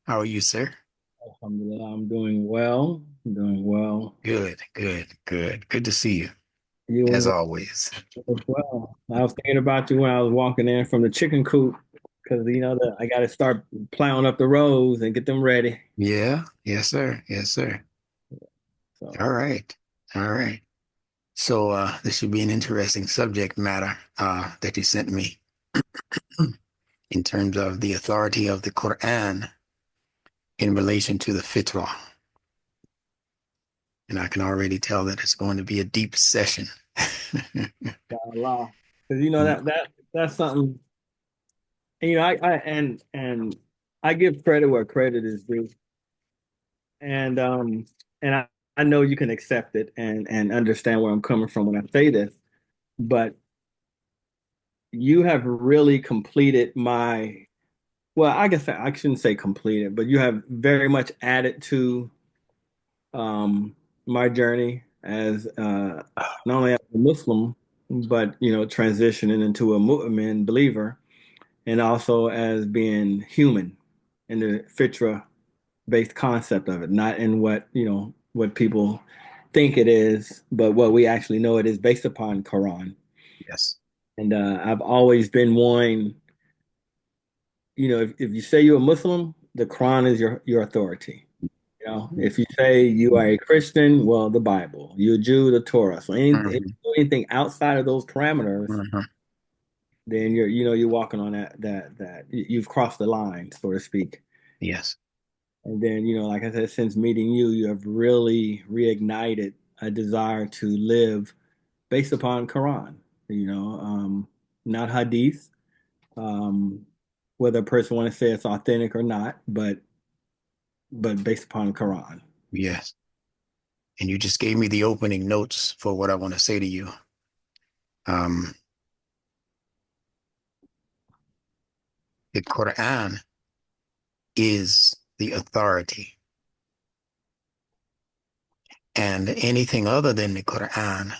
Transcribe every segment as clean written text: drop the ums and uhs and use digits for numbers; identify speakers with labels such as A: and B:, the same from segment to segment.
A: How are you, sir?
B: Alhamdulillah, I'm doing well. I'm doing well.
A: Good, good, good. Good to see you,
B: You
A: as
B: as
A: always.
B: well. I was thinking about you when I was walking in from the chicken coop because I got to start plowing up the rows and get them ready.
A: Yeah, yes, sir. Yes, sir.
B: So
A: All right. All right. So this should be an interesting subject matter that you sent me in terms of the authority of the Quran in relation to the Fitrah. And I can already tell that it's going to be a deep session.
B: Allah, because that's something. And, I give credit where credit is due, and I know you can accept it and understand where I'm coming from when I say this, but you have really completed my. Well, I guess I shouldn't say completed, but you have very much added to my journey as not only as a Muslim, but transitioning into a mu'min believer, and also as being human in the fitra based concept of it, not in what people think it is, but what we actually know it is based upon Quran.
A: Yes.
B: And I've always been one. If you say you're a Muslim, the Quran is your authority. If you say you are a Christian, well, the Bible. You're a Jew, the Torah. So
A: Hmm.
B: anything outside of those parameters,
A: Hmm.
B: then you're walking on that you've crossed the line, so to speak.
A: Yes.
B: And then, like I said, since meeting you, you have really reignited a desire to live based upon Quran. You know, not Hadith. Um, whether a person want to say it's authentic or not, but based upon Quran.
A: Yes. And you just gave me the opening notes for what I want to say to you. Um, the Quran is the authority, and anything other than the Quran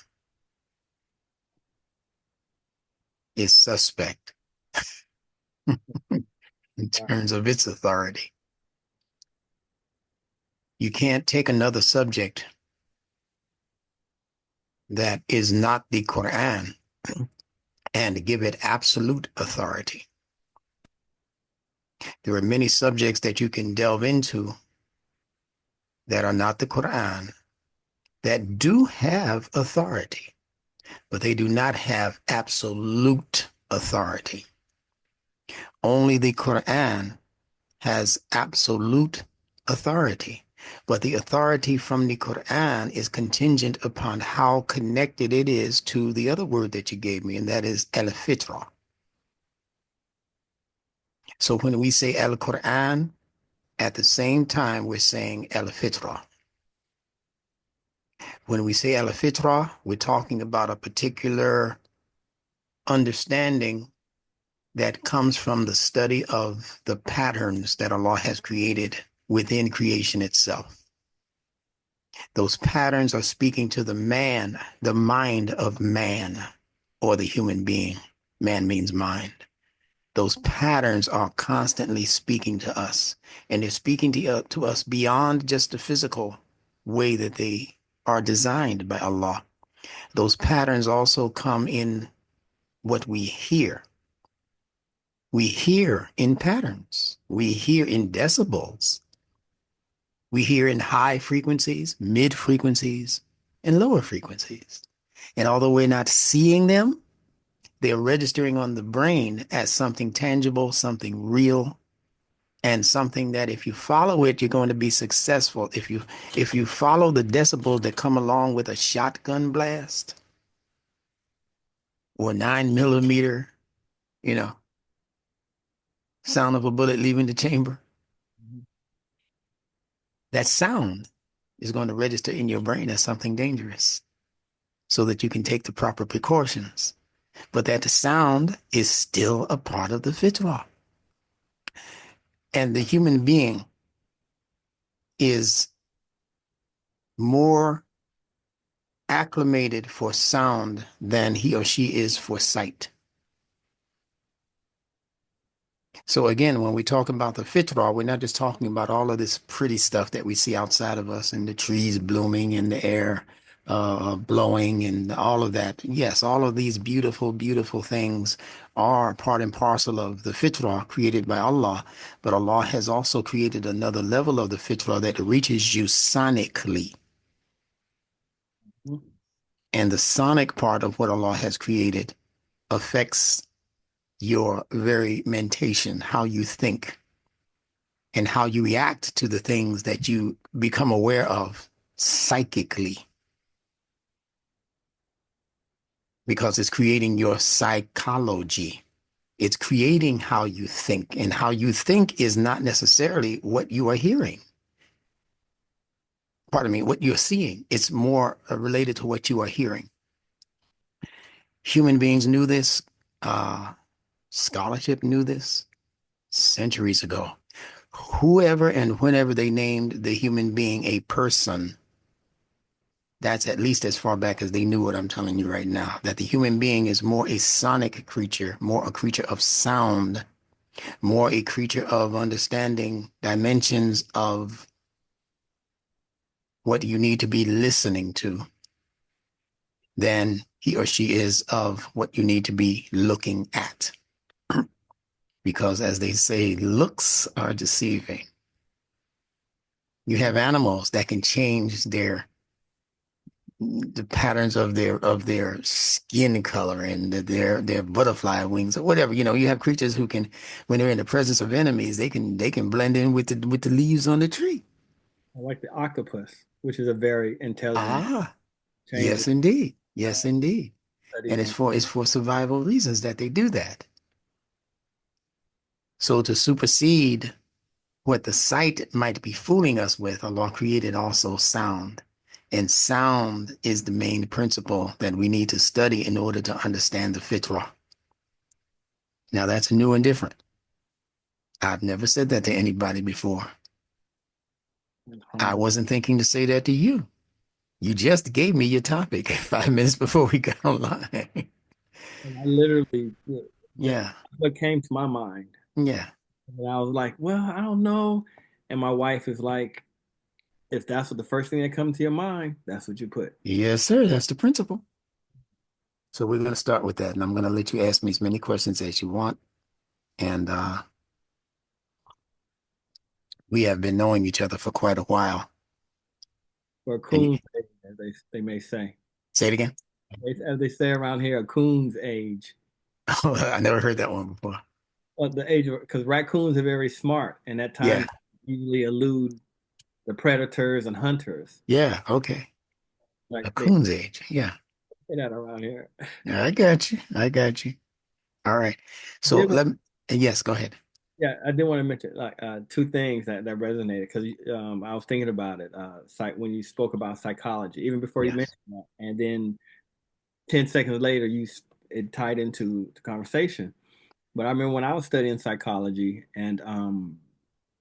A: is suspect in terms of its authority. You can't take another subject that is not the Quran and give it absolute authority. There are many subjects that you can delve into that are not the Quran that do have authority, but they do not have absolute authority. Only the Quran has absolute authority. But the authority from the Quran is contingent upon how connected it is to the other word that you gave me, and that is al-fitrah. So when we say al-Quran, at the same time we're saying al-fitrah. When we say al-fitrah, we're talking about a particular understanding that comes from the study of the patterns that Allah has created within creation itself. Those patterns are speaking to the man, the mind of man, or the human being. Man means mind. Those patterns are constantly speaking to us, and they're speaking to us beyond just the physical way that they are designed by Allah. Those patterns also come in what we hear. We hear in patterns. We hear in decibels. We hear in high frequencies, mid frequencies, and lower frequencies. And although we're not seeing them, they're registering on the brain as something tangible, something real, and something that if you follow it, you're going to be successful. If you follow the decibels that come along with a shotgun blast or 9 millimeter, you know, sound of a bullet leaving the chamber, that sound is going to register in your brain as something dangerous so that you can take the proper precautions. But that sound is still a part of the fitrah. And the human being is more acclimated for sound than he or she is for sight. So again, when we talk about the fitrah, we're not just talking about all of this pretty stuff that we see outside of us and the trees blooming and the air blowing and all of that. Yes, all of these beautiful, beautiful things are part and parcel of the fitrah created by Allah. But Allah has also created another level of the fitrah that reaches you sonically.
B: Mhm.
A: And the sonic part of what Allah has created affects your very mentation, how you think, and how you react to the things that you become aware of psychically, because it's creating your psychology. It's creating how you think, and how you think is not necessarily what you are hearing. Pardon me, what you're seeing. It's more related to what you are hearing. Human beings knew this. Uh, Scholarship knew this centuries ago. Whoever and whenever they named the human being a person, that's at least as far back as they knew what I'm telling you right now, that the human being is more a sonic creature, more a creature of sound, more a creature of understanding dimensions of what you need to be listening to than he or she is of what you need to be looking at. Because as they say, looks are deceiving. You have animals that can change the patterns of their skin color and their butterfly wings or whatever. You have creatures who can, when they're in the presence of enemies, they can blend in with the leaves on the tree.
B: I like the octopus, which is a very intelligent
A: Ah,
B: change.
A: yes, indeed.
B: Uh,
A: Yes, indeed.
B: studies
A: And it's
B: on.
A: for survival reasons that they do that. So to supersede what the sight might be fooling us with, Allah created also sound. And sound is the main principle that we need to study in order to understand the fitrah. Now that's new and different. I've never said that to anybody before. I
B: Alhamdulillah.
A: wasn't thinking to say that to you. You just gave me your topic 5 minutes before we got online.
B: And I literally, that's
A: Yeah,
B: what came to my mind.
A: yeah.
B: And I was like, well, I don't know. And my wife is like, if that's what the first thing that comes to your mind, that's what you put.
A: Yes, sir. That's the principle. So we're going to start with that, and I'm going to let you ask me as many questions as you want. And we have been knowing each other for quite a while.
B: Or a
A: And
B: coon's age, as they may say.
A: say it again.
B: As they say around here, a coon's age.
A: I never heard that one before.
B: The age of, because raccoons are very smart, and at
A: Yeah,
B: times usually elude the predators and hunters.
A: yeah. Okay.
B: Like
A: A
B: they
A: coon's age. Yeah.
B: say that around here.
A: I got you. I got you. All right. So
B: Did
A: let me, yes, go ahead.
B: Yeah, I did want to mention like two things that resonated because I was thinking about it when you spoke about psychology, even before you
A: Yes.
B: mentioned that, and then 10 seconds later it tied into the conversation. But I remember when I was studying psychology, and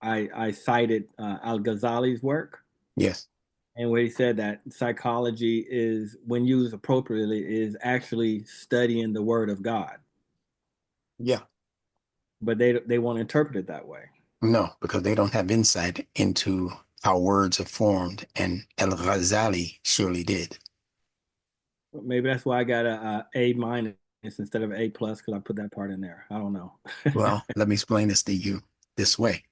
B: I cited Al Ghazali's work,
A: Yes.
B: and where he said that psychology is, when used appropriately, is actually studying the Word of God,
A: Yeah.
B: but they won't interpret it that way.
A: No, because they don't have insight into how words are formed, and Al-Ghazali surely did.
B: Maybe that's why I got a minus instead of A plus because I put that part in there. I don't know.
A: Well, let me explain this to you this way.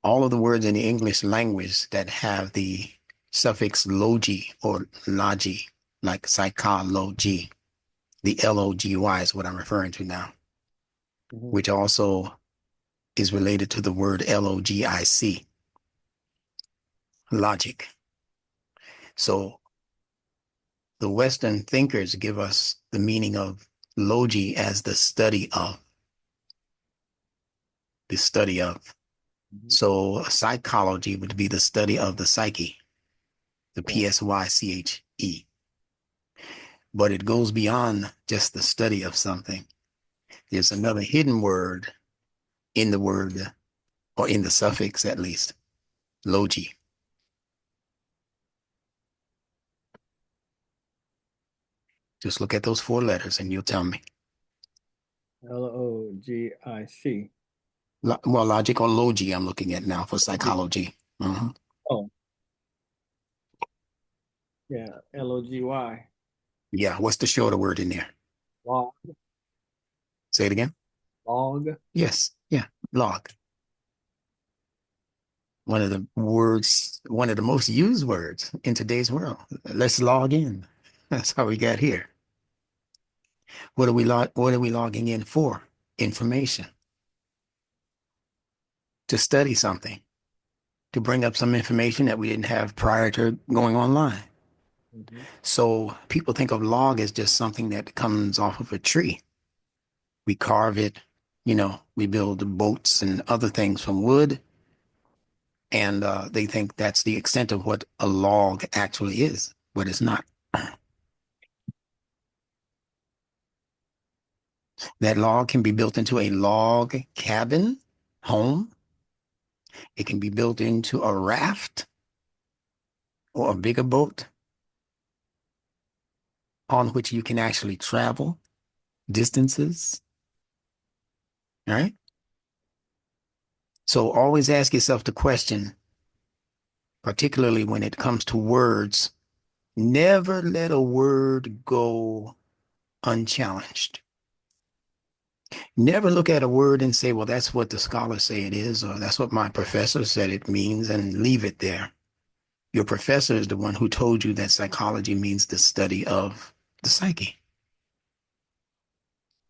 A: All of the words in the English language that have the suffix logi or logi, like psychology, the Logy is what I'm referring to now,
B: Mhm.
A: which also is related to the word logic, logic. So the Western thinkers give us the meaning of logi as the study of.
B: Mhm.
A: So psychology would be the study of the psyche, the
B: Right.
A: Psyche. But it goes beyond just the study of something. There's another hidden word in the word, or in the suffix at least, logi. Just look at those 4 letters and you'll tell me.
B: Logic.
A: Well, logic or logi I'm looking at now for psychology. Mhm.
B: Oh, yeah, Logy.
A: Yeah, what's the shorter word in there?
B: Log,
A: Say it again.
B: log.
A: Yes, yeah, log. One of the words, one of the most used words in today's world. Let's log in. That's how we got here. What are we logging in for? Information. To study something, to bring up some information that we didn't have prior to going online.
B: Mhm.
A: So people think of log as just something that comes off of a tree. We carve it, we build boats and other things from wood, and they think that's the extent of what a log actually is, but it's not. That log can be built into a log cabin, home. It can be built into a raft or a bigger boat on which you can actually travel distances, right? So always ask yourself the question, particularly when it comes to words, never let a word go unchallenged. Never look at a word and say, well, that's what the scholars say it is, or that's what my professor said it means, and leave it there. Your professor is the one who told you that psychology means the study of the psyche.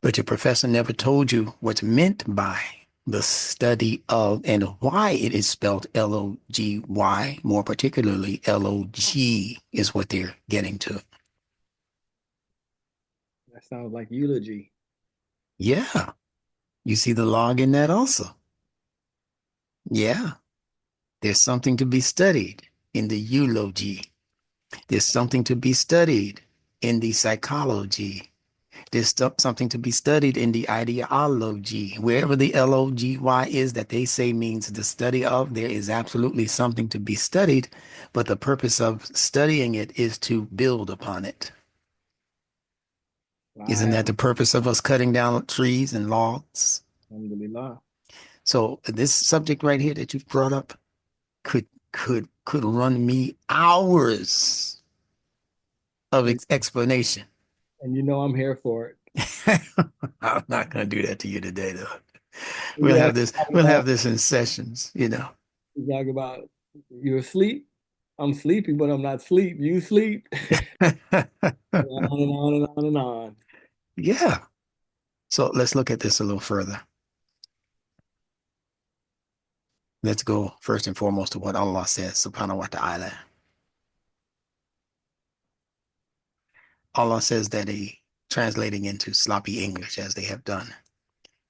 A: But your professor never told you what's meant by the study of and why it is spelled Logy. More particularly, Log is what they're getting to.
B: That sounds like eulogy.
A: Yeah, you see the log in that also. Yeah, there's something to be studied in the eulogy. There's something to be studied in the psychology. There's something to be studied in the ideology. Wherever the Logy is that they say means the study of, there is absolutely something to be studied, but the purpose of studying it is to build upon it. Isn't that
B: Right.
A: the purpose of us cutting down trees and logs?
B: Alhamdulillah.
A: So this subject right here that you've brought up could run me hours of
B: And,
A: explanation.
B: and you know I'm here for it.
A: I'm not going to do that to you today, though. We'll
B: Yeah,
A: have this.
B: talk
A: We'll have
B: about,
A: this in sessions.
B: talk about you asleep. I'm sleepy, but I'm not sleep. You sleep. On and on and on and on.
A: Yeah. So let's look at this a little further. Let's go first and foremost to what Allah says, subhanahu wa ta'ala. Allah says that translating into sloppy English as they have done,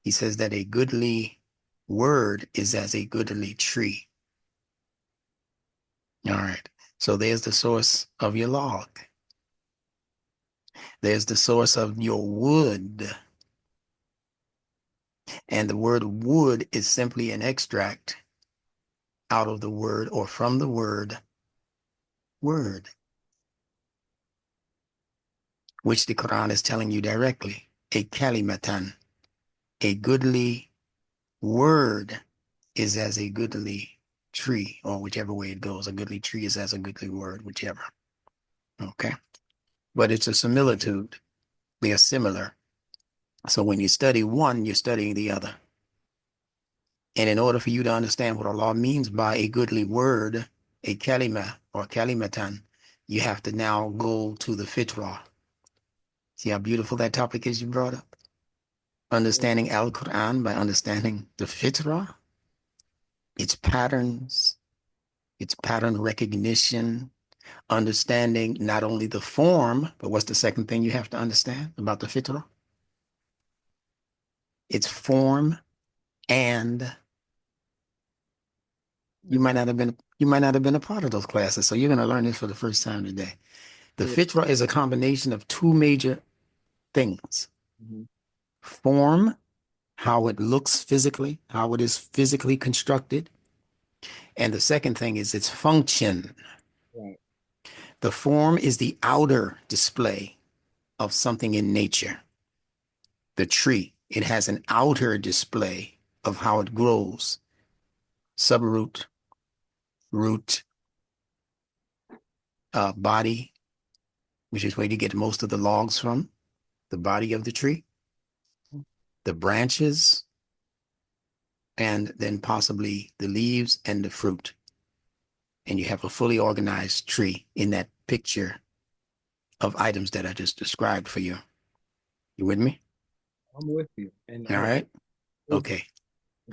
A: He says that a goodly word is as a goodly tree. All right. So there's the source of your log. There's the source of your wood. And the word wood is simply an extract out of the word or from the word word, which the Quran is telling you directly. A kalimatan, a goodly word is as a goodly tree, or whichever way it goes. A goodly tree is as a goodly word, whichever. Okay. But it's a similitude. They are similar. So when you study one, you're studying the other. And in order for you to understand what Allah means by a goodly word, a kalima or kalimatan, you have to now go to the fitrah. See how beautiful that topic is you brought up? Understanding Al-Quran by understanding the fitrah, its patterns, its pattern recognition, understanding not only the form, but what's the second thing you have to understand about the fitrah? Its form, and you might not have been a part of those classes, so you're going to learn this for the first time today. The fitrah is a combination of two major things:
B: Mhm.
A: form, how it looks physically, how it is physically constructed, and the second thing is its function.
B: Right.
A: The form is the outer display of something in nature, the tree. It has an outer display of how it grows. Subroot, root, body, which is where you get most of the logs from, the body of the tree, the branches, and then possibly the leaves and the fruit. And you have a fully organized tree in that picture of items that I just described for you. You with me?
B: I'm with you. And
A: All right. Okay.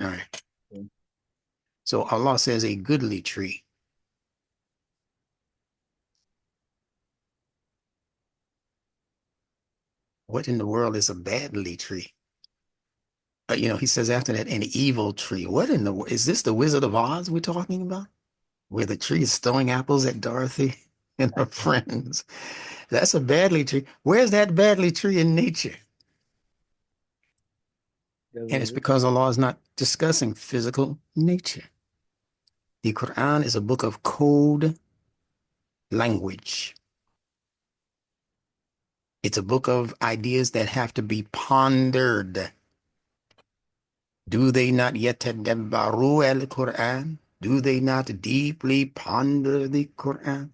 A: All right. So Allah says a goodly tree. What in the world is a badly tree? He says after that, an evil tree. What in the is this the Wizard of Oz we're talking about? Where the tree is throwing apples at Dorothy and her friends. That's a badly tree. Where's that badly tree in nature? And it's because Allah is not discussing physical nature. The Quran is a book of code language. It's a book of ideas that have to be pondered. Do they not yatadabbaru al-Quran? Do they not deeply ponder the Quran?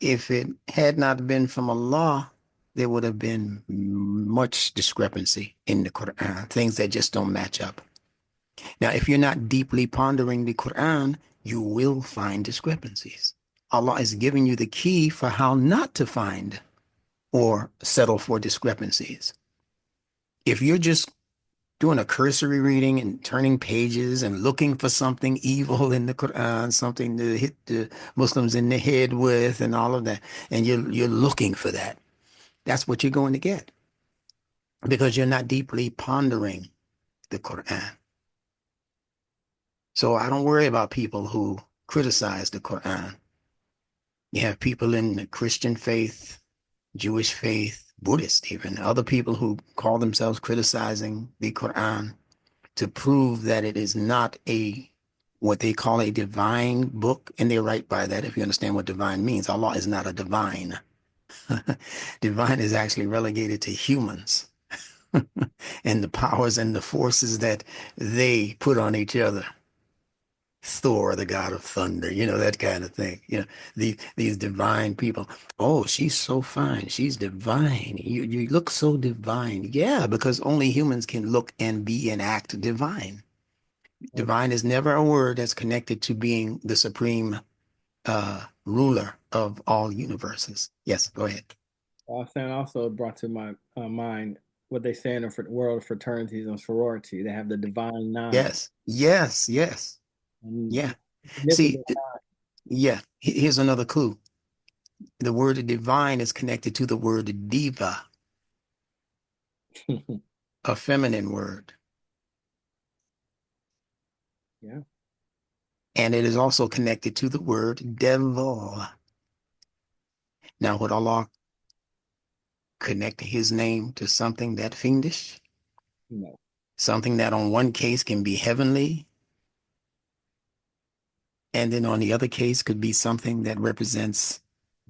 A: If it had not been from Allah, there would have been much discrepancy in the Quran, things that just don't match up. Now, if you're not deeply pondering the Quran, you will find discrepancies. Allah is giving you the key for how not to find or settle for discrepancies. If you're just doing a cursory reading and turning pages and looking for something evil in the Quran, something to hit the Muslims in the head with and all of that, and you're looking for that, that's what you're going to get because you're not deeply pondering the Quran. So I don't worry about people who criticize the Quran. You have people in the Christian faith, Jewish faith, Buddhist even, other people who call themselves criticizing the Quran to prove that it is not what they call a divine book, and they're right by that if you understand what divine means. Allah is not a divine. Divine is actually relegated to humans and the powers and the forces that they put on each other. Thor, the god of thunder, that kind of thing. These divine people. Oh, she's so fine. She's divine. You look so divine. Yeah, because only humans can look and be and act divine. Divine is never a word that's connected to being the supreme ruler of all universes. Yes, go ahead.
B: Sam also brought to my mind what they say in the world of fraternities and sorority. They have the divine nine.
A: Yes, yes, yes.
B: And
A: Yeah. See,
B: significant
A: yeah, here's another clue. The word divine is connected to the word diva,
B: nine.
A: a feminine word.
B: Yeah.
A: And it is also connected to the word devil. Now, would Allah connect his name to something that fiendish?
B: No.
A: Something that on one case can be heavenly, and then on the other case could be something that represents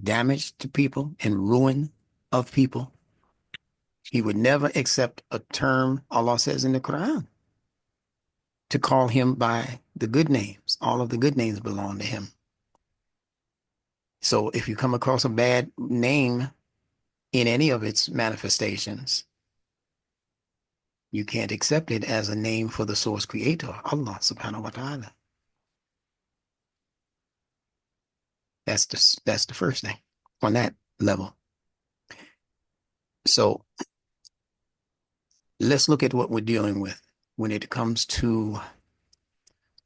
A: damage to people and ruin of people. He would never accept a term, Allah says in the Quran, to call him by the good names. All of the good names belong to him. So if you come across a bad name in any of its manifestations, you can't accept it as a name for the source creator, Allah subhanahu wa ta'ala. That's the first thing on that level. So let's look at what we're dealing with when it comes to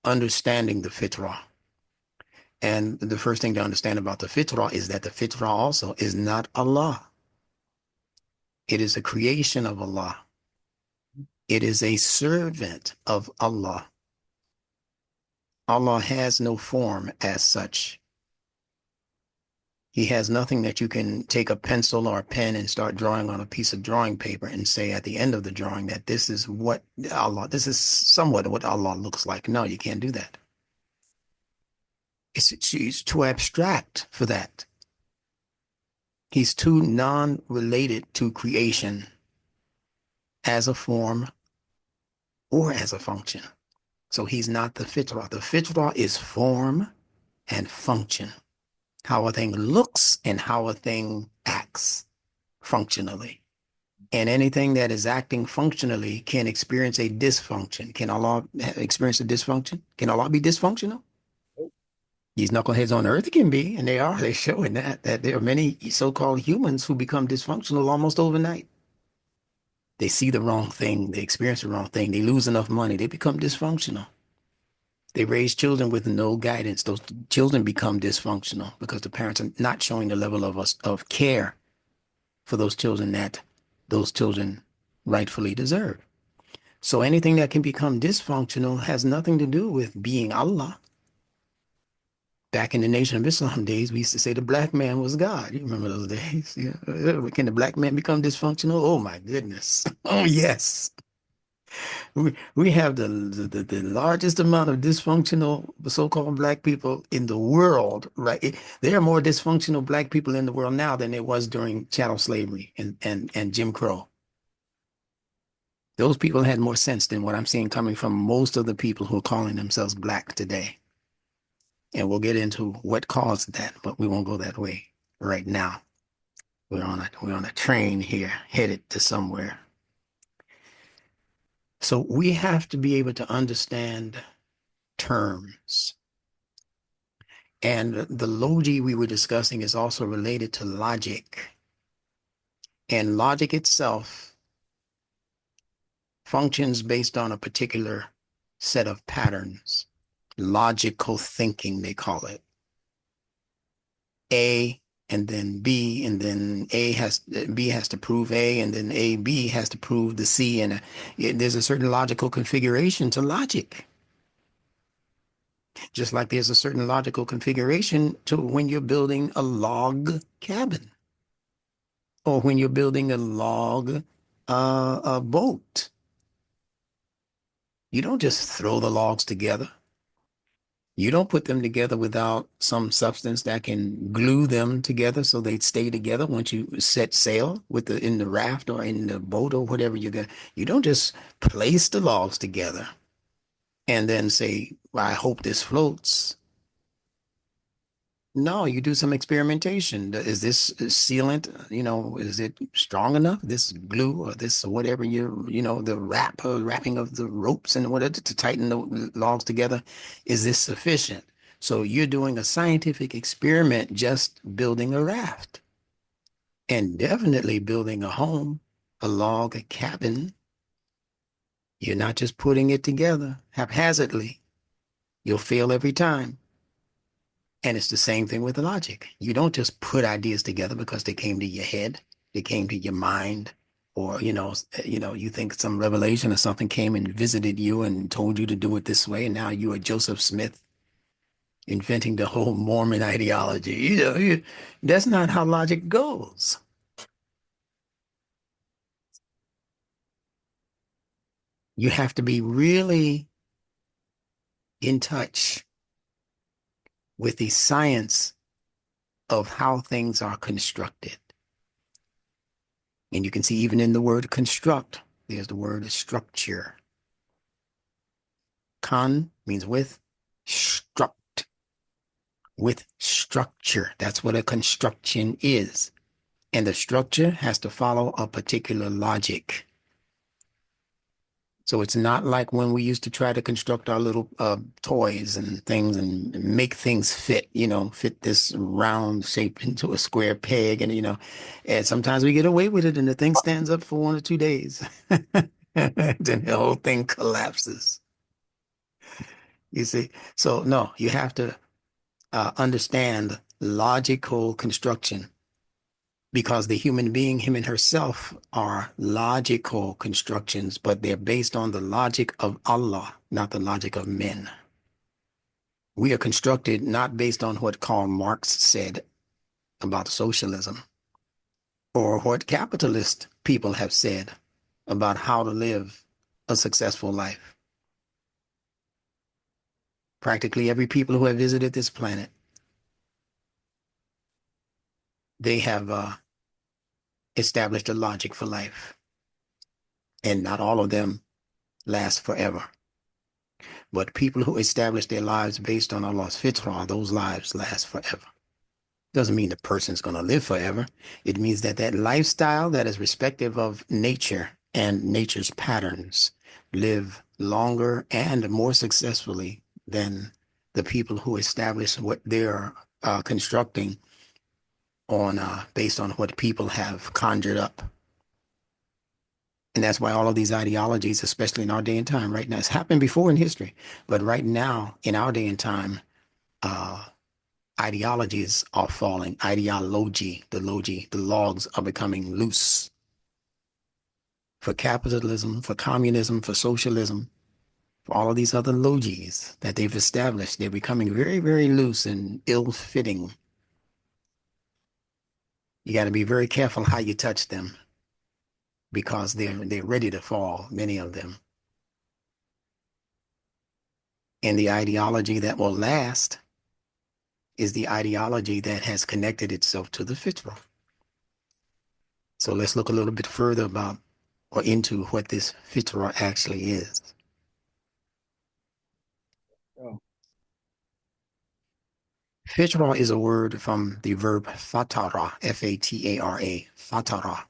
A: understanding the fitrah. And the first thing to understand about the fitrah is that the fitrah also is not Allah. It is a creation of Allah. It is a servant of Allah. Allah has no form as such. He has nothing that you can take a pencil or a pen and start drawing on a piece of drawing paper and say at the end of the drawing that this is somewhat what Allah looks like. No, you can't do that. It's too abstract for that. He's too non-related to creation as a form or as a function. So he's not the fitrah. The fitrah is form and function, how a thing looks and how a thing acts functionally. And anything that is acting functionally can experience a dysfunction. Can Allah experience a dysfunction? Can Allah be dysfunctional? These knuckleheads on earth can be, and they are. They're showing that there are many so-called humans who become dysfunctional almost overnight. They see the wrong thing, they experience the wrong thing, they lose enough money, they become dysfunctional. They raise children with no guidance. Those children become dysfunctional because the parents are not showing the level of care for those children that those children rightfully deserve. So anything that can become dysfunctional has nothing to do with being Allah. Back in the Nation of Islam days, we used to say the black man was God. You remember those days? Yeah. Can the black man become dysfunctional? Oh my goodness. Oh yes. We have the largest amount of dysfunctional so-called black people in the world, right? There are more dysfunctional black people in the world now than there was during chattel slavery and Jim Crow. Those people had more sense than what I'm seeing coming from most of the people who are calling themselves black today. And we'll get into what caused that, but we won't go that way right now. We're on a train here headed to somewhere. So we have to be able to understand terms. And the logi we were discussing is also related to logic. And logic itself functions based on a particular set of patterns. Logical thinking, they call it. A and then B, and then B has to prove A, and then B has to prove the C, and there's a certain logical configuration to logic. Just like there's a certain logical configuration to when you're building a log cabin, or when you're building a log a boat. You don't just throw the logs together. You don't put them together without some substance that can glue them together so they stay together once you set sail with in the raft or in the boat or whatever you got. You don't just place the logs together and then say, well, I hope this floats. No, you do some experimentation. Is this sealant, is it strong enough? This glue or this or whatever the wrapping of the ropes and whatever to tighten the logs together, is this sufficient? So you're doing a scientific experiment just building a raft and definitely building a home, a log, a cabin. You're not just putting it together haphazardly. You'll fail every time. And it's the same thing with the logic. You don't just put ideas together because they came to your head, they came to your mind, or you think some revelation or something came and visited you and told you to do it this way, and now you are Joseph Smith inventing the whole Mormon ideology. That's not how logic goes. You have to be really in touch with the science of how things are constructed. And you can see even in the word construct, there's the word structure. Con means with, struct, with structure. That's what a construction is. And the structure has to follow a particular logic. So it's not like when we used to try to construct our little toys and things and make things fit, fit this round shape into a square peg. And sometimes we get away with it and the thing stands up for 1 or 2 days. Then the whole thing collapses. You see? So no, you have to understand logical construction because the human being, him and herself, are logical constructions, but they're based on the logic of Allah, not the logic of men. We are constructed not based on what Karl Marx said about socialism or what capitalist people have said about how to live a successful life. Practically every people who have visited this planet, they have established a logic for life. And not all of them last forever. But people who establish their lives based on Allah's fitrah, those lives last forever. Doesn't mean the person's going to live forever. It means that that lifestyle that is respective of nature and nature's patterns live longer and more successfully than the people who establish what they're constructing on based on what people have conjured up. And that's why all of these ideologies, especially in our day and time right now, it's happened before in history, but right now in our day and time, uh, ideologies are falling. The logs are becoming loose for capitalism, for communism, for socialism, for all of these other logies that they've established. They're becoming very, very loose and ill-fitting. You got to be very careful how you touch them because they're ready to fall, many of them. And the ideology that will last is the ideology that has connected itself to the fitrah. So let's look a little bit further about or into what this fitrah actually is.
B: Oh,
A: Fitrah is a word from the verb fatara, F-A-T-A-R-A, fatara.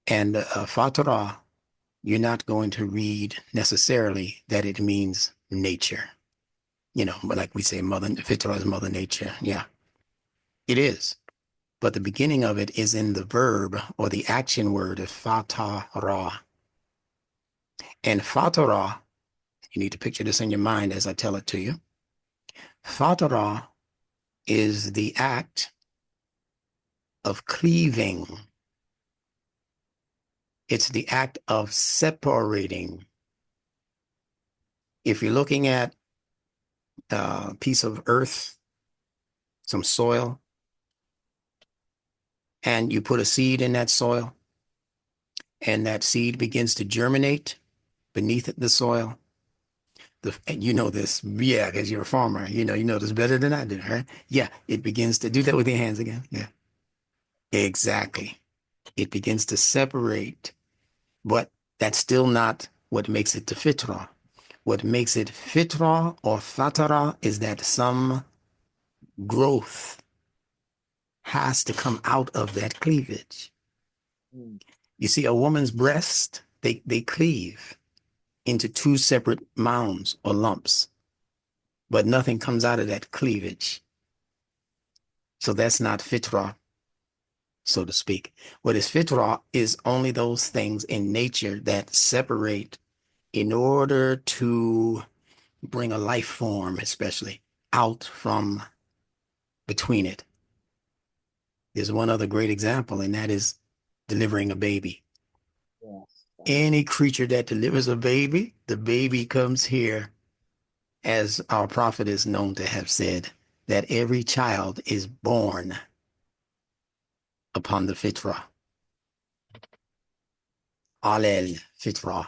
A: And fatara, you're not going to read necessarily that it means nature. You know, but like we say, fitrah is mother nature. Yeah, it is. But the beginning of it is in the verb or the action word of fatara. And fatara, you need to picture this in your mind as I tell it to you. Fatara is the act of cleaving. It's the act of separating. If you're looking at a piece of earth, some soil, and you put a seed in that soil, and that seed begins to germinate beneath the soil, and you know this, yeah, because you're a farmer, you know this better than I do, right? Yeah, it begins to do that with your hands again. Yeah, exactly. It begins to separate, but that's still not what makes it the fitrah. What makes it fitrah or fatara is that some growth has to come out of that cleavage.
B: mm,
A: You see, a woman's breast, they cleave into two separate mounds or lumps, but nothing comes out of that cleavage. So that's not fitrah, so to speak. What is fitrah is only those things in nature that separate in order to bring a life form, especially out from between it. There's one other great example, and that is delivering a baby.
B: yes.
A: Any creature that delivers a baby, the baby comes here, as our prophet is known to have said, that every child is born upon the fitrah, alel fitrah.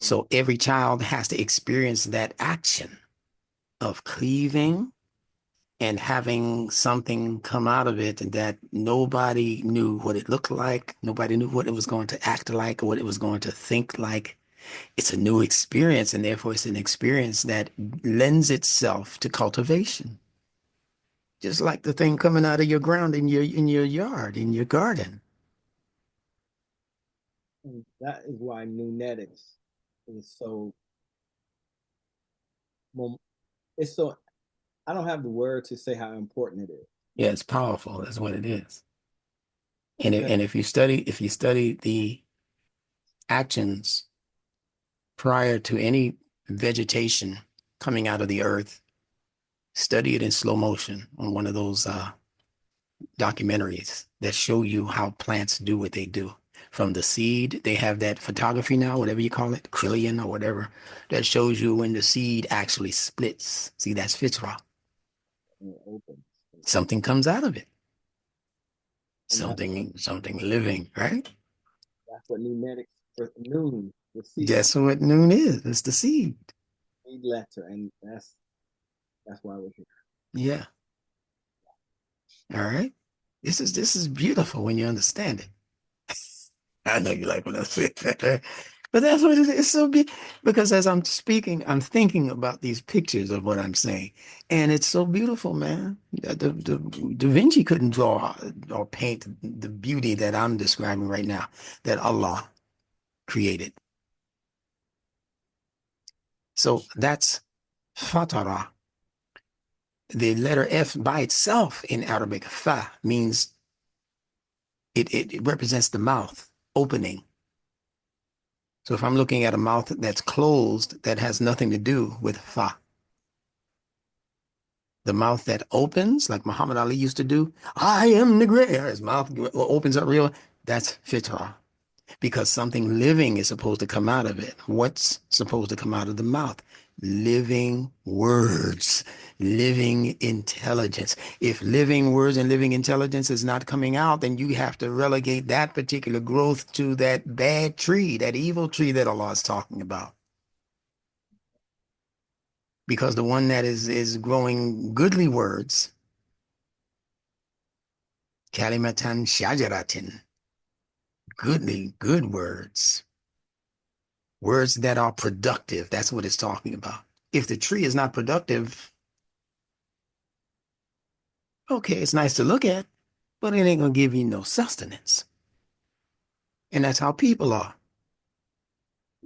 B: Mm,
A: So every child has to experience that action of cleaving and having something come out of it that nobody knew what it looked like. Nobody knew what it was going to act like or what it was going to think like. It's a new experience, and therefore it's an experience that lends itself to cultivation. Just like the thing coming out of your ground in your yard, in your garden.
B: and that is why Nunetics is so, it's so, I don't have the word to say how important it is.
A: Yeah, it's powerful. That's what it is.
B: Because
A: And if you study the actions prior to any vegetation coming out of the earth, study it in slow motion on one of those documentaries that show you how plants do what they do. From the seed, they have that photography now, whatever you call it, Trillion or whatever, that shows you when the seed actually splits. See, that's fitrah.
B: it opens.
A: Something comes out of it.
B: And
A: Something living, right?
B: that's what Nunetics for noon, the seed,
A: That's what noon is. It's the seed.
B: seed letter. And that's why we're here.
A: Yeah. All right. This is beautiful when you understand it. I know you like when I say that. But that's what it is. It's so big because as I'm speaking, I'm thinking about these pictures of what I'm saying, and it's so beautiful, man. Da Vinci couldn't draw or paint the beauty that I'm describing right now, that Allah created. So that's fatara. The letter F by itself in Arabic, fa, means it represents the mouth opening. So if I'm looking at a mouth that's closed, that has nothing to do with fa. The mouth that opens, like Muhammad Ali used to do, I am the great. His mouth opens up real. That's fitrah. Because something living is supposed to come out of it. What's supposed to come out of the mouth? Living words, living intelligence. If living words and living intelligence is not coming out, then you have to relegate that particular growth to that bad tree, that evil tree that Allah is talking about. Because the one that is growing goodly words, kalimatan shajaratin, goodly, good words, words that are productive. That's what it's talking about. If the tree is not productive, okay, it's nice to look at, but it ain't gonna give you no sustenance. And that's how people are.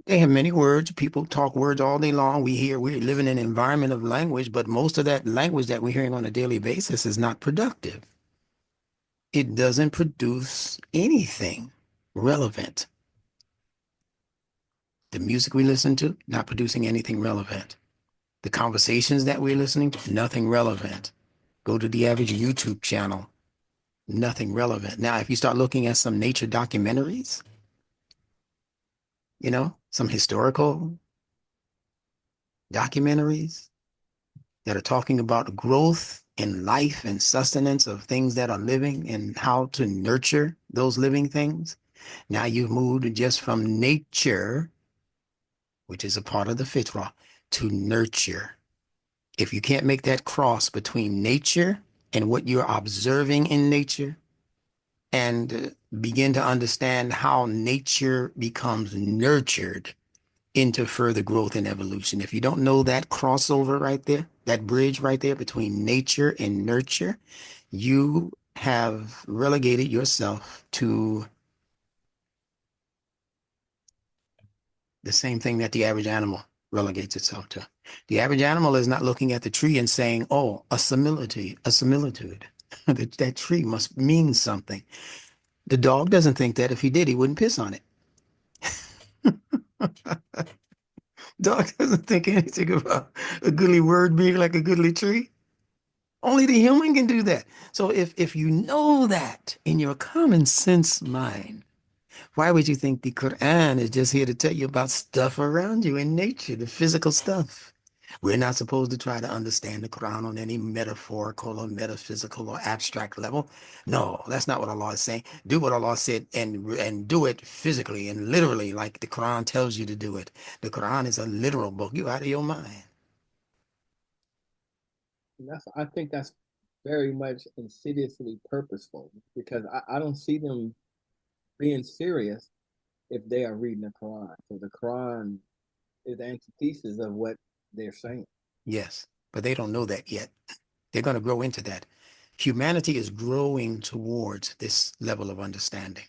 A: They have many words. People talk words all day long. We're living in an environment of language, but most of that language that we're hearing on a daily basis is not productive. It doesn't produce anything relevant. The music we listen to, not producing anything relevant. The conversations that we're listening to, nothing relevant. Go to the average YouTube channel, nothing relevant. Now, if you start looking at some nature documentaries, some historical documentaries that are talking about growth and life and sustenance of things that are living and how to nurture those living things. Now you've moved just from nature, which is a part of the fitrah, to nurture. If you can't make that cross between nature and what you're observing in nature, and begin to understand how nature becomes nurtured into further growth and evolution. If you don't know that crossover right there, that bridge right there between nature and nurture, you have relegated yourself to the same thing that the average animal relegates itself to. The average animal is not looking at the tree and saying, oh, a similitude, a similitude. That tree must mean something. The dog doesn't think that. If he did, he wouldn't piss on it. Dog doesn't think anything about a goodly word being like a goodly tree. Only the human can do that. So if you know that in your common sense mind, why would you think the Quran is just here to tell you about stuff around you in nature, the physical stuff? We're not supposed to try to understand the Quran on any metaphorical or metaphysical or abstract level. No, that's not what Allah is saying. Do what Allah said and do it physically and literally like the Quran tells you to do it. The Quran is a literal book. You out of your mind.
B: I think that's very much insidiously purposeful because I don't see them being serious if they are reading the Quran. So the Quran is the antithesis of what they're saying.
A: Yes, but they don't know that yet. They're going to grow into that. Humanity is growing towards this level of understanding.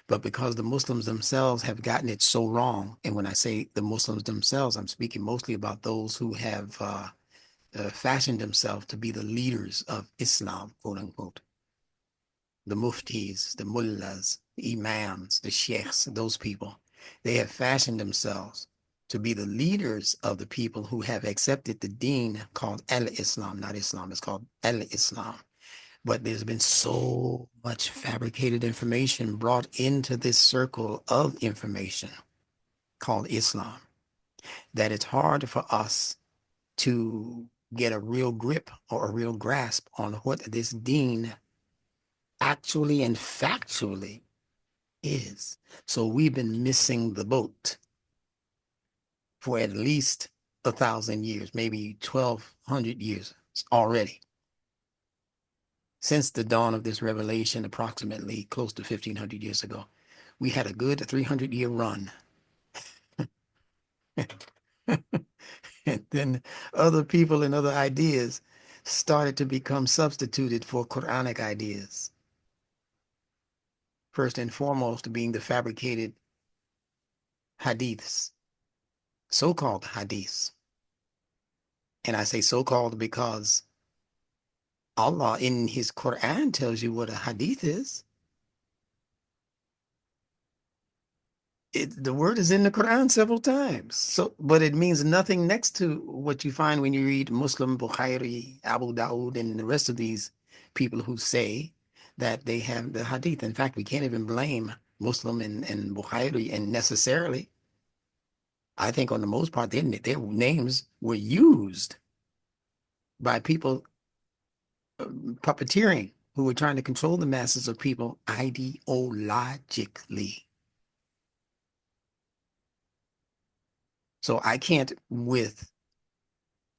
A: But because the Muslims themselves have gotten it so wrong, and when I say the Muslims themselves, I'm speaking mostly about those who have fashioned themselves to be the leaders of Islam, quote unquote. The muftis, the mullahs, the imams, the sheikhs, those people, they have fashioned themselves to be the leaders of the people who have accepted the deen called al-Islam, not Islam, it's called al-Islam. But there's been so much fabricated information brought into this circle of information called Islam that it's hard for us to get a real grip or a real grasp on what this deen actually and factually is. So we've been missing the boat for at least 1,000 years, maybe 1,200 years already. Since the dawn of this revelation, approximately close to 1,500 years ago, we had a good 300-year run And then other people and other ideas started to become substituted for Quranic ideas. First and foremost being the fabricated hadiths, so-called hadiths. And I say so-called because Allah in his Quran tells you what a hadith is. The word is in the Quran several times. So, but it means nothing next to what you find when you read Muslim, Bukhari, Abu Dawood, and the rest of these people who say that they have the hadith. In fact, we can't even blame Muslim and Bukhari and necessarily. I think on the most part, their names were used by people puppeteering who were trying to control the masses of people ideologically. So I can't, with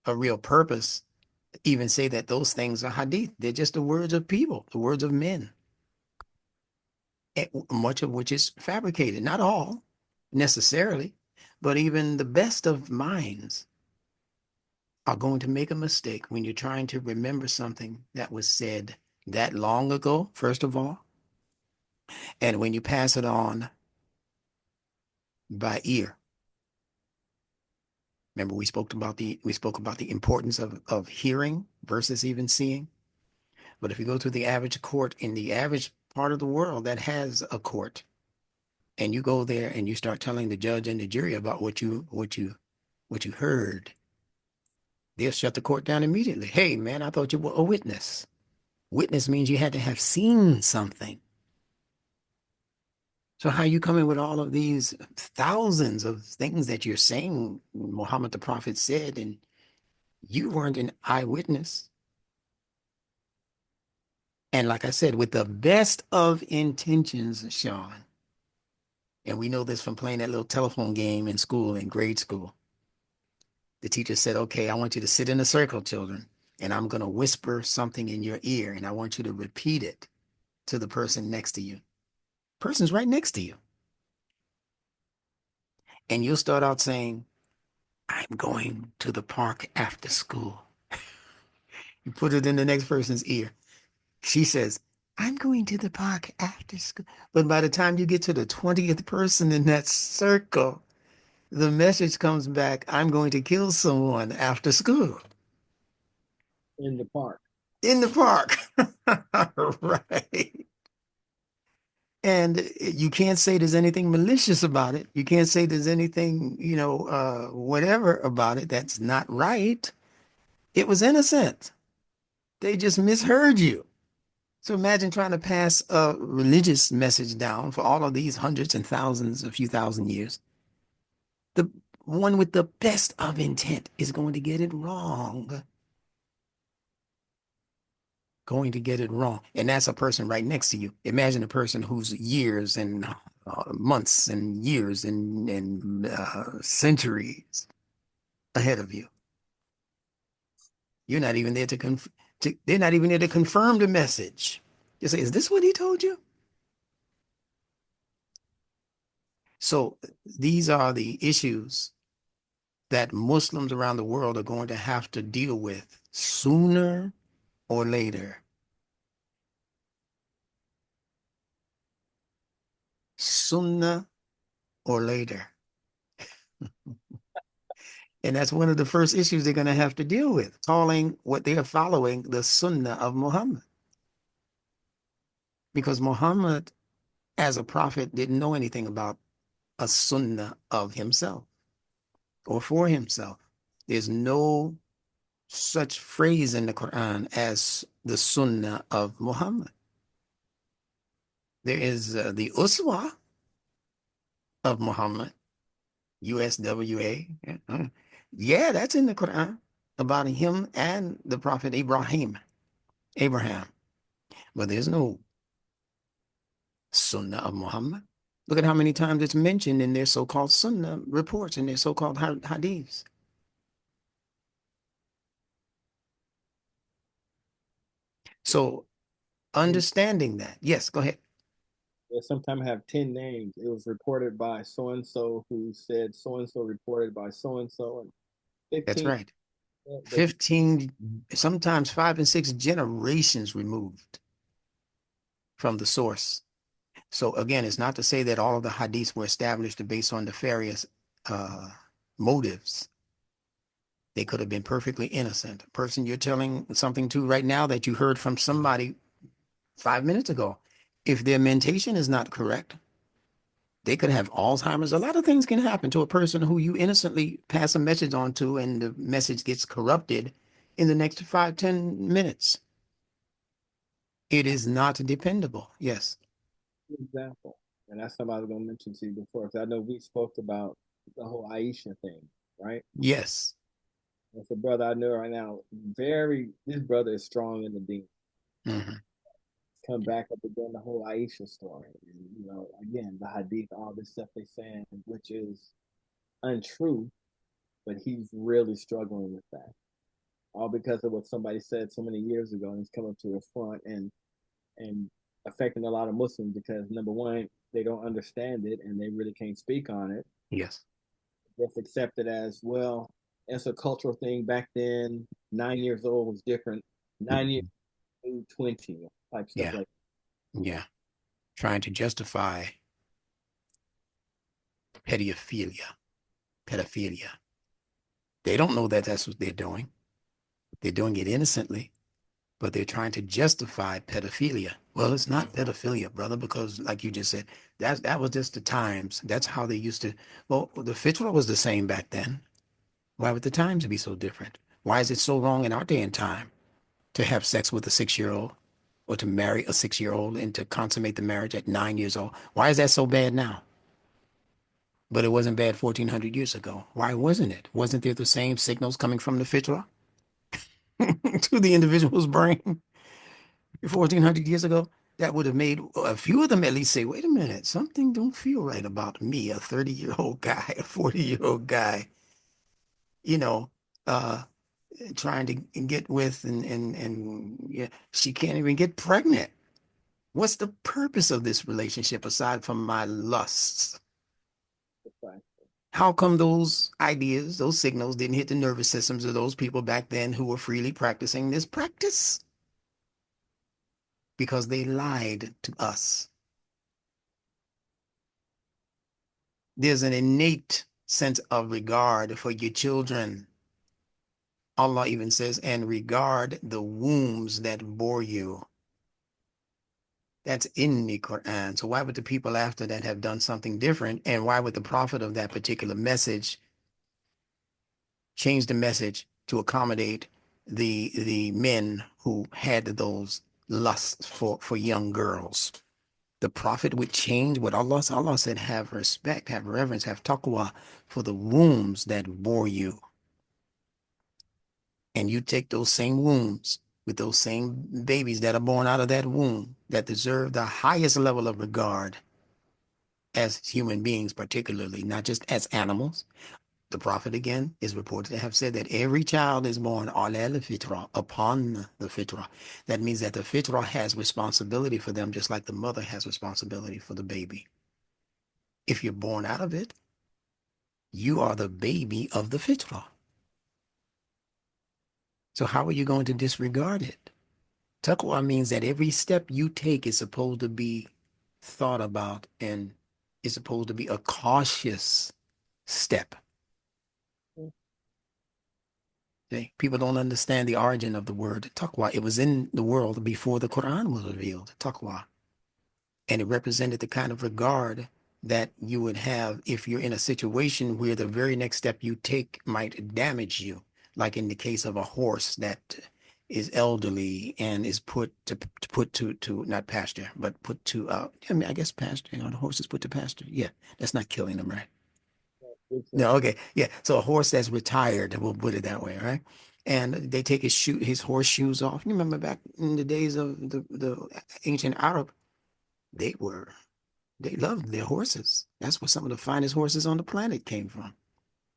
A: a real purpose, even say that those things are hadith. They're just the words of people, the words of men, much of which is fabricated. Not all necessarily, but even the best of minds are going to make a mistake when you're trying to remember something that was said that long ago, first of all, and when you pass it on by ear. Remember, we spoke about the importance of hearing versus even seeing. But if you go to the average court in the average part of the world that has a court, and you go there and you start telling the judge and the jury about what you heard, they'll shut the court down immediately. Hey, man, I thought you were a witness. Witness means you had to have seen something. So how you come in with all of these thousands of things that you're saying Muhammad the Prophet said, and you weren't an eyewitness? And like I said, with the best of intentions, Shawn, and we know this from playing that little telephone game in school, in grade school. The teacher said, okay, I want you to sit in a circle, children, and I'm going to whisper something in your ear, and I want you to repeat it to the person next to you. Person's right next to you. And you'll start out saying, I'm going to the park after school. You put it in the next person's ear. She says, I'm going to the park after school. But by the time you get to the 20th person in that circle, the message comes back, I'm going to kill someone after school.
B: in the park.
A: In the park. Right. And you can't say there's anything malicious about it. You can't say there's anything, whatever about it that's not right. It was innocent. They just misheard you. So imagine trying to pass a religious message down for all of these hundreds and thousands, a few thousand years. The one with the best of intent is going to get it wrong. Going to get it wrong. And that's a person right next to you. Imagine a person who's years and months and years and centuries ahead of you. You're not even there they're not even there to confirm the message. You say, is this what he told you? So these are the issues that Muslims around the world are going to have to deal with sooner or later. Sooner or later. And that's one of the first issues they're going to have to deal with, calling what they are following the Sunnah of Muhammad. Because Muhammad, as a prophet, didn't know anything about a Sunnah of himself or for himself. There's no such phrase in the Quran as the Sunnah of Muhammad. There is the Uswa of Muhammad, USWA. Yeah, that's in the Quran about him and the Prophet Abraham. But there's no Sunnah of Muhammad. Look at how many times it's mentioned in their so-called Sunnah reports and their so-called hadiths. So
B: And
A: understanding that, yes, go ahead.
B: They sometimes have 10 names. It was reported by so and so who said so and so reported by so and 15.
A: That's right.
B: But
A: 15, sometimes 5 and 6 generations removed from the source. So again, it's not to say that all of the hadiths were established based on nefarious uh, motives. They could have been perfectly innocent. A person you're telling something to right now that you heard from somebody 5 minutes ago, if their mentation is not correct, they could have Alzheimer's. A lot of things can happen to a person who you innocently pass a message on to, and the message gets corrupted in the next 5, 10 minutes. It is not dependable. Yes.
B: example, and that's something I was going to mention to you before, because I know we spoke about the whole Aisha thing, right?
A: Yes.
B: That's a brother I know right now. This brother is strong in the deen.
A: Hmm.
B: Come back up again, the whole Aisha story. And, again, the Hadith, all this stuff they saying, which is untrue, but he's really struggling with that. All because of what somebody said so many years ago, and he's coming to the front and affecting a lot of Muslims because number one, they don't understand it and they really can't speak on it.
A: Yes.
B: Just accept it as well. It's a cultural thing. Back then, 9 years old was different. 9 years
A: Mhm.
B: old, 20 type stuff
A: Yeah.
B: like
A: Yeah. Trying to justify pedophilia. Pedophilia. They don't know that that's what they're doing. They're doing it innocently, but they're trying to justify pedophilia. Well, it's not pedophilia, brother, because like you just said, that was just the times. That's how they used to. Well, the Fitrah was the same back then. Why would the times be so different? Why is it so wrong in our day and time to have sex with a 6-year-old or to marry a 6-year-old and to consummate the marriage at 9 years old? Why is that so bad now? But it wasn't bad 1400 years ago. Why wasn't it? Wasn't there the same signals coming from the Fitrah to the individual's brain 1400 years ago? That would have made a few of them at least say, wait a minute, something don't feel right about me, a 30-year-old guy, a 40-year-old guy, you know, uh, trying to get with and yeah, she can't even get pregnant. What's the purpose of this relationship aside from my lusts?
B: that.
A: How come those ideas, those signals didn't hit the nervous systems of those people back then who were freely practicing this practice? Because they lied to us. There's an innate sense of regard for your children. Allah even says, and regard the wombs that bore you. That's in the Quran. So why would the people after that have done something different? And why would the prophet of that particular message change the message to accommodate the men who had those lusts for young girls? The prophet would change what Allah said, have respect, have reverence, have taqwa for the wombs that bore you. And you take those same wombs with those same babies that are born out of that womb that deserve the highest level of regard as human beings, particularly, not just as animals. The prophet again is reported to have said that every child is born al fitrah, upon the fitrah. That means that the fitrah has responsibility for them, just like the mother has responsibility for the baby. If you're born out of it, you are the baby of the fitrah. So how are you going to disregard it? Taqwa means that every step you take is supposed to be thought about and is supposed to be a cautious step. Okay? People don't understand the origin of the word taqwa. It was in the world before the Quran was revealed, taqwa. And it represented the kind of regard that you would have if you're in a situation where the very next step you take might damage you, like in the case of a horse that is elderly and is put to not pasture, but put to I mean I guess pasture. You know, the horse is put to pasture. Yeah, that's not killing them, right? No, okay. Yeah. So a horse that's retired, we'll put it that way, right? And they take his horse shoes off. You remember back in the days of the ancient Arab, they were they loved their horses. That's where some of the finest horses on the planet came from.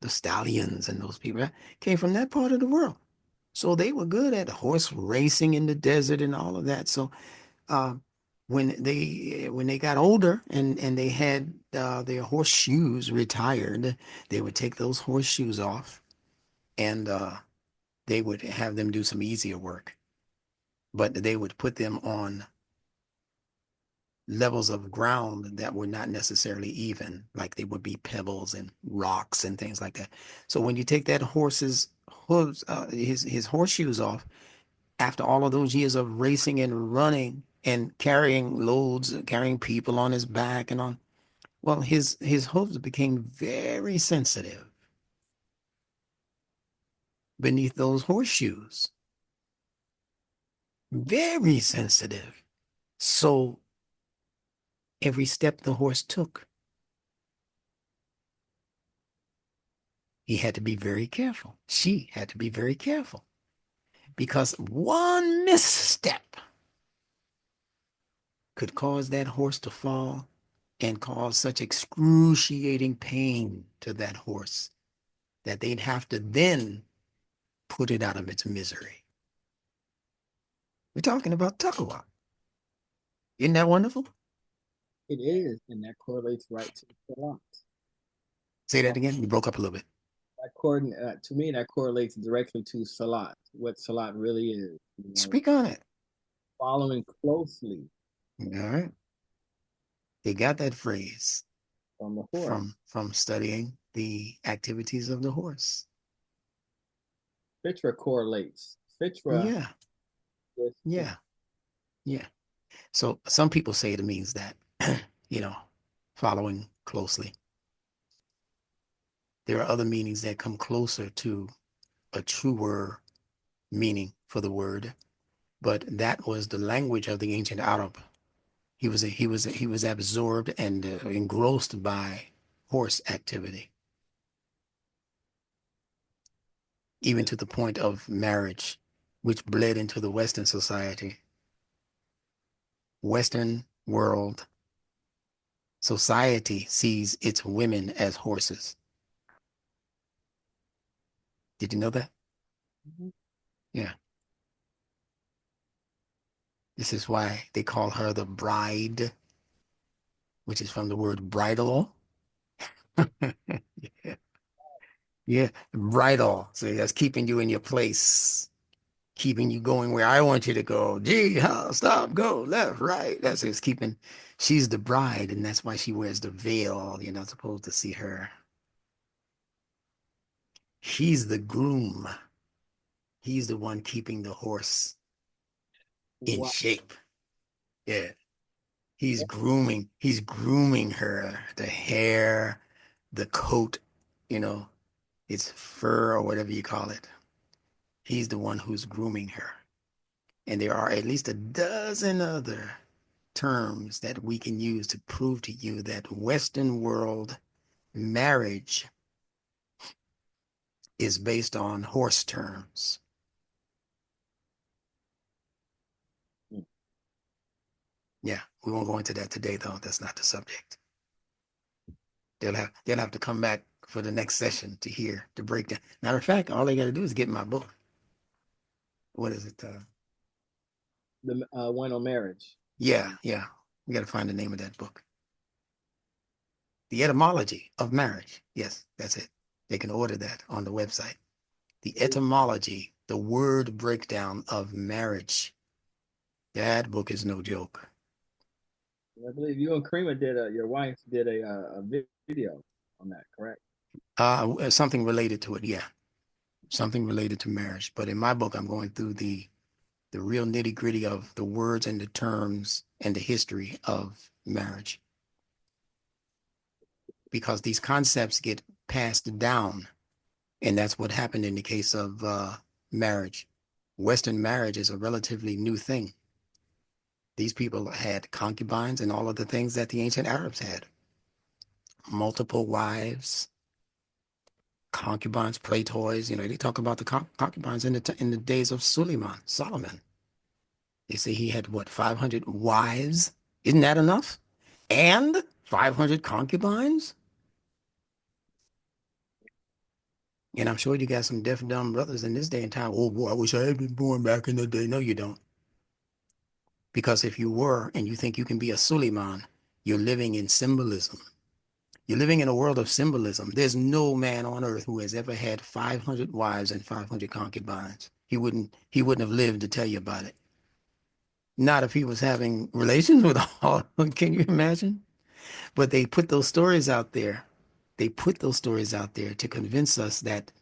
A: The stallions and those people, right? Came from that part of the world. So they were good at horse racing in the desert and all of that. So uh, when they got older and they had their horseshoes retired, they would take those horseshoes off and they would have them do some easier work, but they would put them on levels of ground that were not necessarily even, like they would be pebbles and rocks and things like that. So when you take that horse's hooves, his horseshoes off, after all of those years of racing and running and carrying loads, carrying people on his back and on, well, his hooves became very sensitive beneath those horseshoes, very sensitive. So every step the horse took, he had to be very careful. She had to be very careful because one misstep could cause that horse to fall and cause such excruciating pain to that horse that they'd have to then put it out of its misery. We're talking about Taqwa. Isn't that wonderful?
B: It is, and that correlates right to the salat.
A: Say that again. You broke up a little bit.
B: To me, that correlates directly to salat, what salat really is.
A: Speak on it.
B: Following closely
A: All right. They got that phrase
B: from the horse.
A: from studying the activities of the horse.
B: Fitrah correlates. Fitrah
A: Yeah.
B: with
A: Yeah. Yeah. So some people say it means that, you know, following closely. There are other meanings that come closer to a truer meaning for the word, but that was the language of the ancient Arab. He was absorbed and engrossed by horse activity, even to the point of marriage, which bled into the Western society. Western world society sees its women as horses. Did you know that?
B: Mhm.
A: Yeah. This is why they call her the bride, which is from the word bridle. Yeah, yeah, bridle. So that's keeping you in your place, keeping you going where I want you to go. Gee, how, stop, go, left, right. That's it's keeping. She's the bride, and that's why she wears the veil. You're not supposed to see her. He's the groom. He's the one keeping the horse in
B: Wow.
A: shape. Yeah. He's grooming her, the hair, the coat, you know, its fur or whatever you call it. He's the one who's grooming her. And there are at least a dozen other terms that we can use to prove to you that Western world marriage is based on horse terms. Yeah, we won't go into that today though. That's not the subject. They'll have to come back for the next session to hear the breakdown. Matter of fact, all they got to do is get my book. What is it?
B: The one on marriage.
A: Yeah, yeah. We got to find the name of that book. The Etymology of Marriage. Yes, that's it. They can order that on the website. The Etymology, the word breakdown of marriage. That book is no joke.
B: I believe you and Karima your wife did a video on that, correct?
A: Something related to it, yeah. Something related to marriage. But in my book, I'm going through the real nitty gritty of the words and the terms and the history of marriage. Because these concepts get passed down. And that's what happened in the case of marriage. Western marriage is a relatively new thing. These people had concubines and all of the things that the ancient Arabs had. Multiple wives, concubines, play toys. They talk about the concubines in the days of Solomon. They say he had what, 500 wives? Isn't that enough? And 500 concubines? And I'm sure you got some deaf and dumb brothers in this day and time. Oh boy, I wish I had been born back in the day. No, you don't. Because if you were and you think you can be a Suleiman, you're living in symbolism. You're living in a world of symbolism. There's no man on earth who has ever had 500 wives and 500 concubines. He wouldn't have lived to tell you about it. Not if he was having relations with all. Can you imagine? But they put those stories out there. They put those stories out there to convince us that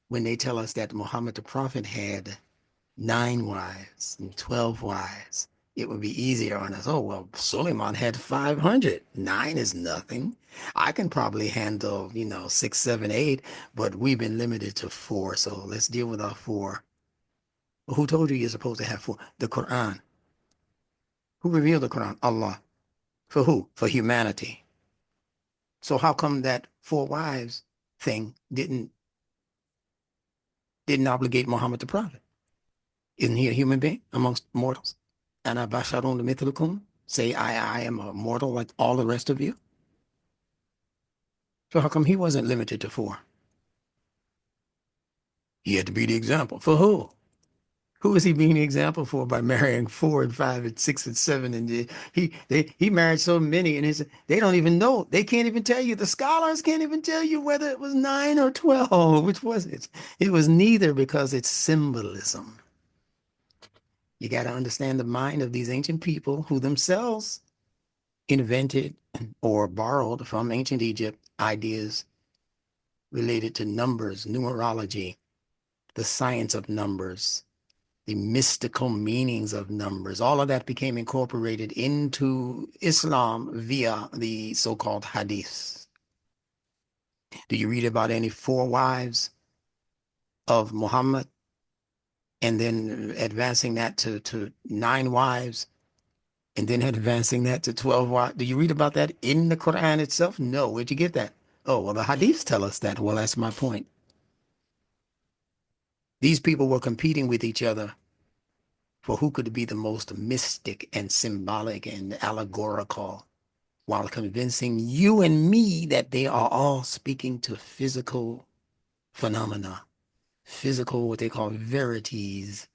A: when they tell us that Muhammad the Prophet had 9 wives and 12 wives, it would be easier on us. Oh, well, Suleiman had 500. 9 is nothing. I can probably handle, 6, 7, 8, but we've been limited to 4. So let's deal with our 4. Well, who told you you're supposed to have 4? The Quran. Who revealed the Quran? Allah. For who? For humanity. So how come that 4 wives thing didn't obligate Muhammad the Prophet? Isn't he a human being amongst mortals? Ana basharun mithlukum. Say, I am a mortal like all the rest of you. So how come he wasn't limited to 4? He had to be the example. For who? Who is he being the example for by marrying 4 and 5 and 6 and 7? And he married so many, and they don't even know. They can't even tell you. The scholars can't even tell you whether it was 9 or 12. Which was it? It was neither, because it's symbolism. You got to understand the mind of these ancient people who themselves invented or borrowed from ancient Egypt ideas related to numbers, numerology, the science of numbers, the mystical meanings of numbers. All of that became incorporated into Islam via the so-called Hadiths. Do you read about any 4 wives of Muhammad and then advancing that to 9 wives and then advancing that to 12 wives? Do you read about that in the Quran itself? No. Where'd you get that? Oh, well, the Hadiths tell us that. Well, that's my point. These people were competing with each other for who could be the most mystic and symbolic and allegorical, while convincing you and me that they are all speaking to physical phenomena, physical, what they call verities,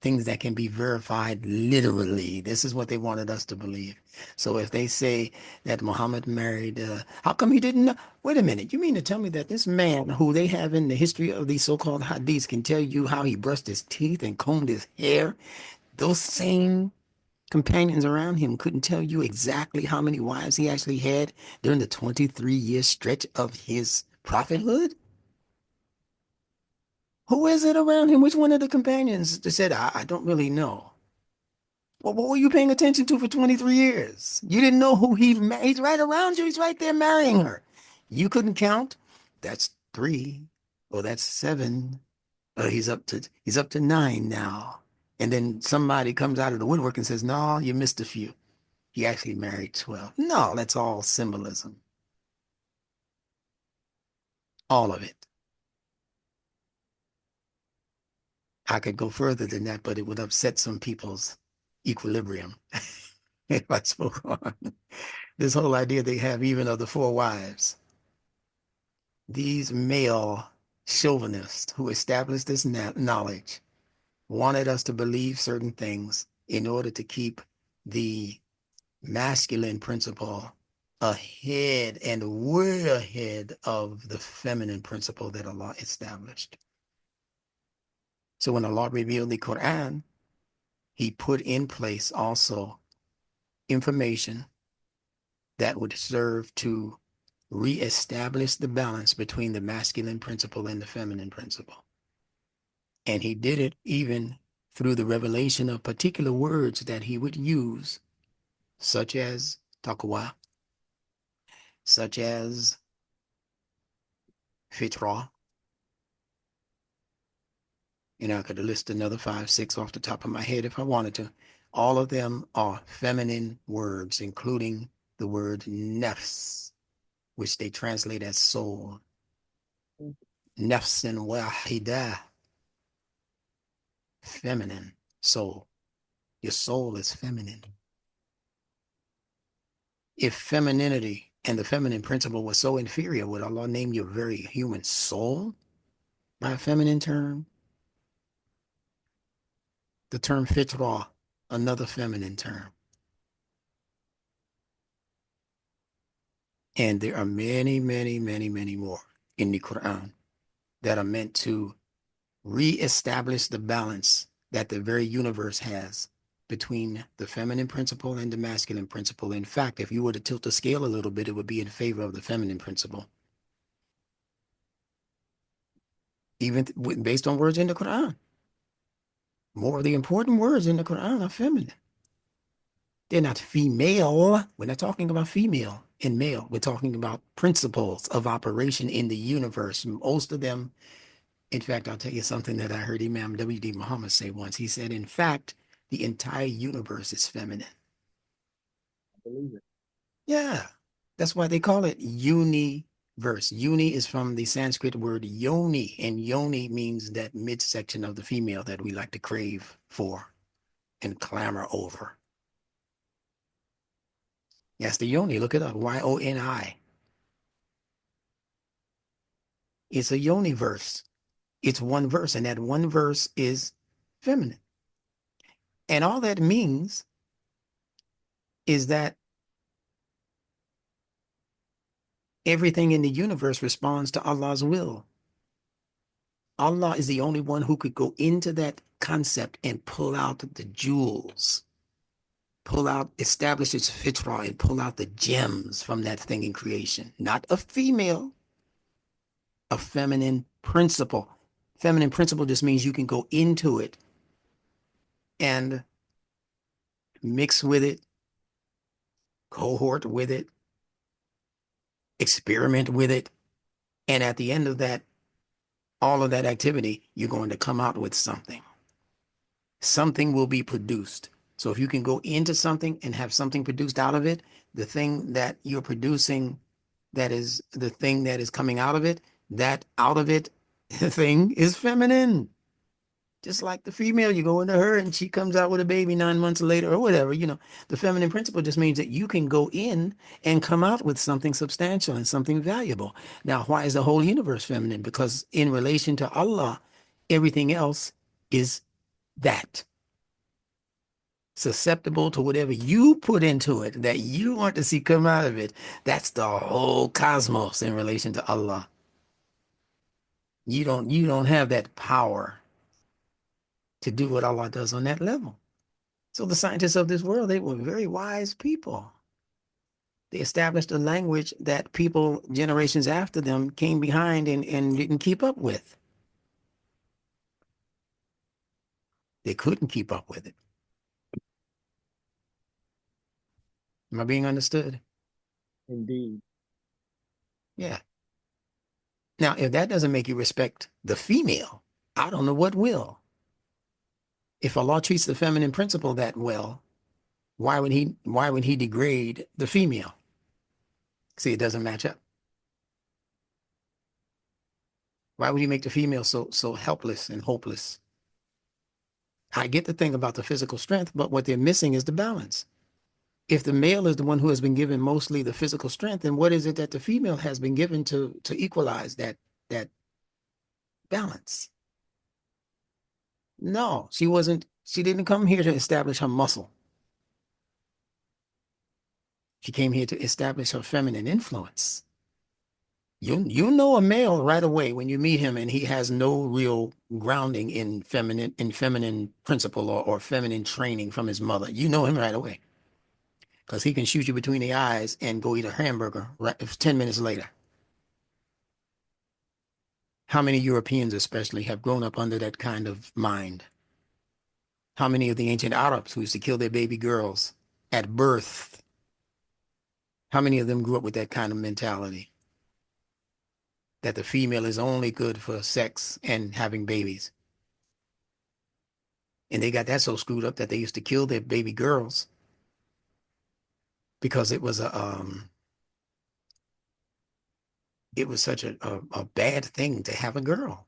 A: things that can be verified literally. This is what they wanted us to believe. So if they say that Muhammad married, how come he didn't know? Wait a minute. You mean to tell me that this man who they have in the history of these so-called hadiths can tell you how he brushed his teeth and combed his hair? Those same companions around him couldn't tell you exactly how many wives he actually had during the 23-year stretch of his prophethood? Who is it around him? Which one of the companions that said, I don't really know? Well, what were you paying attention to for 23 years? You didn't know who he married. He's right around you. He's right there marrying her. You couldn't count. That's 3. Or that's 7. He's up to 9 now. And then somebody comes out of the woodwork and says, no, you missed a few. He actually married 12. No, that's all symbolism. All of it. I could go further than that, but it would upset some people's equilibrium if I spoke on this whole idea they have even of the 4 wives. These male chauvinists who established this knowledge wanted us to believe certain things in order to keep the masculine principle ahead and way ahead of the feminine principle that Allah established. So when Allah revealed the Quran, he put in place also information that would serve to reestablish the balance between the masculine principle and the feminine principle. And he did it even through the revelation of particular words that he would use, such as Taqwa, such as Fitrah. And I could list another 5, 6 off the top of my head if I wanted to. All of them are feminine words, including the word nafs, which they translate as soul. Nafsin wahida, feminine soul. Your soul is feminine. If femininity and the feminine principle was so inferior, would Allah name your very human soul by a feminine term? The term fitrah another feminine term. And there are many, many, many, many more in the Quran that are meant to reestablish the balance that the very universe has between the feminine principle and the masculine principle. In fact, if you were to tilt the scale a little bit, it would be in favor of the feminine principle, even based on words in the Quran. More of the important words in the Quran are feminine. They're not female. We're not talking about female and male. We're talking about principles of operation in the universe. Most of them, in fact, I'll tell you something that I heard Imam W.D. Muhammad say once. He said, in fact, the entire universe is feminine.
B: I believe it.
A: Yeah, that's why they call it universe. Uni is from the Sanskrit word yoni, and yoni means that midsection of the female that we like to crave for and clamor over. That's the yoni. Look it up. Y-O-N-I. It's a yoni verse. It's one verse, and that one verse is feminine. And all that means is that everything in the universe responds to Allah's will. Allah is the only one who could go into that concept and pull out the jewels, pull out, establish its fitrah, and pull out the gems from that thing in creation. Not a female, a feminine principle. Feminine principle just means you can go into it and mix with it, cohort with it, experiment with it. And at the end of that, all of that activity, you're going to come out with something. Something will be produced. So if you can go into something and have something produced out of it, the thing that you're producing, that is the thing that is coming out of it, that out of it thing is feminine. Just like the female, you go into her and she comes out with a baby 9 months later or whatever, the feminine principle just means that you can go in and come out with something substantial and something valuable. Now, why is the whole universe feminine? Because in relation to Allah, everything else is that susceptible to whatever you put into it that you want to see come out of it. That's the whole cosmos in relation to Allah. You don't have that power to do what Allah does on that level. So the scientists of this world, they were very wise people. They established a language that people generations after them came behind and didn't keep up with. They couldn't keep up with it. Am I being understood?
B: Indeed.
A: Yeah. Now, if that doesn't make you respect the female, I don't know what will. If Allah treats the feminine principle that well, why would he degrade the female? See, it doesn't match up. Why would he make the female so helpless and hopeless? I get the thing about the physical strength, but what they're missing is the balance. If the male is the one who has been given mostly the physical strength, then what is it that the female has been given to equalize that balance? No, she didn't come here to establish her muscle. She came here to establish her feminine influence. You know a male right away when you meet him and he has no real grounding in feminine principle or feminine training from his mother. You know him right away because he can shoot you between the eyes and go eat a hamburger 10 minutes later. How many Europeans especially have grown up under that kind of mind? How many of the ancient Arabs who used to kill their baby girls at birth, how many of them grew up with that kind of mentality? That the female is only good for sex and having babies. And they got that so screwed up that they used to kill their baby girls because it was such a bad thing to have a girl.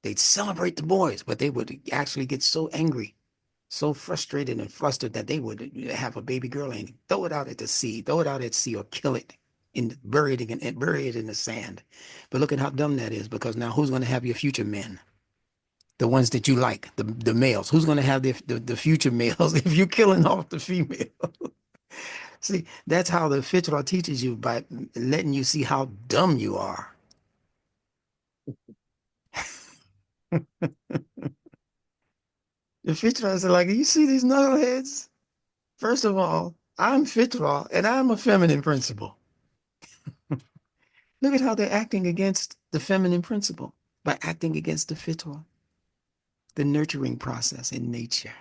A: They'd celebrate the boys, but they would actually get so angry, so frustrated and flustered that they would have a baby girl and throw it out at sea, or kill it and bury it in the sand. But look at how dumb that is, because now who's going to have your future men? The ones that you like, the males. Who's going to have the future males if you're killing off the female? See, that's how the Fitrah teaches you by letting you see how dumb you are. The Fitrah is like, you see these knuckleheads? First of all, I'm Fitrah and I'm a feminine principle. Look at how they're acting against the feminine principle by acting against the Fitrah, the nurturing process in nature,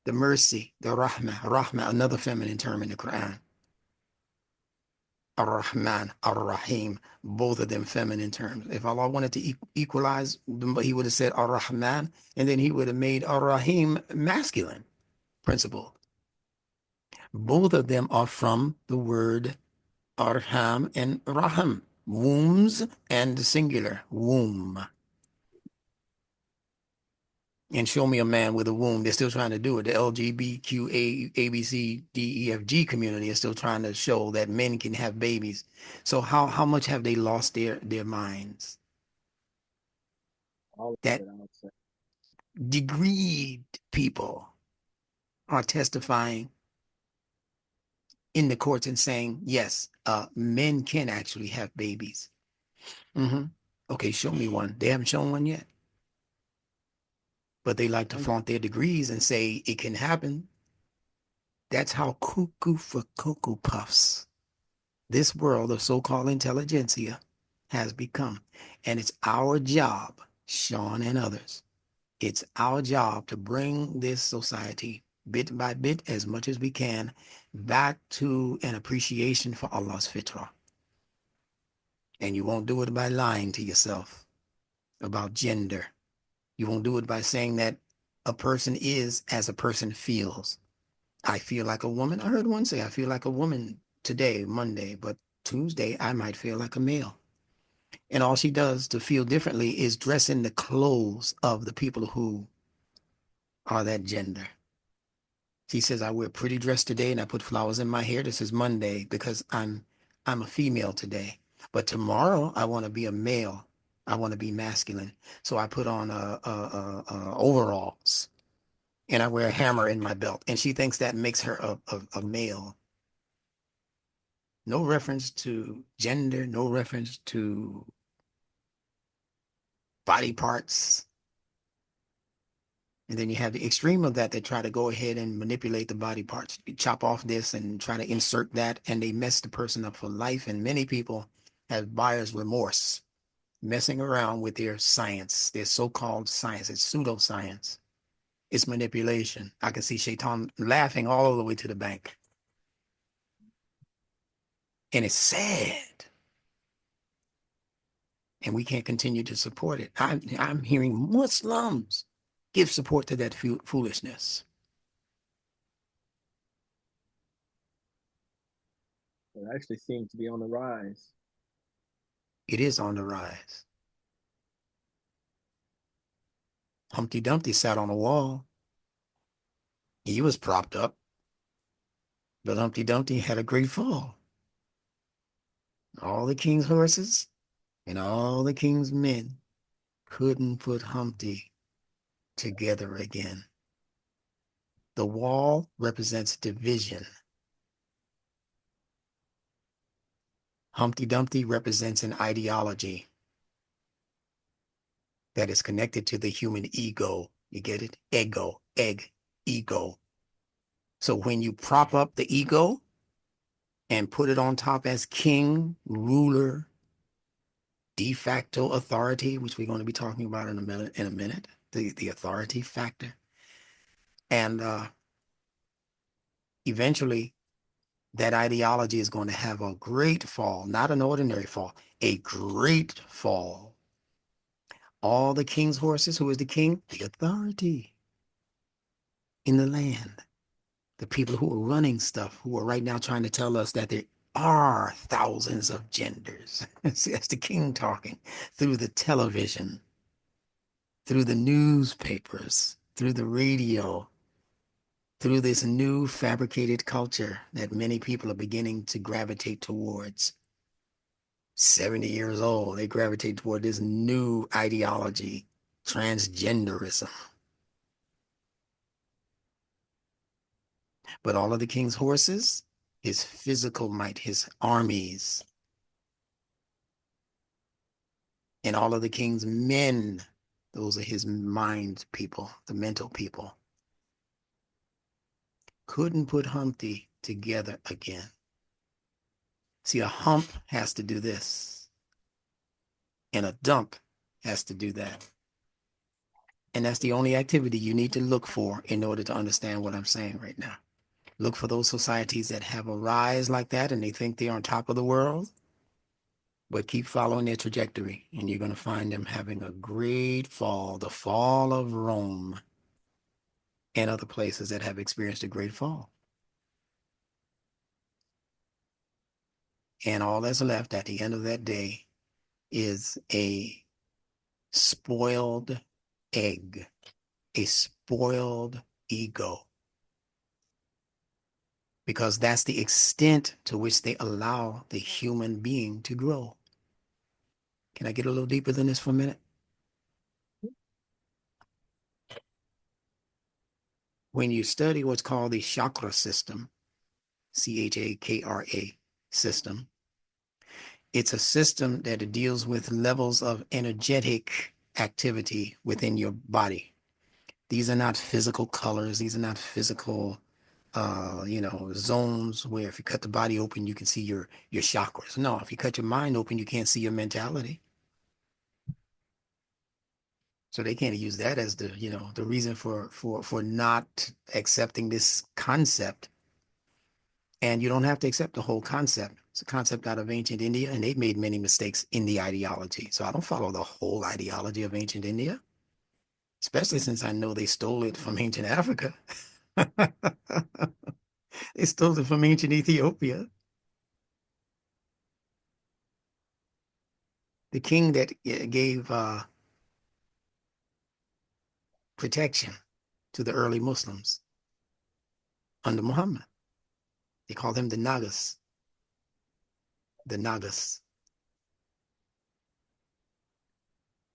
A: the mercy, the rahmah, another feminine term in the Quran. Ar-Rahman, Ar-Rahim, both of them feminine terms. If Allah wanted to equalize, He would have said Ar-Rahman, and then He would have made Ar-Rahim masculine principle. Both of them are from the word Arham and Raham, wombs and the singular, womb. And show me a man with a womb. They're still trying to do it. The LGBTQ, ABCDEFG community is still trying to show that men can have babies. So how much have they lost their minds?
B: All of
A: That
B: it, I would say.
A: degreed people are testifying in the courts and saying, yes, men can actually have babies. Hmm. Okay, show me one. They haven't shown one yet. But they like to flaunt their degrees and say it can happen. That's how cuckoo for Cocoa Puffs this world of so-called intelligentsia has become. And it's our job, Shawn and others, it's our job to bring this society bit by bit, as much as we can, back to an appreciation for Allah's fitrah. And you won't do it by lying to yourself about gender. You won't do it by saying that a person is as a person feels. I feel like a woman. I heard one say, I feel like a woman today, Monday, but Tuesday, I might feel like a male. And all she does to feel differently is dress in the clothes of the people who are that gender. She says, I wear a pretty dress today and I put flowers in my hair. This is Monday because I'm a female today. But tomorrow I want to be a male. I want to be masculine. So I put on overalls and I wear a hammer in my belt. And she thinks that makes her a male. No reference to gender, no reference to body parts. And then you have the extreme of that. They try to go ahead and manipulate the body parts, you chop off this and try to insert that, and they mess the person up for life. And many people have buyer's remorse, messing around with their science, their so-called science. It's pseudoscience. It's manipulation. I can see Shaitan laughing all the way to the bank. And it's sad. And we can't continue to support it. I'm hearing Muslims give support to that foolishness.
B: It actually seems to be on the rise.
A: It is on the rise. Humpty Dumpty sat on a wall. He was propped up, but Humpty Dumpty had a great fall. All the king's horses and all the king's men couldn't put Humpty together again. The wall represents division. Humpty Dumpty represents an ideology that is connected to the human ego. You get it? Ego, ego. So when you prop up the ego and put it on top as king, ruler, de facto authority, which we're going to be talking about in a minute, the authority factor. And eventually that ideology is going to have a great fall, not an ordinary fall, a great fall. All the king's horses, who is the king? The authority in the land. The people who are running stuff, who are right now trying to tell us that there are thousands of genders. See, that's the king talking through the television, through the newspapers, through the radio, through this new fabricated culture that many people are beginning to gravitate towards. 70 years old, they gravitate toward this new ideology, transgenderism. But all of the king's horses, his physical might, his armies, and all of the king's men, those are his mind people, the mental people, couldn't put Humpty together again. See, a hump has to do this, and a dump has to do that. And that's the only activity you need to look for in order to understand what I'm saying right now. Look for those societies that have a rise like that and they think they're on top of the world, but keep following their trajectory, and you're going to find them having a great fall, the fall of Rome and other places that have experienced a great fall. And all that's left at the end of that day is a spoiled egg, a spoiled ego, because that's the extent to which they allow the human being to grow. Can I get a little deeper than this for a minute? When you study what's called the chakra system, Chakra system, it's a system that deals with levels of energetic activity within your body. These are not physical colors. These are not physical, zones where if you cut the body open, you can see your chakras. No, if you cut your mind open, you can't see your mentality. So they can't use that as the reason for not accepting this concept. And you don't have to accept the whole concept. It's a concept out of ancient India, and they've made many mistakes in the ideology. So I don't follow the whole ideology of ancient India, especially since I know they stole it from ancient Africa. They stole it from ancient Ethiopia. The king that gave protection to the early Muslims under Muhammad. They called him the Nagas. The Nagas.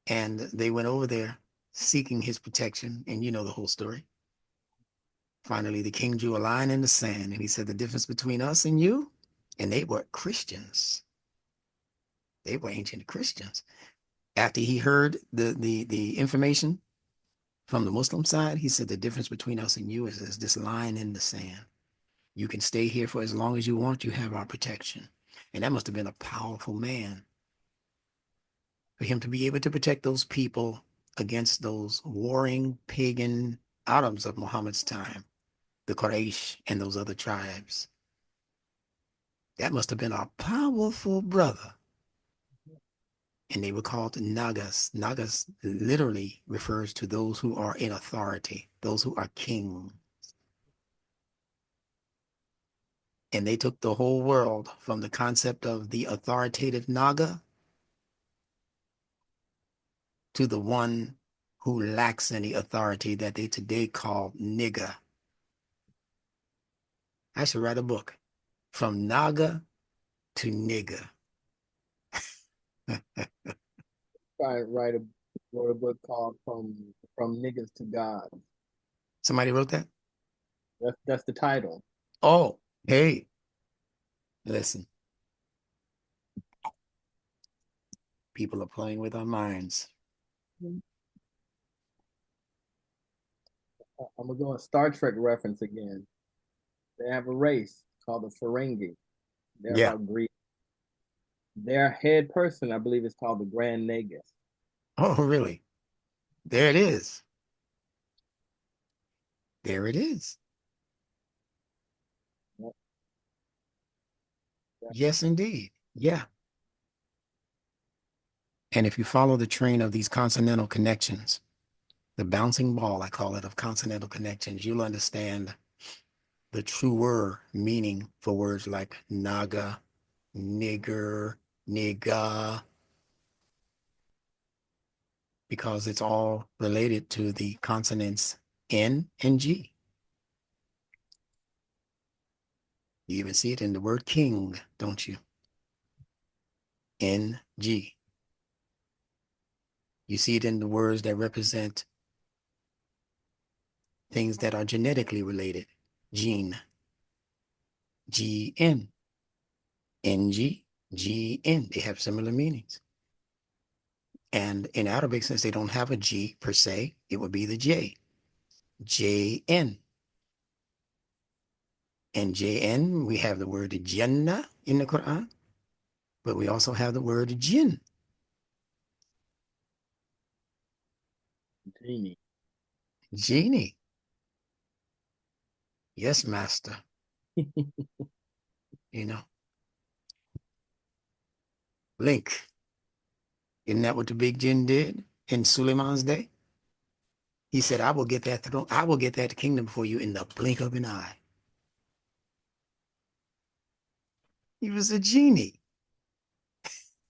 A: And they went over there seeking his protection, and you know the whole story. Finally, the king drew a line in the sand, and he said, the difference between us and you, and they were Christians. They were ancient Christians. After he heard the information from the Muslim side, he said, the difference between us and you is this line in the sand. You can stay here for as long as you want. You have our protection. And that must have been a powerful man for him to be able to protect those people against those warring pagan Arabs of Muhammad's time, the Quraysh and those other tribes. That must have been a powerful brother. And they were called Nagas. Nagas literally refers to those who are in authority, those who are king. And they took the whole world from the concept of the authoritative Naga to the one who lacks any authority that they today call nigger. I should write a book, From Naga to Nigger.
B: Wrote a book called From Niggas to God.
A: Somebody wrote that?
B: That's the title.
A: Oh, hey, listen. People are playing with our minds.
B: I'm gonna go a Star Trek reference again. They have a race called the Ferengi. They're
A: Yeah.
B: about greed. Their head person, I believe, is called the Grand Nagus.
A: Oh, really? There it is. There it is. Yes, indeed. Yeah. And if you follow the train of these consonantal connections, the bouncing ball, I call it, of consonantal connections, you'll understand the truer meaning for words like naga, nigger, nigga, because it's all related to the consonants N and G. You even see it in the word king, don't you? G. You see it in the words that represent things that are genetically related. Gene, GN, NG, GN. They have similar meanings. And in Arabic, since they don't have a G per se, it would be the J, JN. And JN, we have the word Jannah in the Quran, but we also have the word Jinn.
B: Genie.
A: Genie. Yes, master. You know, Link. Isn't that what the big jinn did in Suleiman's day? He said, I will get that throne, I will get that kingdom for you in the blink of an eye. He was a genie.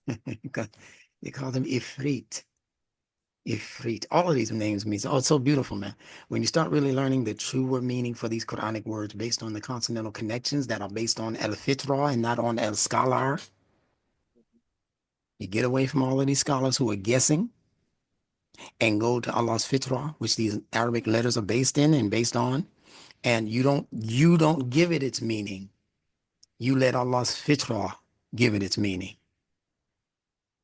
A: They called him Ifrit. Ifrit. All of these names mean, oh, it's so beautiful, man. When you start really learning the truer meaning for these Quranic words based on the consonantal connections that are based on El Fitrah and not on El Scholar, you get away from all of these scholars who are guessing and go to Allah's Fitrah, which these Arabic letters are based in and based on, and you don't give it its meaning. You let Allah's Fitrah give it its meaning.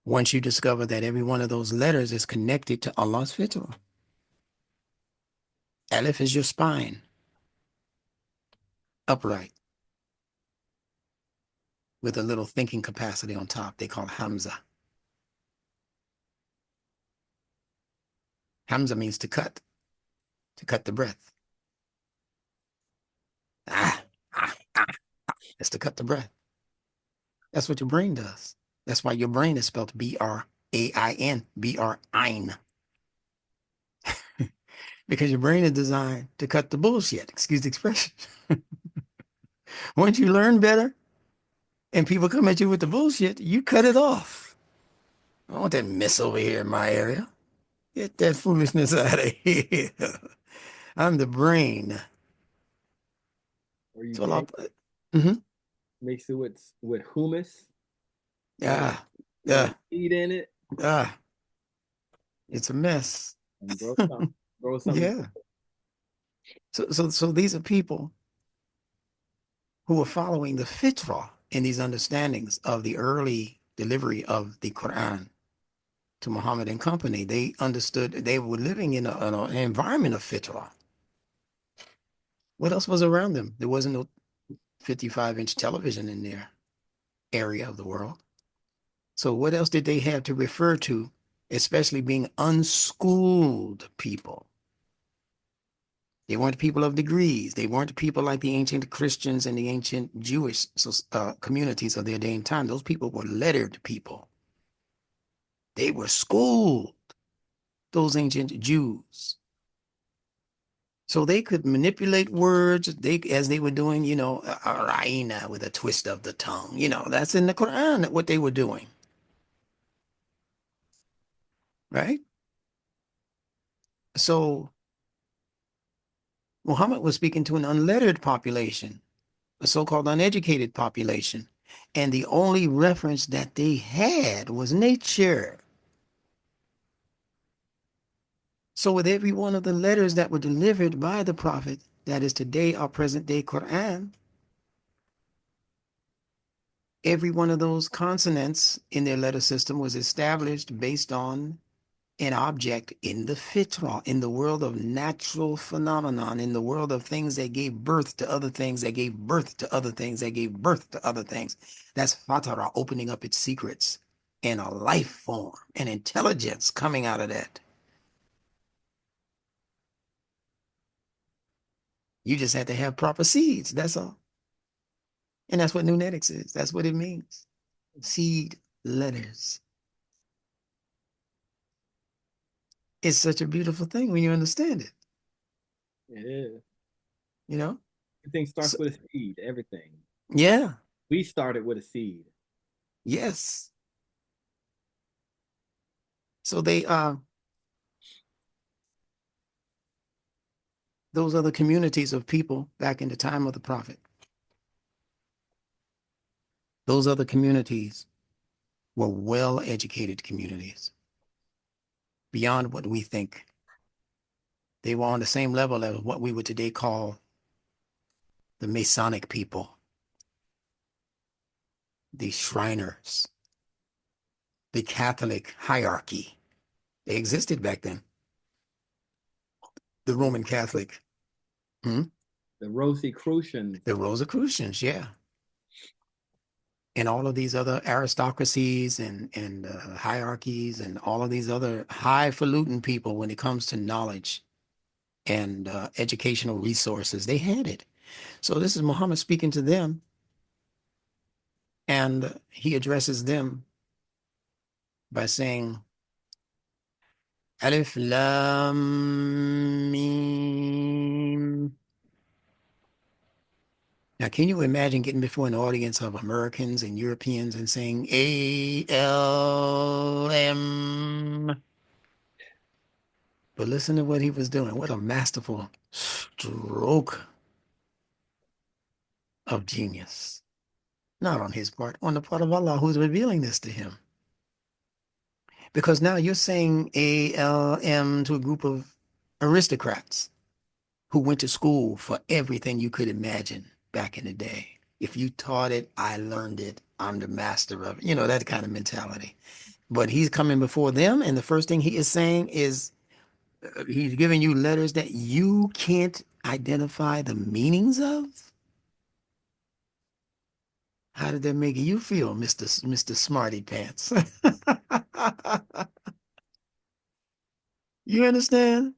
A: Once you discover that every one of those letters is connected to Allah's Fitrah. Alif is your spine, upright, with a little thinking capacity on top. They call Hamza. Hamza means to cut the breath. Ah, ah, ah. That's to cut the breath. That's what your brain does. That's why your brain is spelled B-R-A-I-N, B-R-I-N. Because your brain is designed to cut the bullshit, excuse the expression. Once you learn better and people come at you with the bullshit, you cut it off. I don't want that mess over here in my area. Get that foolishness out of here. I'm the brain.
B: Or you
A: So I'll,
B: take
A: mm-hmm.
B: mix it with humus,
A: Yeah.
B: throw
A: Yeah.
B: a seed in it,
A: Yeah. It's a mess.
B: and grow something. Grow something.
A: Yeah. So these are people who are following the fitrah in these understandings of the early delivery of the Quran to Muhammad and company. They understood they were living in an environment of fitrah. What else was around them? There wasn't no 55-inch television in their area of the world. So what else did they have to refer to, especially being unschooled people? They weren't people of degrees. They weren't people like the ancient Christians and the ancient Jewish communities of their day and time. Those people were lettered people. They were schooled, those ancient Jews. So they could manipulate words as they were doing, Raina with a twist of the tongue. That's in the Quran, what they were doing. Right? So Muhammad was speaking to an unlettered population, a so-called uneducated population. And the only reference that they had was nature. So with every one of the letters that were delivered by the prophet, that is today our present day Quran, every one of those consonants in their letter system was established based on an object in the fitrah, in the world of natural phenomenon, in the world of things that gave birth to other things, that gave birth to other things, that gave birth to other things. That's fatara, opening up its secrets, and a life form, an intelligence coming out of that. You just had to have proper seeds, that's all. And that's what Numerology is. That's what it means. Seed letters. It's such a beautiful thing when you understand it,
B: It is.
A: you know?
B: Everything starts
A: So,
B: with a seed. Everything.
A: yeah,
B: We started with a seed.
A: yes. So those are the communities of people back in the time of the prophet. Those are the communities were well-educated communities beyond what we think. They were on the same level as what we would today call the Masonic people, the Shriners, the Catholic hierarchy. They existed back then. The Roman Catholic, hmm?
B: The Rosicrucians.
A: The Rosicrucians, yeah. And all of these other aristocracies and hierarchies and all of these other highfalutin people when it comes to knowledge and educational resources, they had it. So this is Muhammad speaking to them, and he addresses them by saying, Alif Lam Mim. Now, can you imagine getting before an audience of Americans and Europeans and saying ALM? But listen to what he was doing. What a masterful stroke of genius. Not on his part, on the part of Allah who's revealing this to him. Because now you're saying ALM to a group of aristocrats who went to school for everything you could imagine back in the day. If you taught it, I learned it. I'm the master of it. You know, that kind of mentality. But he's coming before them, and the first thing he is saying is he's giving you letters that you can't identify the meanings of. How did that make you feel, Mr. Smarty Pants? You understand?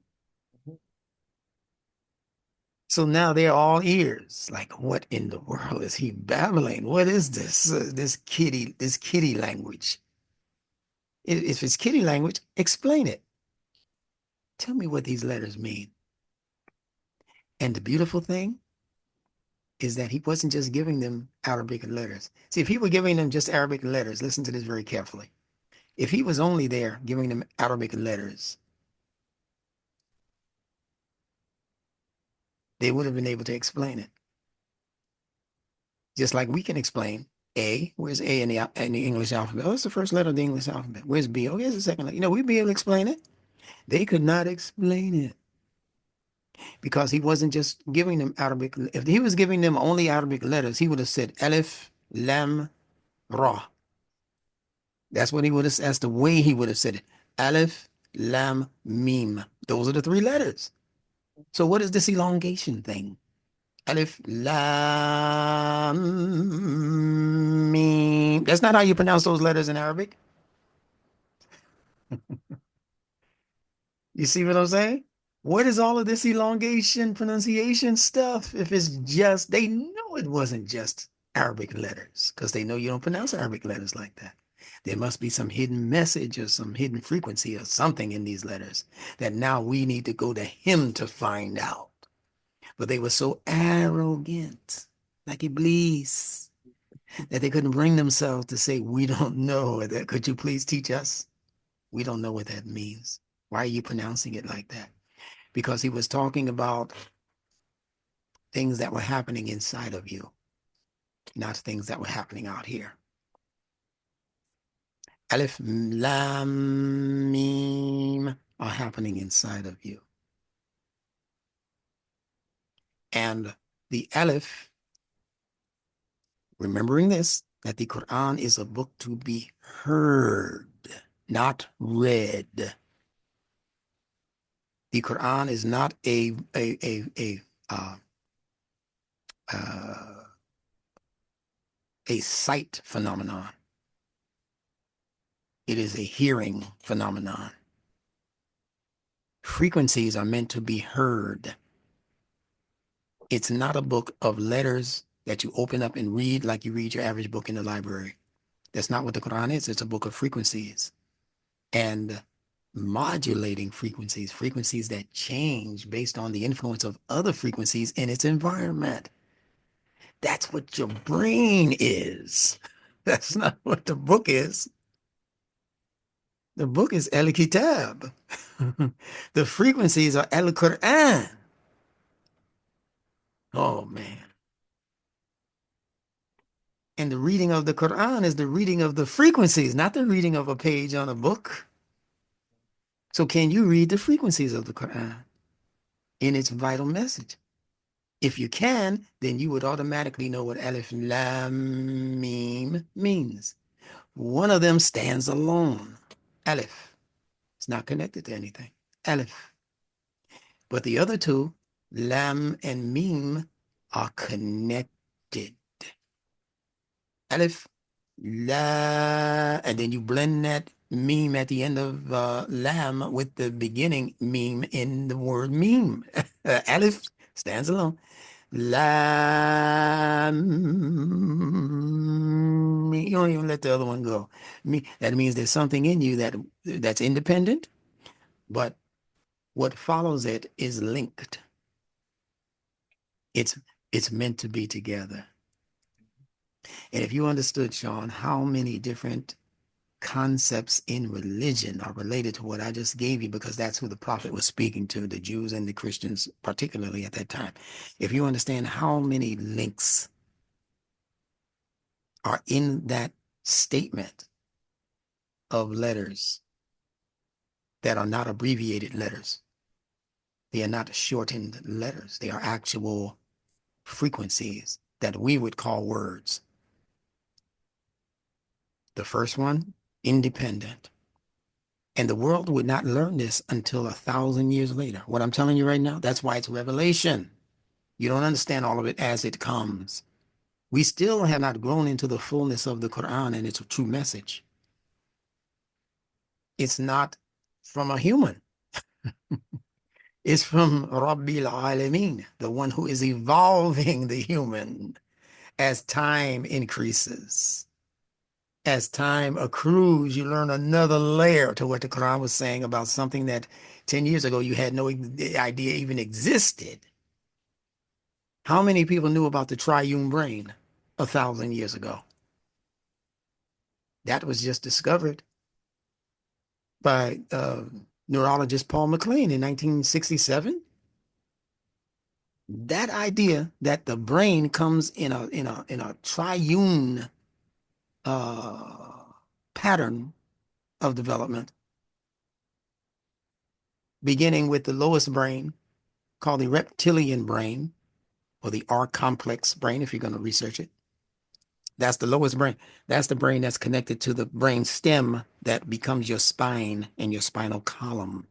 A: So now they're all ears. Like, what in the world is he babbling? What is this? This kitty language. If it's kitty language, explain it. Tell me what these letters mean. And the beautiful thing is that he wasn't just giving them Arabic letters. See, if he were giving them just Arabic letters, listen to this very carefully. If he was only there giving them Arabic letters, they would have been able to explain it. Just like we can explain A. Where's A in the English alphabet? Oh, it's the first letter of the English alphabet. Where's B? Oh, here's the second letter. You know, we'd be able to explain it. They could not explain it because he wasn't just giving them Arabic. If he was giving them only Arabic letters, he would have said Alif Lam Ra. That's what he would have. That's the way he would have said it. Alif Lam Mim. Those are the three letters. So what is this elongation thing? Alif Lam Mim. That's not how you pronounce those letters in Arabic. You see what I'm saying? What is all of this elongation pronunciation stuff if it's just, they know it wasn't just Arabic letters because they know you don't pronounce Arabic letters like that. There must be some hidden message or some hidden frequency or something in these letters that now we need to go to him to find out. But they were so arrogant, like Iblis, that they couldn't bring themselves to say, we don't know that. Could you please teach us? We don't know what that means. Why are you pronouncing it like that? Because he was talking about things that were happening inside of you, not things that were happening out here. Alif Lam Mim are happening inside of you. And the Alif, remembering this, that the Quran is a book to be heard, not read. The Quran is not uh, a sight phenomenon. It is a hearing phenomenon. Frequencies are meant to be heard. It's not a book of letters that you open up and read like you read your average book in the library. That's not what the Quran is. It's a book of frequencies and modulating frequencies, frequencies that change based on the influence of other frequencies in its environment. That's what your brain is. That's not what the book is. The book is El Kitab. The frequencies are El Qur'an. Oh man. And the reading of the Quran is the reading of the frequencies, not the reading of a page on a book. So can you read the frequencies of the Quran in its vital message? If you can, then you would automatically know what Alif Lam Mim means. One of them stands alone. Alif. It's not connected to anything. Alif. But the other two, Lam and Mim, are connected. Alif, La, and then you blend that Mim at the end of Lam with the beginning Mim in the word Mim. Alif stands alone. Lam, you don't even let the other one go. That means there's something in you that's independent, but what follows it is linked. It's it's meant to be together. And if you understood, Shawn, how many different concepts in religion are related to what I just gave you, because that's who the prophet was speaking to, the Jews and the Christians, particularly at that time. If you understand how many links are in that statement of letters that are not abbreviated letters, they are not shortened letters, they are actual frequencies that we would call words. The first one, independent. And the world would not learn this until 1,000 years later. What I'm telling you right now, that's why it's revelation. You don't understand all of it as it comes. We still have not grown into the fullness of the Quran and its true message. It's not from a human. It's from Rabbil Alameen, the one who is evolving the human as time increases. As time accrues, you learn another layer to what the Quran was saying about something that 10 years ago you had no idea even existed. How many people knew about the triune brain 1,000 years ago? That was just discovered by neurologist Paul MacLean in 1967. That idea that the brain comes in a triune uh, pattern of development, beginning with the lowest brain called the reptilian brain, or the R complex brain, if you're going to research it. That's the lowest brain. That's the brain that's connected to the brain stem that becomes your spine and your spinal column.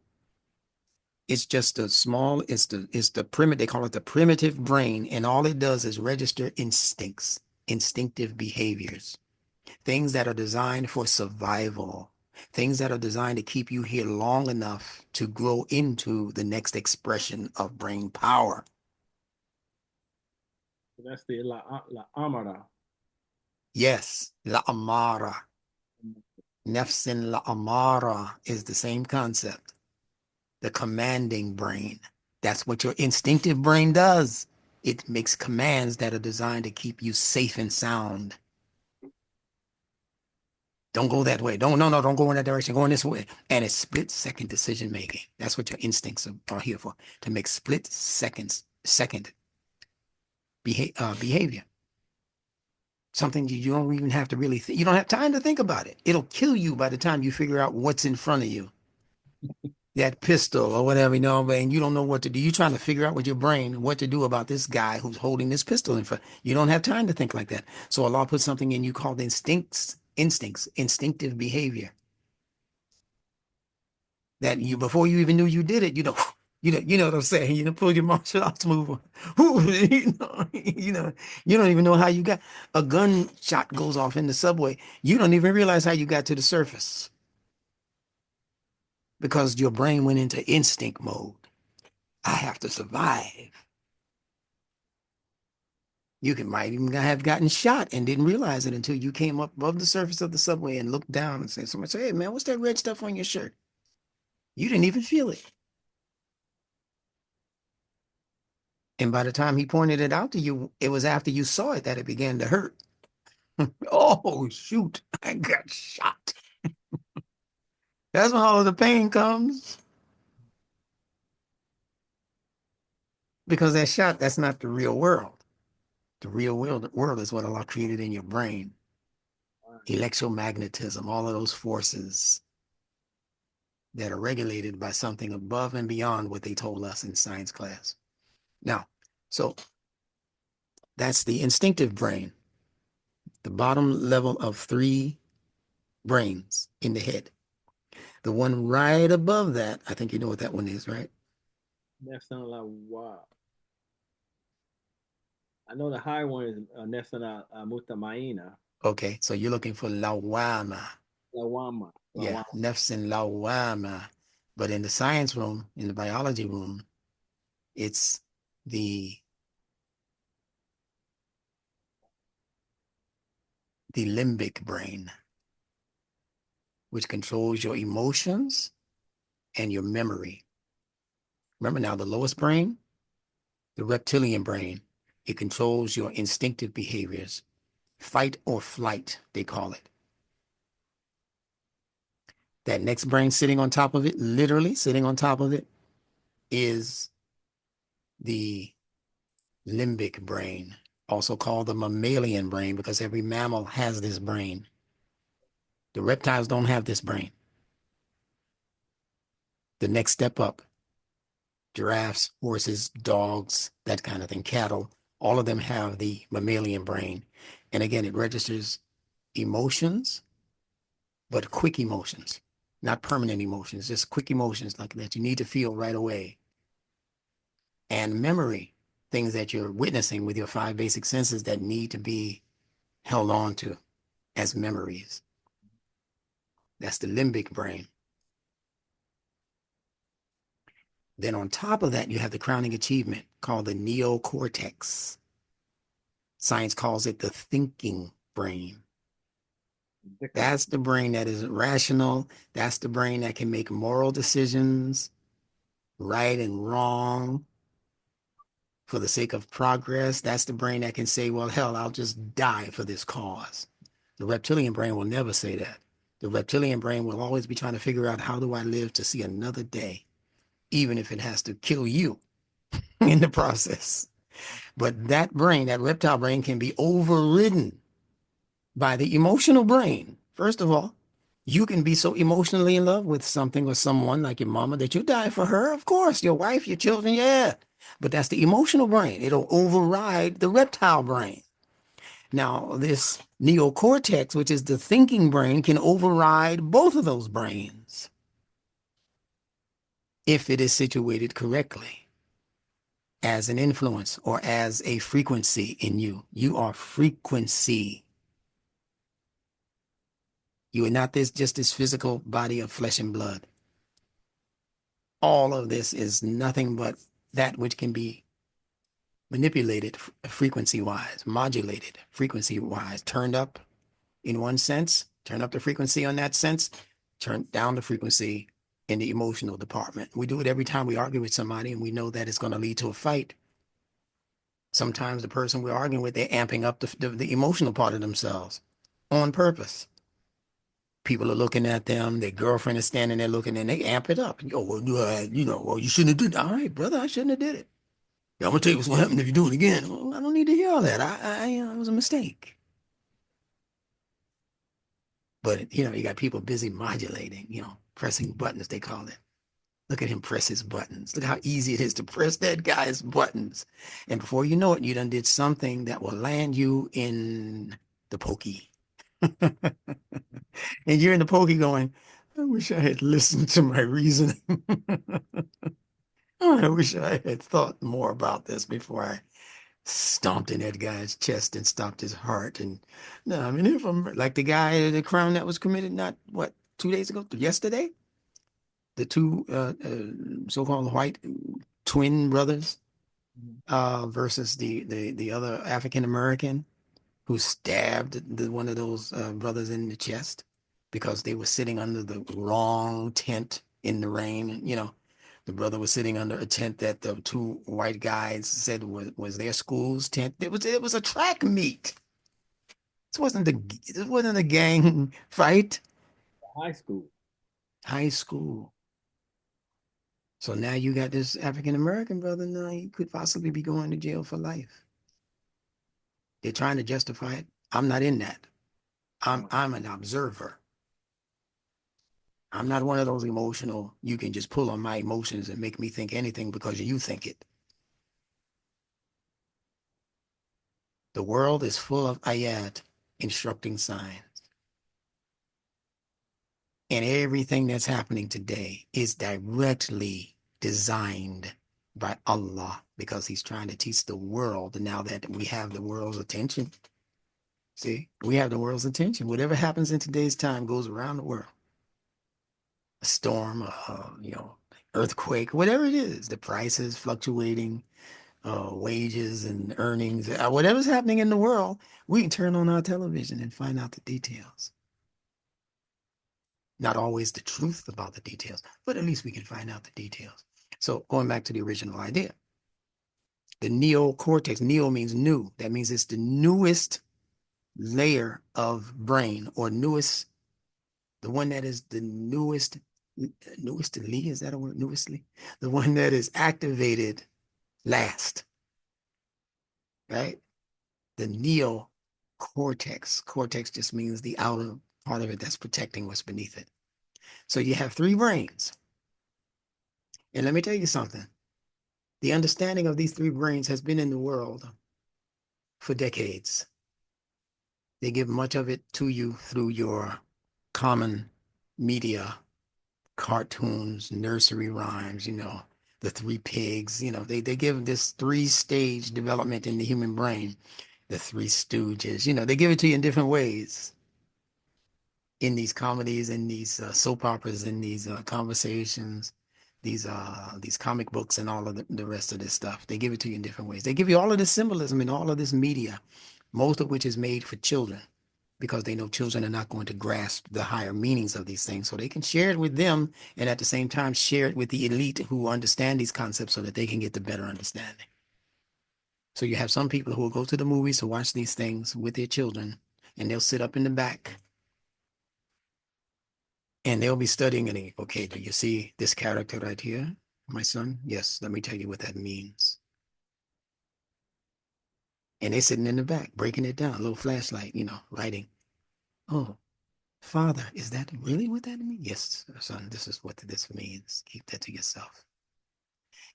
A: It's just a small, it's the primitive, they call it the primitive brain, and all it does is register instincts, instinctive behaviors, things that are designed for survival, things that are designed to keep you here long enough to grow into the next expression of brain power.
B: That's the la amara.
A: Yes, la amara, nafsin la amara is the same concept. The commanding brain. That's what your instinctive brain does. It makes commands that are designed to keep you safe and sound. Don't go that way. Don't go in that direction. Go in this way. And it's split-second decision making. That's what your instincts are here for, to make second behavior. Something you don't even have to really think. You don't have time to think about it. It'll kill you by the time you figure out what's in front of you. That pistol or whatever, and you don't know what to do. You're trying to figure out with your brain what to do about this guy who's holding this pistol in front. You don't have time to think like that. So Allah put something in you called instinctive behavior. That you, before you even knew you did it, you know what I'm saying. You know, pull your martial arts move. You don't even know how you got a gunshot goes off in the subway. You don't even realize how you got to the surface because your brain went into instinct mode. I have to survive. Might even have gotten shot and didn't realize it until you came up above the surface of the subway and looked down and said, "Somebody say, hey man, what's that red stuff on your shirt?" You didn't even feel it. And by the time he pointed it out to you, it was after you saw it that it began to hurt. Oh, shoot, I got shot. That's when all of the pain comes. Because that shot, that's not the real world. The real world is what Allah created in your brain.
B: Right.
A: Electromagnetism, all of those forces that are regulated by something above and beyond what they told us in science class. Now, so that's the instinctive brain, the bottom level of three brains in the head. The one right above that, I think you know what that one is, right?
B: That sounds like wow. I know the higher one is Nefsana Mutamaina.
A: Okay, so you're looking for lawama.
B: Lawama.
A: Yeah,
B: Lawama.
A: nafsin lawama. But in the science room, in the biology room, it's the limbic brain, which controls your emotions and your memory. Remember now, the lowest brain, the reptilian brain, it controls your instinctive behaviors. Fight or flight, they call it. That next brain sitting on top of it, literally sitting on top of it, is the limbic brain, also called the mammalian brain, because every mammal has this brain. The reptiles don't have this brain. The next step up, giraffes, horses, dogs, that kind of thing, cattle, all of them have the mammalian brain. And again, it registers emotions, but quick emotions, not permanent emotions, just quick emotions like that you need to feel right away. And memory, things that you're witnessing with your five basic senses that need to be held on to as memories. That's the limbic brain. Then on top of that, you have the crowning achievement called the neocortex. Science calls it the thinking brain. That's the brain that is rational. That's the brain that can make moral decisions, right and wrong, for the sake of progress. That's the brain that can say, well, hell, I'll just die for this cause. The reptilian brain will never say that. The reptilian brain will always be trying to figure out, how do I live to see another day, even if it has to kill you in the process. But that brain, that reptile brain, can be overridden by the emotional brain. First of all, you can be so emotionally in love with something or someone like your mama that you die for her. Of course, your wife, your children, yeah. But that's the emotional brain. It'll override the reptile brain. Now, this neocortex, which is the thinking brain, can override both of those brains if it is situated correctly as an influence or as a frequency in you. You are frequency. You are not just this physical body of flesh and blood. All of this is nothing but that which can be manipulated frequency wise, modulated frequency wise, turned up in one sense, turn up the frequency on that sense, turn down the frequency in the emotional department. We do it every time we argue with somebody and we know that it's going to lead to a fight. Sometimes the person we're arguing with, they're amping up the emotional part of themselves on purpose. People are looking at them, their girlfriend is standing there looking, and they amp it up. Yo, well, well, you shouldn't have did it. All right, brother, I shouldn't have did it. Yeah, I'm gonna tell you what's gonna happen if you do it again. Well, I don't need to hear all that. It was a mistake. But you got people busy modulating, pressing buttons, they call it. Look at him press his buttons. Look how easy it is to press that guy's buttons. And before you know it, you done did something that will land you in the pokey. And you're in the pokey going, I wish I had listened to my reasoning. I wish I had thought more about this before I stomped in that guy's chest and stopped his heart. And no, I mean, if I'm like the guy, the crime that was committed, not what, 2 days ago, yesterday, the two so-called white twin brothers
B: Mhm.
A: versus the other African American who stabbed one of those brothers in the chest because they were sitting under the wrong tent in the rain. The brother was sitting under a tent that the two white guys said was their school's tent. It was a track meet. This wasn't a gang fight.
B: High school.
A: High school. So now you got this African American brother. Now he could possibly be going to jail for life. They're trying to justify it. I'm not in that. I'm an observer. I'm not one of those emotional, you can just pull on my emotions and make me think anything because you think it. The world is full of ayat instructing signs. And everything that's happening today is directly designed by Allah because He's trying to teach the world now that we have the world's attention. See, we have the world's attention. Whatever happens in today's time goes around the world. A storm, earthquake, whatever it is, the prices fluctuating, wages and earnings, whatever's happening in the world, we can turn on our television and find out the details. Not always the truth about the details, but at least we can find out the details. So going back to the original idea, the neocortex, neo means new. That means it's the newest layer of brain or newest, the one that is the newestly, is that a word? Newestly? The one that is activated last, right? The neocortex. Cortex just means the outer part of it that's protecting what's beneath it. So you have three brains. And let me tell you something. The understanding of these three brains has been in the world for decades. They give much of it to you through your common media, cartoons, nursery rhymes, the three pigs, they give this three-stage development in the human brain, the three stooges, they give it to you in different ways in these comedies, in these soap operas, in these conversations, these comic books and all of the rest of this stuff. They give it to you in different ways. They give you all of this symbolism in all of this media, most of which is made for children because they know children are not going to grasp the higher meanings of these things. So they can share it with them and at the same time share it with the elite who understand these concepts so that they can get the better understanding. So you have some people who will go to the movies to watch these things with their children and they'll sit up in the back and they'll be studying and okay, do you see this character right here, my son? Yes, let me tell you what that means. And they're sitting in the back, breaking it down, a little flashlight, writing. Oh, Father, is that really what that means? Yes, son, this is what this means. Keep that to yourself.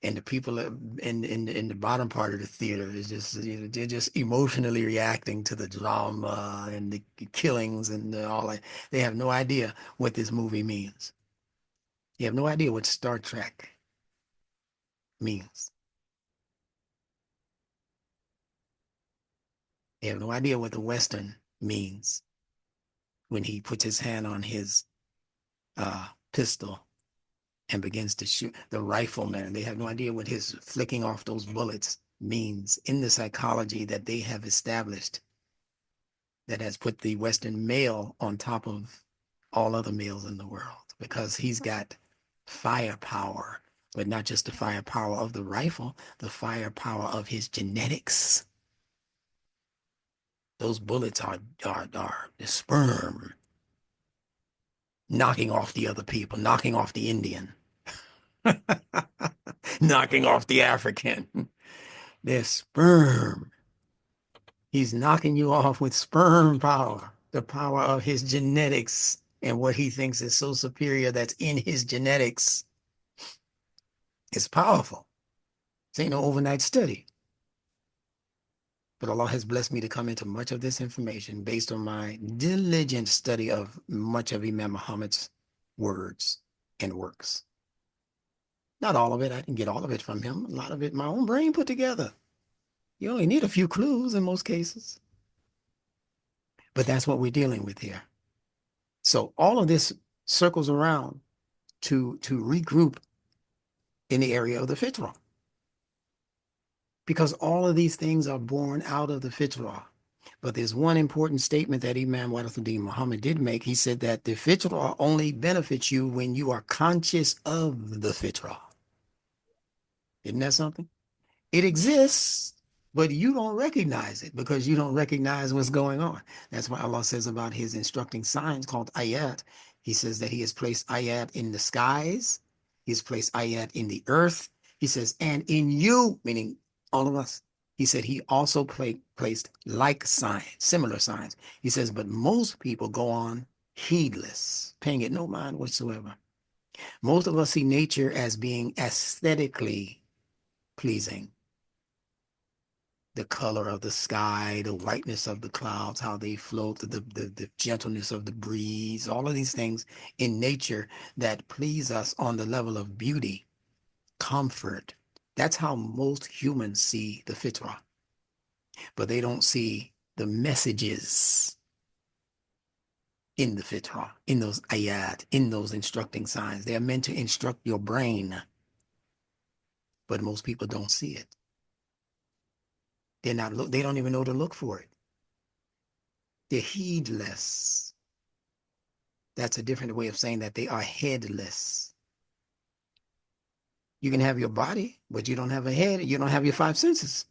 A: And the people in the bottom part of the theater is just, they're just emotionally reacting to the drama and the killings and all that. They have no idea what this movie means. You have no idea what Star Trek means. You have no idea what the Western means when he puts his hand on his pistol and begins to shoot the rifleman. They have no idea what his flicking off those bullets means in the psychology that they have established that has put the Western male on top of all other males in the world because he's got firepower, but not just the firepower of the rifle, the firepower of his genetics. Those bullets are the sperm knocking off the other people, knocking off the Indian, knocking off the African. Their sperm. He's knocking you off with sperm power, the power of his genetics and what he thinks is so superior that's in his genetics. It's powerful. This ain't no overnight study. But Allah has blessed me to come into much of this information based on my diligent study of much of Imam Muhammad's words and works. Not all of it. I didn't get all of it from him. A lot of it my own brain put together. You only need a few clues in most cases. But that's what we're dealing with here. So all of this circles around to regroup in the area of the fitrah. Because all of these things are born out of the fitrah. But there's one important statement that Imam Warithuddin Muhammad did make. He said that the fitrah only benefits you when you are conscious of the fitrah. Isn't that something? It exists, but you don't recognize it because you don't recognize what's going on. That's why Allah says about his instructing signs called ayat. He says that he has placed ayat in the skies. He's placed ayat in the earth. He says, and in you, meaning all of us. He said he also placed like signs, similar signs. He says, but most people go on heedless, paying it no mind whatsoever. Most of us see nature as being aesthetically pleasing. The color of the sky, the whiteness of the clouds, how they float, the gentleness of the breeze, all of these things in nature that please us on the level of beauty, comfort. That's how most humans see the fitrah, but they don't see the messages in the fitrah, in those ayat, in those instructing signs. They are meant to instruct your brain, but most people don't see it. They don't even know to look for it. They're heedless. That's a different way of saying that they are headless. You can have your body, but you don't have a head. You don't have your five senses.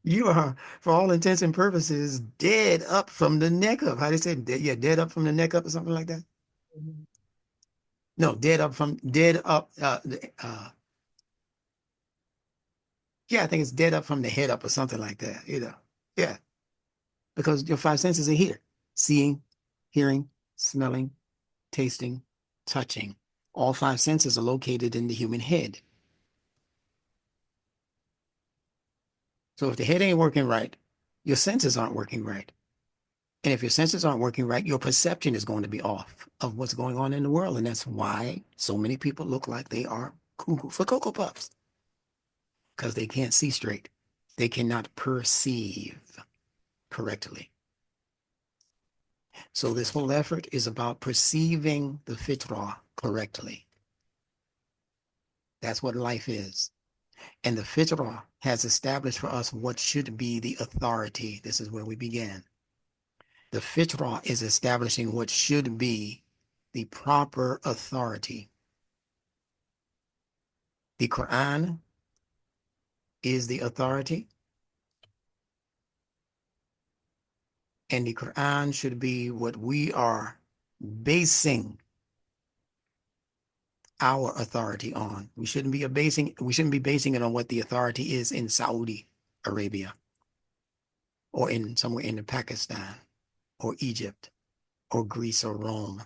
A: You are, for all intents and purposes, dead up from the neck up. How do you say? Yeah, dead up from the neck up or something like that. No, dead up. Yeah, I think it's dead up from the head up or something like that. Yeah, because your five senses are here: seeing, hearing, smelling, tasting, touching. All five senses are located in the human head. So if the head ain't working right, your senses aren't working right. And if your senses aren't working right, your perception is going to be off of what's going on in the world. And that's why so many people look like they are cuckoo for Cocoa Puffs, because they can't see straight. They cannot perceive correctly. So this whole effort is about perceiving the fitrah correctly. That's what life is. And the fitrah has established for us what should be the authority. This is where we began. The fitrah is establishing what should be the proper authority. The Qur'an is the authority, and the Qur'an should be what we are basing our authority on. We shouldn't be basing it on what the authority is in Saudi Arabia or in somewhere in Pakistan or Egypt or Greece or Rome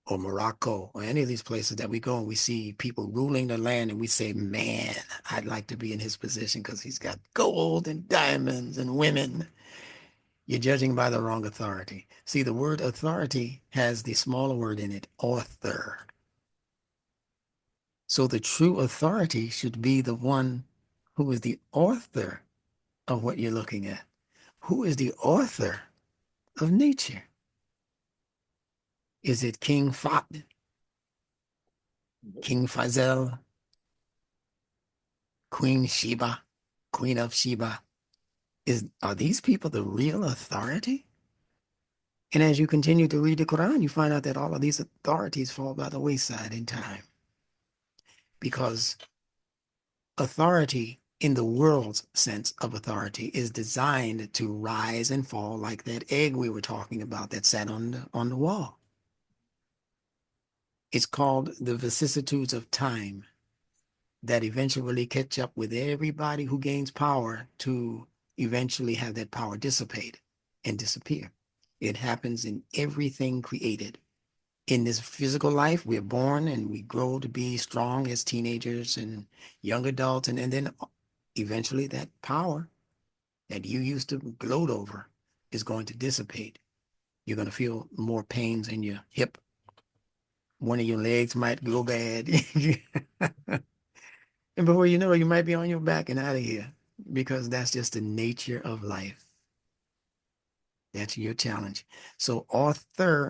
A: or Morocco or any of these places that we go and we see people ruling the land and we say, man, I'd like to be in his position because he's got gold and diamonds and women. You're judging by the wrong authority. See, the word authority has the smaller word in it, author. So the true authority should be the one who is the author of what you're looking at. Who is the author of nature? Is it King Fahd, King Fazel, Queen Sheba, Queen of Sheba? Are these people the real authority? And as you continue to read the Quran, you find out that all of these authorities fall by the wayside in time. Because authority in the world's sense of authority is designed to rise and fall like that egg we were talking about that sat on the wall. It's called the vicissitudes of time that eventually catch up with everybody who gains power to eventually have that power dissipate and disappear. It happens in everything created. In this physical life, we're born and we grow to be strong as teenagers and young adults, and then eventually that power that you used to gloat over is going to dissipate. You're going to feel more pains in your hip. One of your legs might go bad. And before you know it, you might be on your back and out of here because that's just the nature of life. That's your challenge. So authority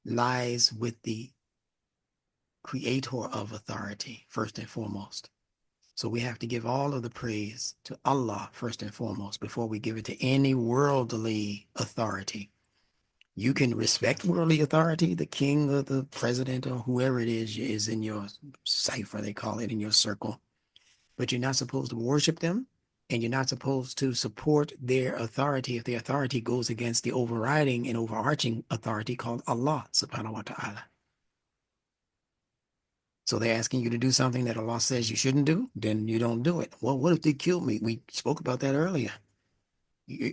A: lies with the creator of authority, first and foremost. So we have to give all of the praise to Allah first and foremost before we give it to any worldly authority. You can respect worldly authority, the king or the president or whoever it is in your cipher, they call it, in your circle. But you're not supposed to worship them, and you're not supposed to support their authority if their authority goes against the overriding and overarching authority called Allah subhanahu wa ta'ala. So they're asking you to do something that Allah says you shouldn't do, then you don't do it. Well, what if they killed me? We spoke about that earlier.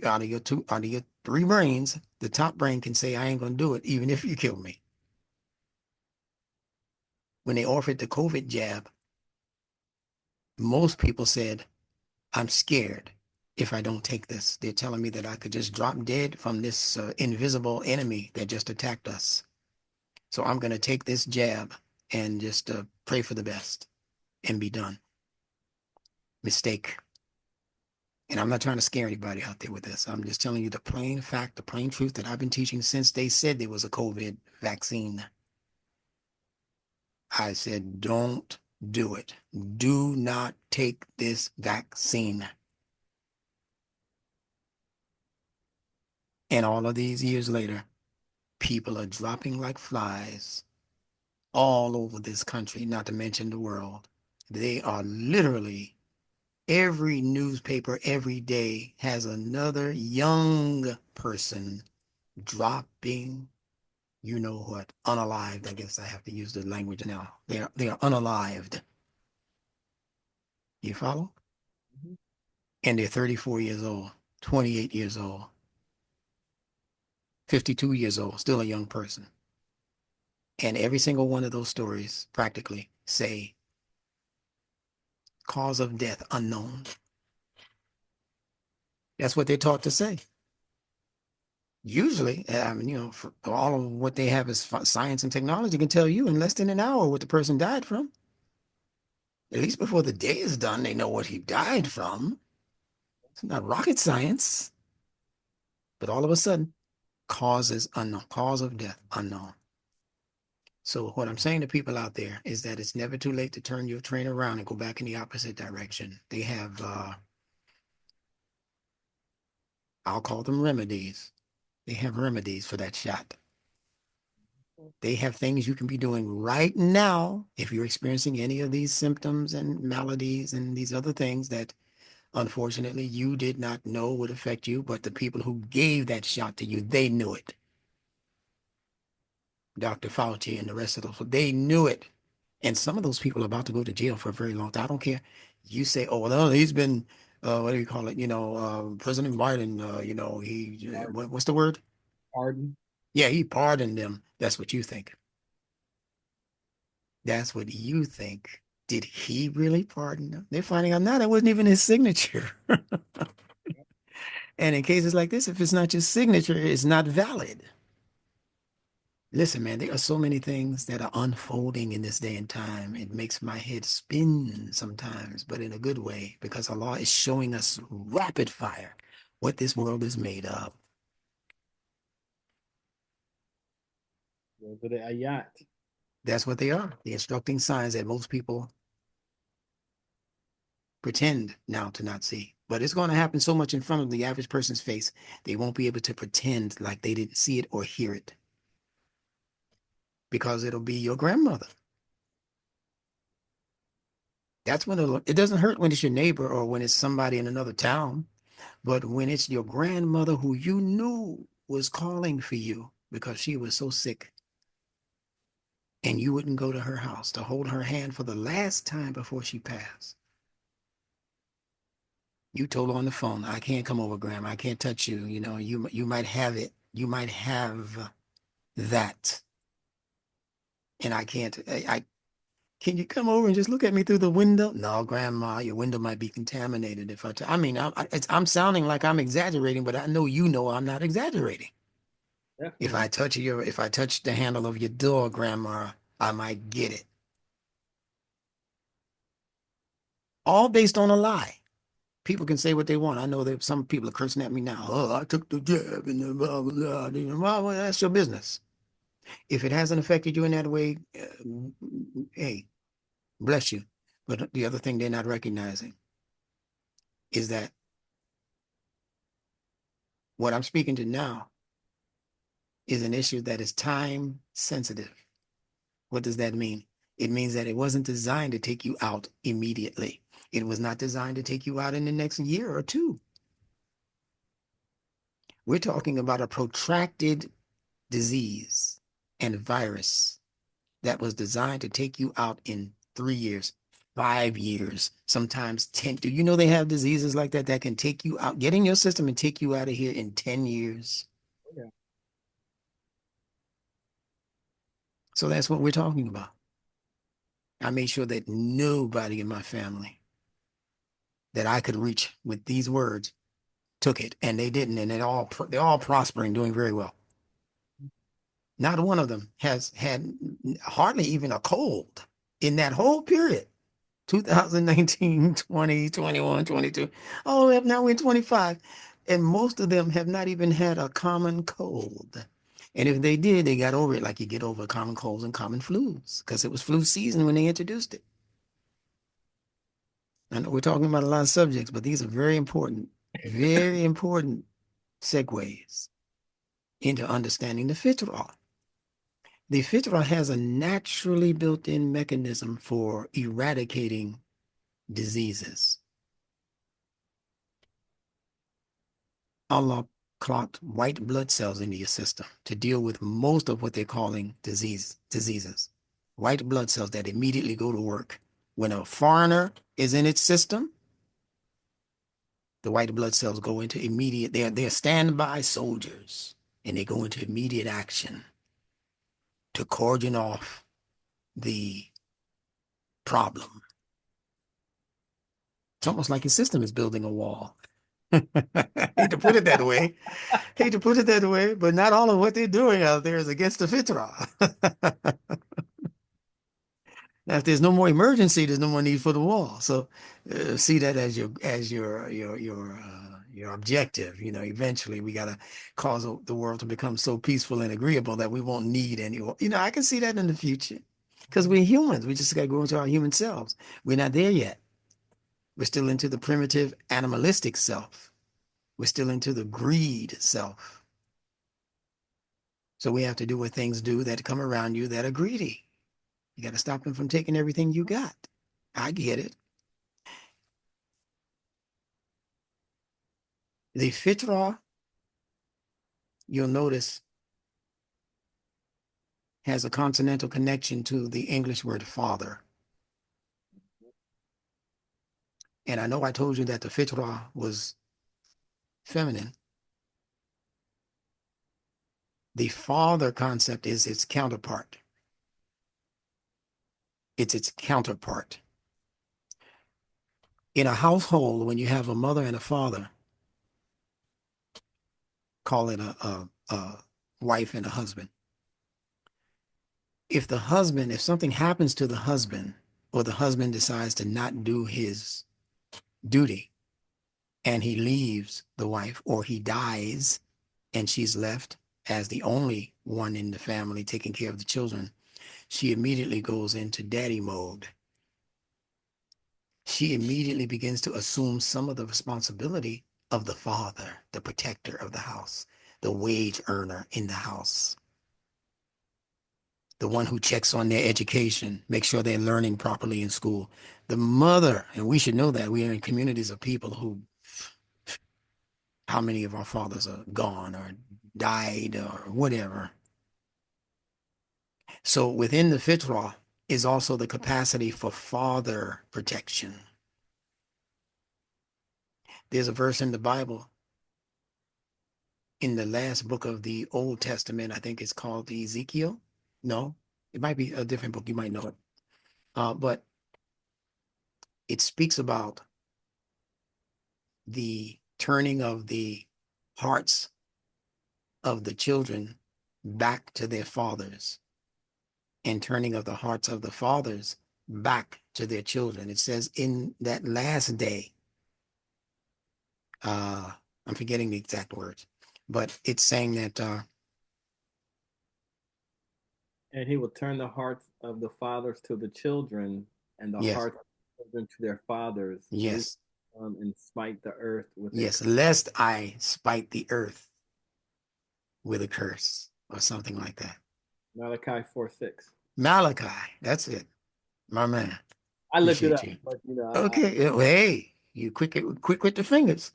A: Out of your three brains, the top brain can say, I ain't gonna do it, even if you kill me. When they offered the COVID jab, most people said, I'm scared if I don't take this. They're telling me that I could just drop dead from this invisible enemy that just attacked us. So I'm going to take this jab and just pray for the best and be done. Mistake. And I'm not trying to scare anybody out there with this. I'm just telling you the plain fact, the plain truth that I've been teaching since they said there was a COVID vaccine. I said, don't do it. Do not take this vaccine. And all of these years later, people are dropping like flies all over this country, not to mention the world. They are literally, every newspaper every day has another young person dropping, you know what, unalived. I guess I have to use the language now. They are unalived. You follow?
B: Mhm.
A: And they're 34 years old, 28 years old, 52 years old, still a young person. And every single one of those stories practically say cause of death unknown. That's what they're taught to say. Usually, for all of what they have is science and technology can tell you in less than an hour what the person died from. At least before the day is done, they know what he died from. It's not rocket science. But all of a sudden, cause is unknown, cause of death unknown. So what I'm saying to people out there is that it's never too late to turn your train around and go back in the opposite direction. They have, I'll call them remedies. They have remedies for that shot. They have things you can be doing right now if you're experiencing any of these symptoms and maladies and these other things that unfortunately you did not know would affect you, but the people who gave that shot to you, they knew it. Dr. Fauci and the rest of those, they knew it. And some of those people are about to go to jail for a very long time. I don't care. You say, oh, well, he's been, what do you call it? President Biden, what's the word?
B: Pardon.
A: Yeah, he pardoned them. That's what you think. That's what you think. Did he really pardon them? They're finding out now that wasn't even his signature. And in cases like this, if it's not your signature, it's not valid. Listen, man, there are so many things that are unfolding in this day and time. It makes my head spin sometimes, but in a good way, because Allah is showing us rapid fire what this world is made of.
B: Go to the ayat.
A: That's what they are. The instructing signs that most people pretend now to not see. But it's going to happen so much in front of the average person's face, they won't be able to pretend like they didn't see it or hear it because it'll be your grandmother. That's when it doesn't hurt when it's your neighbor or when it's somebody in another town, but when it's your grandmother who you knew was calling for you because she was so sick and you wouldn't go to her house to hold her hand for the last time before she passed. You told her on the phone, I can't come over, Grandma. I can't touch you. You might have it. You might have that. And I can't, can you come over and just look at me through the window? No, Grandma, your window might be contaminated if I mean, I'm sounding like I'm exaggerating, but I know I'm not exaggerating.
B: Definitely.
A: If I touch the handle of your door, Grandma, I might get it. All based on a lie. People can say what they want. I know that some people are cursing at me now. Oh, I took the jab and blah, blah, blah. Well, that's your business. If it hasn't affected you in that way, hey, bless you. But the other thing they're not recognizing is that what I'm speaking to now is an issue that is time sensitive. What does that mean? It means that it wasn't designed to take you out immediately. It was not designed to take you out in the next year or two. We're talking about a protracted disease and virus that was designed to take you out in 3 years, 5 years, sometimes 10. Do you know they have diseases like that that can take you out, get in your system and take you out of here in 10 years?
B: Yeah.
A: So that's what we're talking about. I made sure that nobody in my family that I could reach with these words took it, and they didn't, and they're all prospering, doing very well. Not one of them has had hardly even a cold in that whole period. 2019, 20, 21, 22. Oh, now we're in 25. And most of them have not even had a common cold. And if they did, they got over it like you get over common colds and common flus, because it was flu season when they introduced it. I know we're talking about a lot of subjects, but these are very important segues into understanding the fitrah. The fitrah has a naturally built-in mechanism for eradicating diseases. Allah clocked white blood cells into your system to deal with most of what they're calling diseases. White blood cells that immediately go to work. When a foreigner is in its system, the white blood cells go into immediate, they're standby soldiers, and they go into immediate action to cordon off the problem. It's almost like your system is building a wall. Hate to put it that way. Hate to put it that way, but not all of what they're doing out there is against the fitrah. Now, if there's no more emergency, there's no more need for the wall. So see that as your objective. You know, eventually we gotta cause the world to become so peaceful and agreeable that we won't need any. You know, I can see that in the future because we're humans. We just gotta go into our human selves. We're not there yet. We're still into the primitive animalistic self. We're still into the greed self. So we have to do what things do that come around you that are greedy. You got to stop them from taking everything you got. I get it. The fitrah, you'll notice, has a consonantal connection to the English word father. And I know I told you that the fitrah was feminine. The father concept is its counterpart. It's its counterpart. In a household, when you have a mother and a father, call it a wife and a husband. If something happens to the husband, or the husband decides to not do his duty and he leaves the wife, or he dies and she's left as the only one in the family taking care of the children, she immediately goes into daddy mode. She immediately begins to assume some of the responsibility of the father, the protector of the house, the wage earner in the house, the one who checks on their education, makes sure they're learning properly in school. The mother, and we should know that we are in communities of people who, how many of our fathers are gone or died or whatever. So within the fitrah is also the capacity for father protection. There's a verse in the Bible, in the last book of the Old Testament, I think it's called Ezekiel. No, it might be a different book. You might know it. But it speaks about the turning of the hearts of the children back to their fathers, and turning of the hearts of the fathers back to their children. It says in that last day, I'm forgetting the exact words, but it's saying that,
B: And he will turn the hearts of the fathers to the children, and the
A: yes,
B: hearts of the children to their fathers,
A: yes,
B: and smite the earth with a
A: yes,
B: curse.
A: lest I spite the earth with a curse or something like that.
B: Malachi 4:6.
A: Malachi, that's it, my man.
B: I looked it
A: Appreciate
B: up,
A: you.
B: but
A: Okay, well, hey, you quick with the fingers.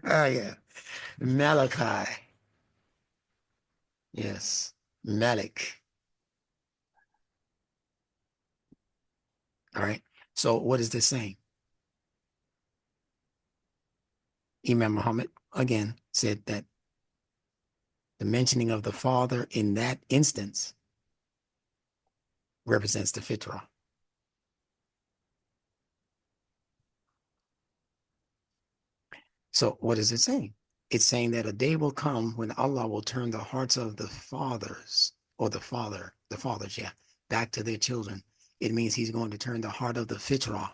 A: Yeah, Malachi. Yes, Malik. All right. So what is this saying? Imam Muhammad again said that the mentioning of the father in that instance represents the fitrah. So what is it saying? It's saying that a day will come when Allah will turn the hearts of the fathers, or the fathers, yeah, back to their children. It means he's going to turn the heart of the fitrah,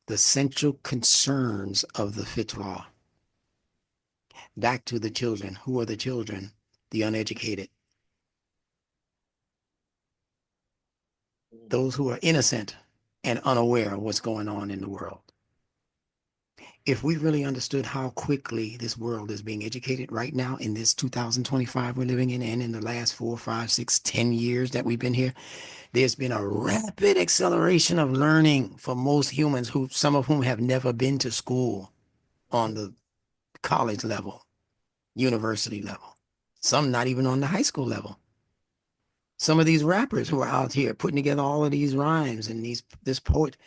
A: the central concerns of the fitrah, back to the children. Who are the children? The uneducated, those who are innocent and unaware of what's going on in the world. If we really understood how quickly this world is being educated right now in this 2025 we're living in, and in the last 4, 5, 6, 10 years that we've been here, there's been a rapid acceleration of learning for most humans, who some of whom have never been to school on the college level, university level, some not even on the high school level. Some of these rappers who are out here putting together all of these rhymes and this poet,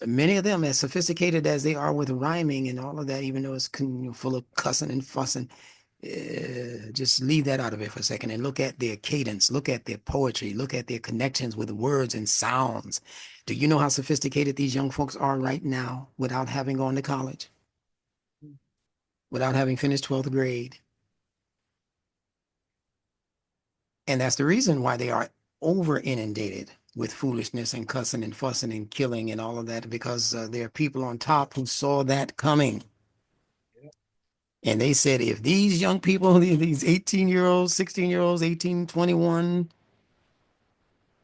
A: many of them as sophisticated as they are with rhyming and all of that, even though it's full of cussing and fussing, just leave that out of it for a second and look at their cadence, look at their poetry, look at their connections with words and sounds. Do you know how sophisticated these young folks are right now without having gone to college, without having finished 12th grade? And that's the reason why they are over inundated with foolishness and cussing and fussing and killing and all of that, because there are people on top who saw that coming. And they said, if these young people, these 18-year-olds, 16-year-olds, 18, 21,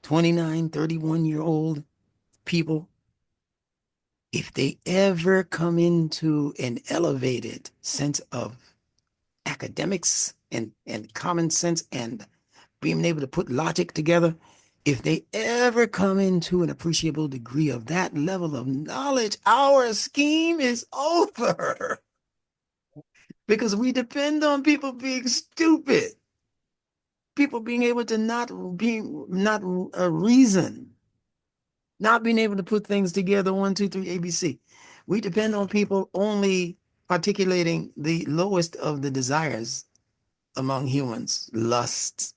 A: 29, 31-year-old people, if they ever come into an elevated sense of academics and common sense and being able to put logic together, if they ever come into an appreciable degree of that level of knowledge, our scheme is over. Because we depend on people being stupid, people being able to not reason, not being able to put things together, 1, 2, 3, ABC. We depend on people only articulating the lowest of the desires among humans, lusts,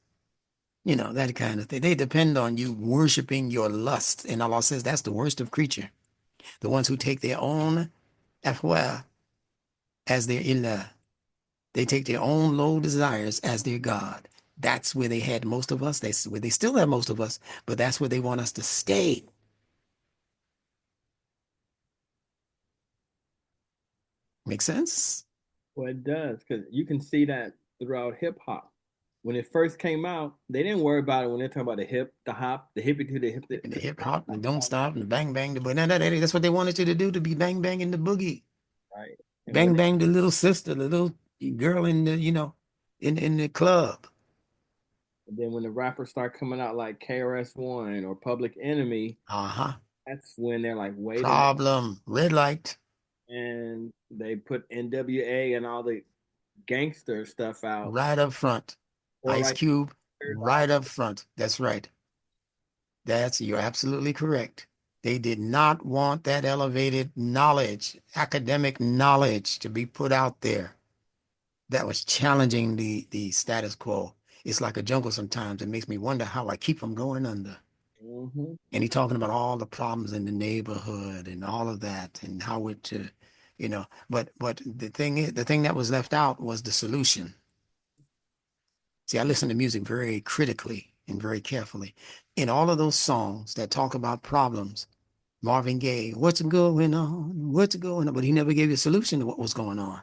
A: that kind of thing. They depend on you worshiping your lust. And Allah says that's the worst of creature. The ones who take their own afwa as their ilah. They take their own low desires as their God. That's where they had most of us. That's where they still have most of us, but that's where they want us to stay. Make sense?
B: Well, it does, because you can see that throughout hip hop. When it first came out, they didn't worry about it when they're talking about the hip, the hop, the hippie to the hip.
A: And the hip hop and don't stop and bang bang the boogie. That's what they wanted you to do, to be bang banging the boogie.
B: Right. And
A: Bang bang the little sister, the little girl in the, in the club.
B: then when the rappers start coming out like KRS-One or Public Enemy,
A: Uh-huh.
B: that's when they're like, wait a minute.
A: Problem. Red light.
B: And they put NWA and all the gangster stuff out.
A: Right up front.
B: Or
A: Ice
B: like,
A: Cube, right up front. That's right. You're absolutely correct. They did not want that elevated knowledge, academic knowledge, to be put out there. That was challenging the status quo. It's like a jungle sometimes. It makes me wonder how I keep from going under.
B: mm-hmm.
A: And he's talking about all the problems in the neighborhood and all of that and how it to, but the thing that was left out was the solution. See, I listen to music very critically and very carefully. In all of those songs that talk about problems, Marvin Gaye, what's going on? What's going on? But he never gave you a solution to what was going on.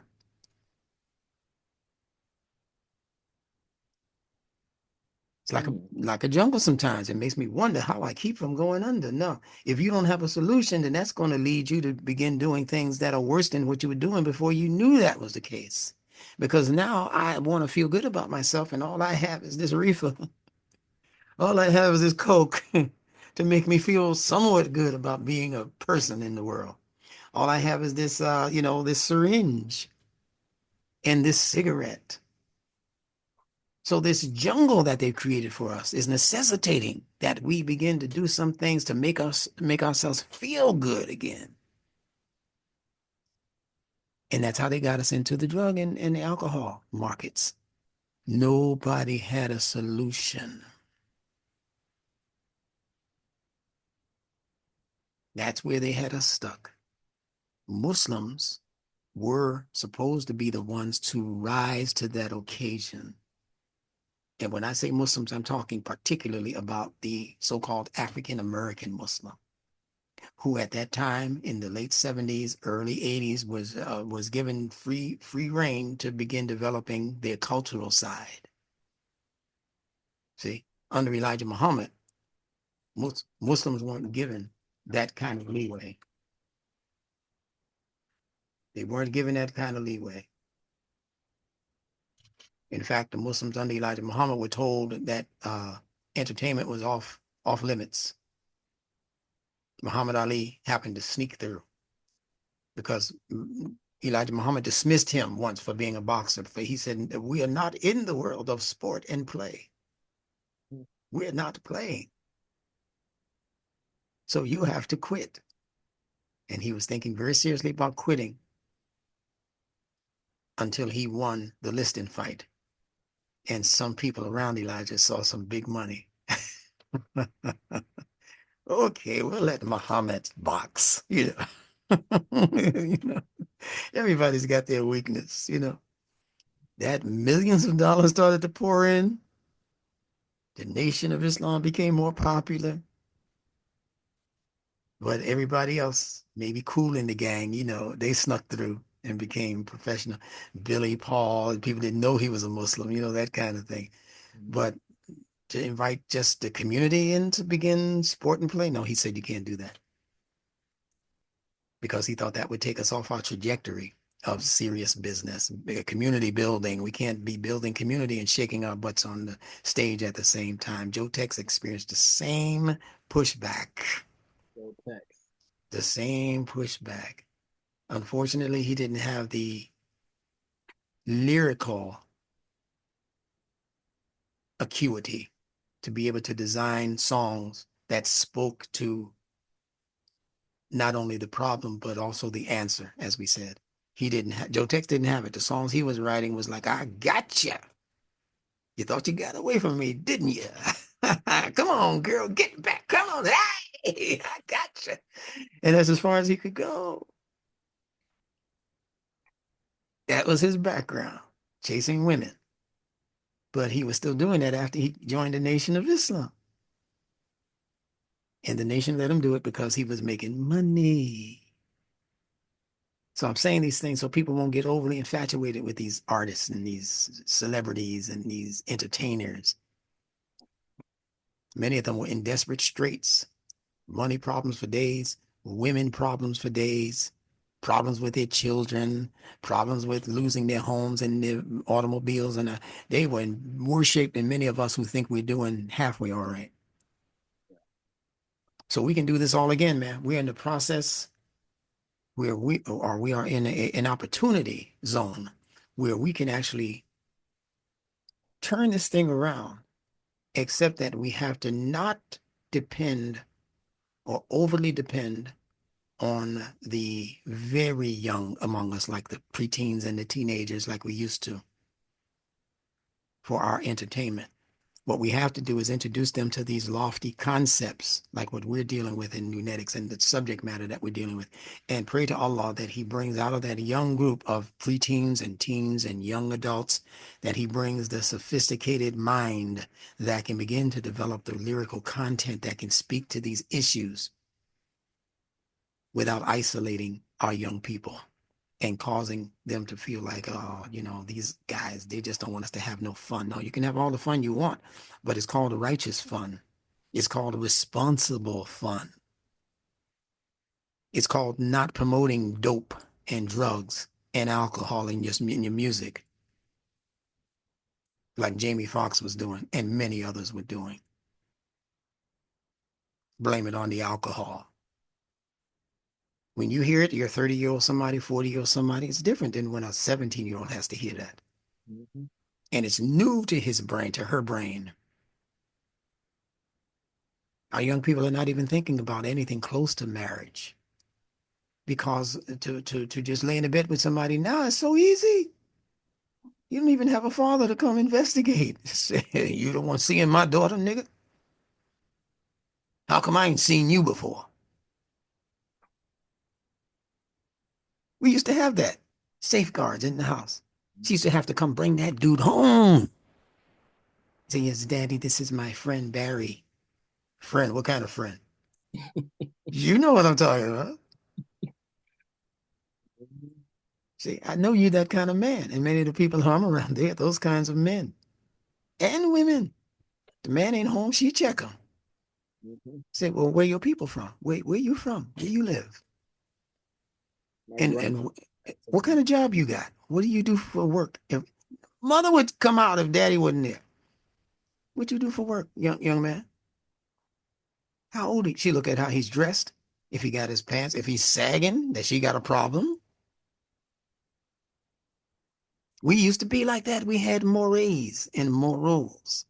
A: It's like a jungle sometimes. It makes me wonder how I keep from going under. No, if you don't have a solution, then that's going to lead you to begin doing things that are worse than what you were doing before you knew that was the case. Because now I want to feel good about myself, and all I have is this reefer. All I have is this Coke to make me feel somewhat good about being a person in the world. All I have is this, this syringe and this cigarette. So this jungle that they've created for us is necessitating that we begin to do some things to make ourselves feel good again. And that's how they got us into the drug and the alcohol markets. Nobody had a solution. That's where they had us stuck. Muslims were supposed to be the ones to rise to that occasion. And when I say Muslims, I'm talking particularly about the so-called African American Muslim, who at that time in the late 70s, early 80s was given free reign to begin developing their cultural side. See, under Elijah Muhammad, Muslims weren't given that kind of leeway. They weren't given that kind of leeway. In fact, the Muslims under Elijah Muhammad were told that entertainment was off limits. Muhammad Ali happened to sneak through because Elijah Muhammad dismissed him once for being a boxer. He said, "We are not in the world of sport and play. We're not playing. So you have to quit." And he was thinking very seriously about quitting until he won the listing fight. And some people around Elijah saw some big money. Okay, we'll let Muhammad box, you know. You know, everybody's got their weakness, you know. That millions of dollars started to pour in. The Nation of Islam became more popular. But everybody else, maybe Cool in the Gang, you know, they snuck through and became professional. Billy Paul, people didn't know he was a Muslim, you know, that kind of thing. But to invite just the community in to begin sport and play, no, he said you can't do that because he thought that would take us off our trajectory of serious business, community building. We can't be building community and shaking our butts on the stage at the same time. Joe Tex experienced the same pushback. The same pushback. Unfortunately, he didn't have the lyrical acuity to be able to design songs that spoke to not only the problem, but also the answer, as we said. Joe Tex didn't have it. The songs he was writing was like, "I gotcha. You thought you got away from me, didn't you? Come on, girl, get back. Come on. Hey, I gotcha." And that's as far as he could go. That was his background, chasing women. But he was still doing that after he joined the Nation of Islam. And the nation let him do it because he was making money. So I'm saying these things so people won't get overly infatuated with these artists and these celebrities and these entertainers. Many of them were in desperate straits, money problems for days, women problems for days, problems with their children, problems with losing their homes and their automobiles. And they were in worse shape than many of us who think we're doing halfway all right. So we can do this all again, man. We're in the process where we are in an opportunity zone where we can actually turn this thing around, except that we have to not depend or overly depend on the very young among us, like the preteens and the teenagers, like we used to, for our entertainment. What we have to do is introduce them to these lofty concepts, like what we're dealing with in Nunetics and the subject matter that we're dealing with, and pray to Allah that He brings out of that young group of preteens and teens and young adults, that He brings the sophisticated mind that can begin to develop the lyrical content that can speak to these issues without isolating our young people and causing them to feel like, oh, you know, these guys, they just don't want us to have no fun. No, you can have all the fun you want, but it's called a righteous fun. It's called a responsible fun. It's called not promoting dope and drugs and alcohol in your music, like Jamie Foxx was doing and many others were doing. Blame it on the alcohol. When you hear it, you're 30-year-old somebody, 40-year-old somebody, it's different than when a 17-year-old has to hear that.
B: Mm-hmm.
A: and it's new to his brain, to her brain. Our young people are not even thinking about anything close to marriage because to just lay in a bed with somebody now is so easy. You don't even have a father to come investigate. Say, you don't want seeing my daughter, nigga? How come I ain't seen you before? We used to have that. Safeguards in the house. She used to have to come bring that dude home. Say, yes, Daddy, this is my friend Barry. Friend, what kind of friend? You know what I'm talking about. See, I know you that kind of man. And many of the people who I'm around, they're those kinds of men and women. The man ain't home, she check him. Say, well, where your people from? Where you from? Where you live? And what kind of job you got? What do you do for work? If mother would come out if daddy wasn't there. What you do for work, young man? How old is she? Look at how he's dressed. If he got his pants, if he's sagging, that she got a problem. We used to be like that. We had mores and morals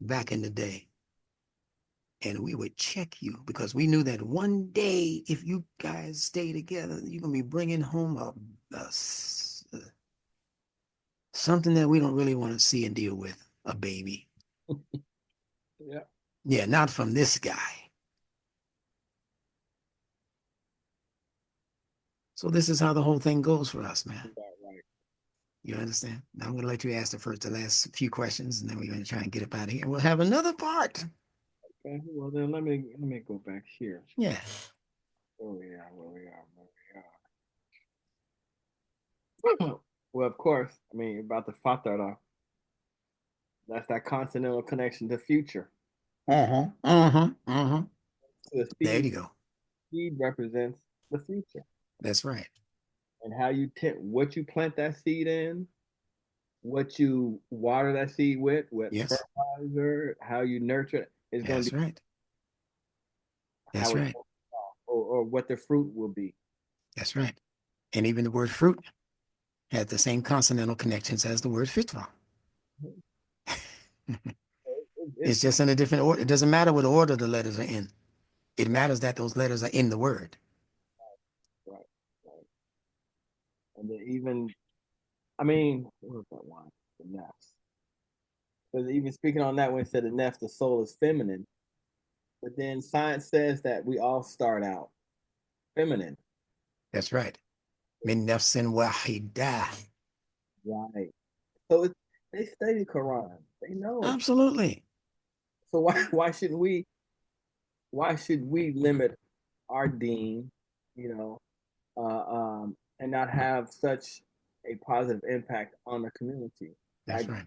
A: back in the day. And we would check you because we knew that one day, if you guys stay together, you're going to be bringing home something that we don't really want to see and deal with, a baby.
B: Yeah.
A: Yeah, not from this guy. So this is how the whole thing goes for us, man.
B: Right.
A: You understand? Now I'm going to let you ask the last few questions, and then we're going to try and get up out of here. We'll have another part.
B: Okay. Well, then let me go back here.
A: Yeah.
B: Where we are. Well, of course. I mean, about the Fitrah, that's that continental connection to future.
A: Uh-huh. Uh-huh. Uh-huh.
B: So the
A: There
B: seed,
A: you go.
B: seed represents the future,
A: That's right.
B: and how you what you plant that seed in, what you water that seed with
A: Yes.
B: fertilizer, how you nurture it is going to
A: That's
B: be
A: right. That's
B: how it
A: right.
B: or what the fruit will be.
A: That's right. And even the word fruit has the same consonantal connections as the word fitrah. It's
B: It's
A: just in a different order. It doesn't matter what order the letters are in. It matters that those letters are in the word.
B: right, right. And then even, I mean, what was that one? The nafs. Because even speaking on that, when it said the nafs, the soul is feminine, but then science says that we all start out feminine.
A: That's right. Min nafsin wahidah.
B: Right. So they study Quran. They know.
A: Absolutely.
B: So why should we limit our deen, you know, and not have such a positive impact on the community by
A: That's right.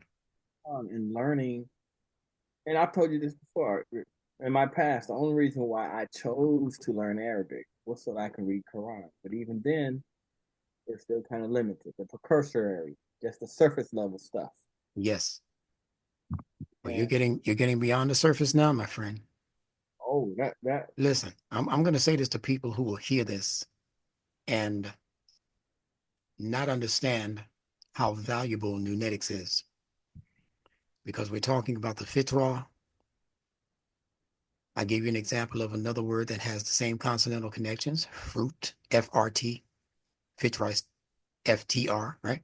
B: on and learning? And I've told you this before. In my past, the only reason why I chose to learn Arabic was so that I can read Quran. But even then, it's still kind of limited. The precursory, just the surface level stuff.
A: Yes. Well,
B: And
A: you're getting beyond the surface now, my friend.
B: oh, that
A: Listen, I'm going to say this to people who will hear this and not understand how valuable Nunetics is, because we're talking about the fitrah. I gave you an example of another word that has the same consonantal connections, fruit, F-R-T, fitrah is F-T-R, right?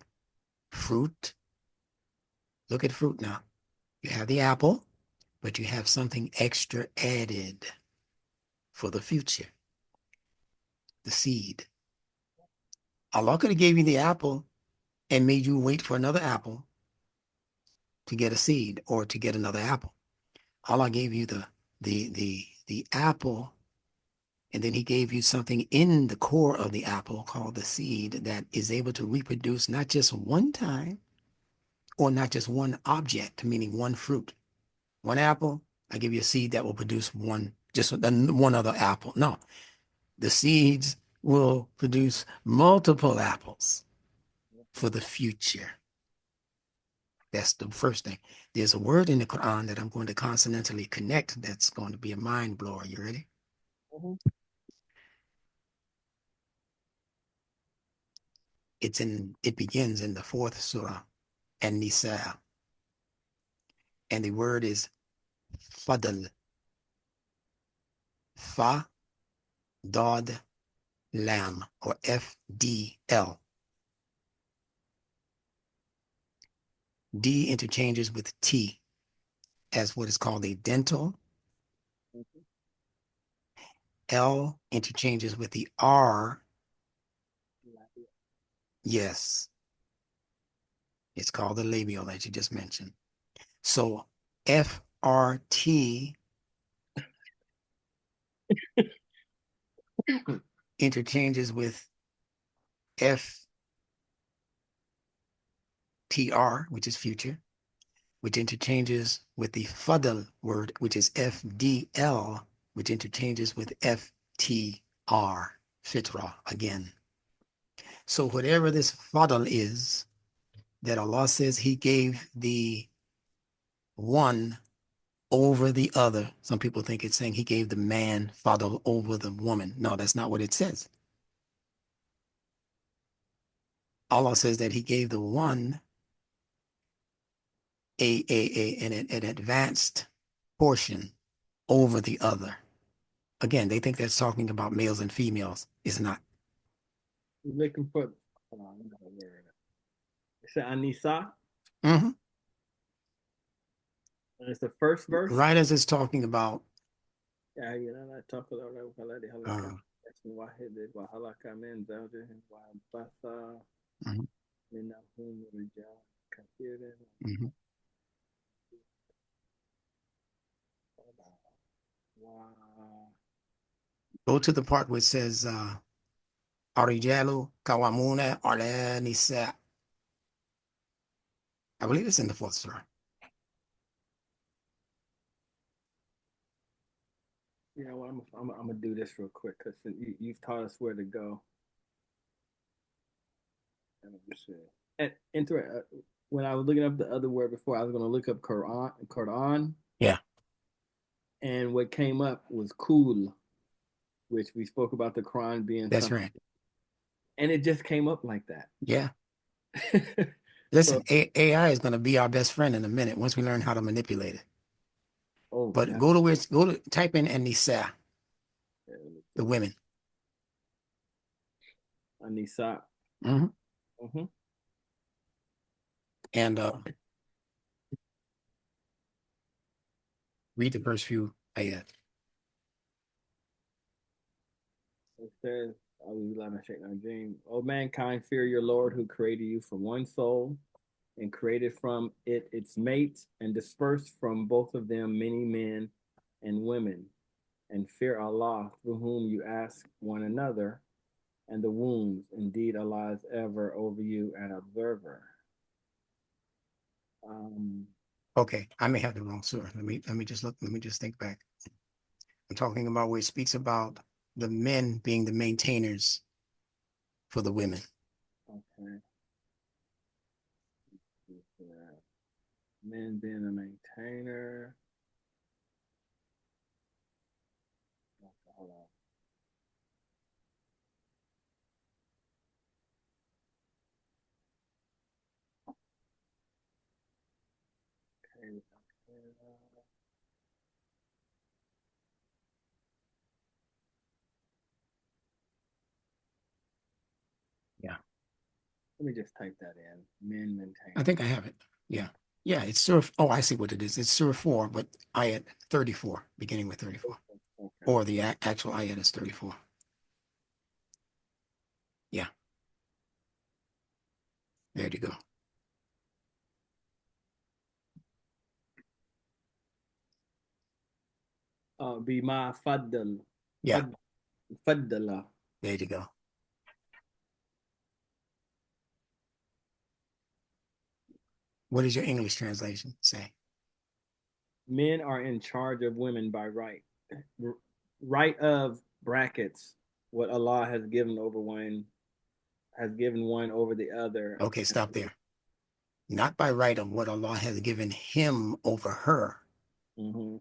A: Fruit. Look at fruit now. You have the apple, but you have something extra added for the future, the seed. Allah could have gave you the apple and made you wait for another apple to get a seed or to get another apple. Allah gave you the apple, and then he gave you something in the core of the apple called the seed that is able to reproduce not just one time or not just one object, meaning one fruit. One apple, I give you a seed that will produce just one other apple. No, the seeds will produce multiple apples for the future. That's the first thing. There's a word in the Quran that I'm going to consonantally connect that's going to be a mind blower. You ready?
B: mhm.
A: It begins in the fourth surah, An-Nisa. And the word is fadl. Fa, dod, lam, or FDL. D interchanges with T as what is called a dental. L interchanges with the R. Yes, it's called the labial that you just mentioned. So FRT interchanges with FTR, which is future, which interchanges with the fadl word, which is FDL, which interchanges with FTR, fitrah again. So whatever this fadl is, that Allah says He gave the one over the other. Some people think it's saying He gave the man fadl over the woman. No, that's not what it says. Allah says that He gave the one an advanced portion over the other. Again, they think that's talking about males and females. It's not.
B: Looking for, it's Anisa.
A: Mm-hmm.
B: And it's the first verse.
A: Right as it's talking about.
B: Yeah, you know, I talk about that. واحد وخلق من زوجهم وبث منهم رجالا كثيرا.
A: Go to the part where it says Arijalu Kawamuna Ala Nisa. I believe it's in the fourth surah.
B: Yeah, well, I'm gonna do this real quick because you've taught us where to go. And when I was looking up the other word before, I was gonna look up Qur'an.
A: Yeah.
B: And what came up was cool, which we spoke about the Quran being.
A: That's right.
B: And it just came up like that.
A: Yeah. Listen, AI is going to be our best friend in a minute once we learn how to manipulate it.
B: Oh,
A: but
B: yeah.
A: go to type in Anisa, the women.
B: Anisa.
A: Mm-hmm.
B: Mm-hmm.
A: And read the first few ayat.
B: It says, "O mankind, fear your Lord who created you from one soul and created from it its mate and dispersed from both of them many men and women. And fear Allah through whom you ask one another and the wombs. Indeed, Allah is ever over you an observer."
A: Okay, I may have the wrong surah. Let me just look. Let me just think back. I'm talking about where it speaks about the men being the maintainers for the women.
B: Okay. Men being a maintainer. Hold on. Okay.
A: Yeah.
B: Let me just type that in. Men maintain.
A: I think I have it. Yeah. Yeah, it's surah. Oh, I see what it is. It's surah 4, but ayat 34, beginning with 34. Okay. Or the actual ayat is 34. Yeah. There you go.
B: Bima faddal.
A: Yeah.
B: Faddala.
A: There you go. What does your English translation say?
B: Men are in charge of women by right. Right of brackets, what Allah has given one over the other.
A: Okay, stop there. Not by right of what Allah has given him over her.
B: Mm-hmm.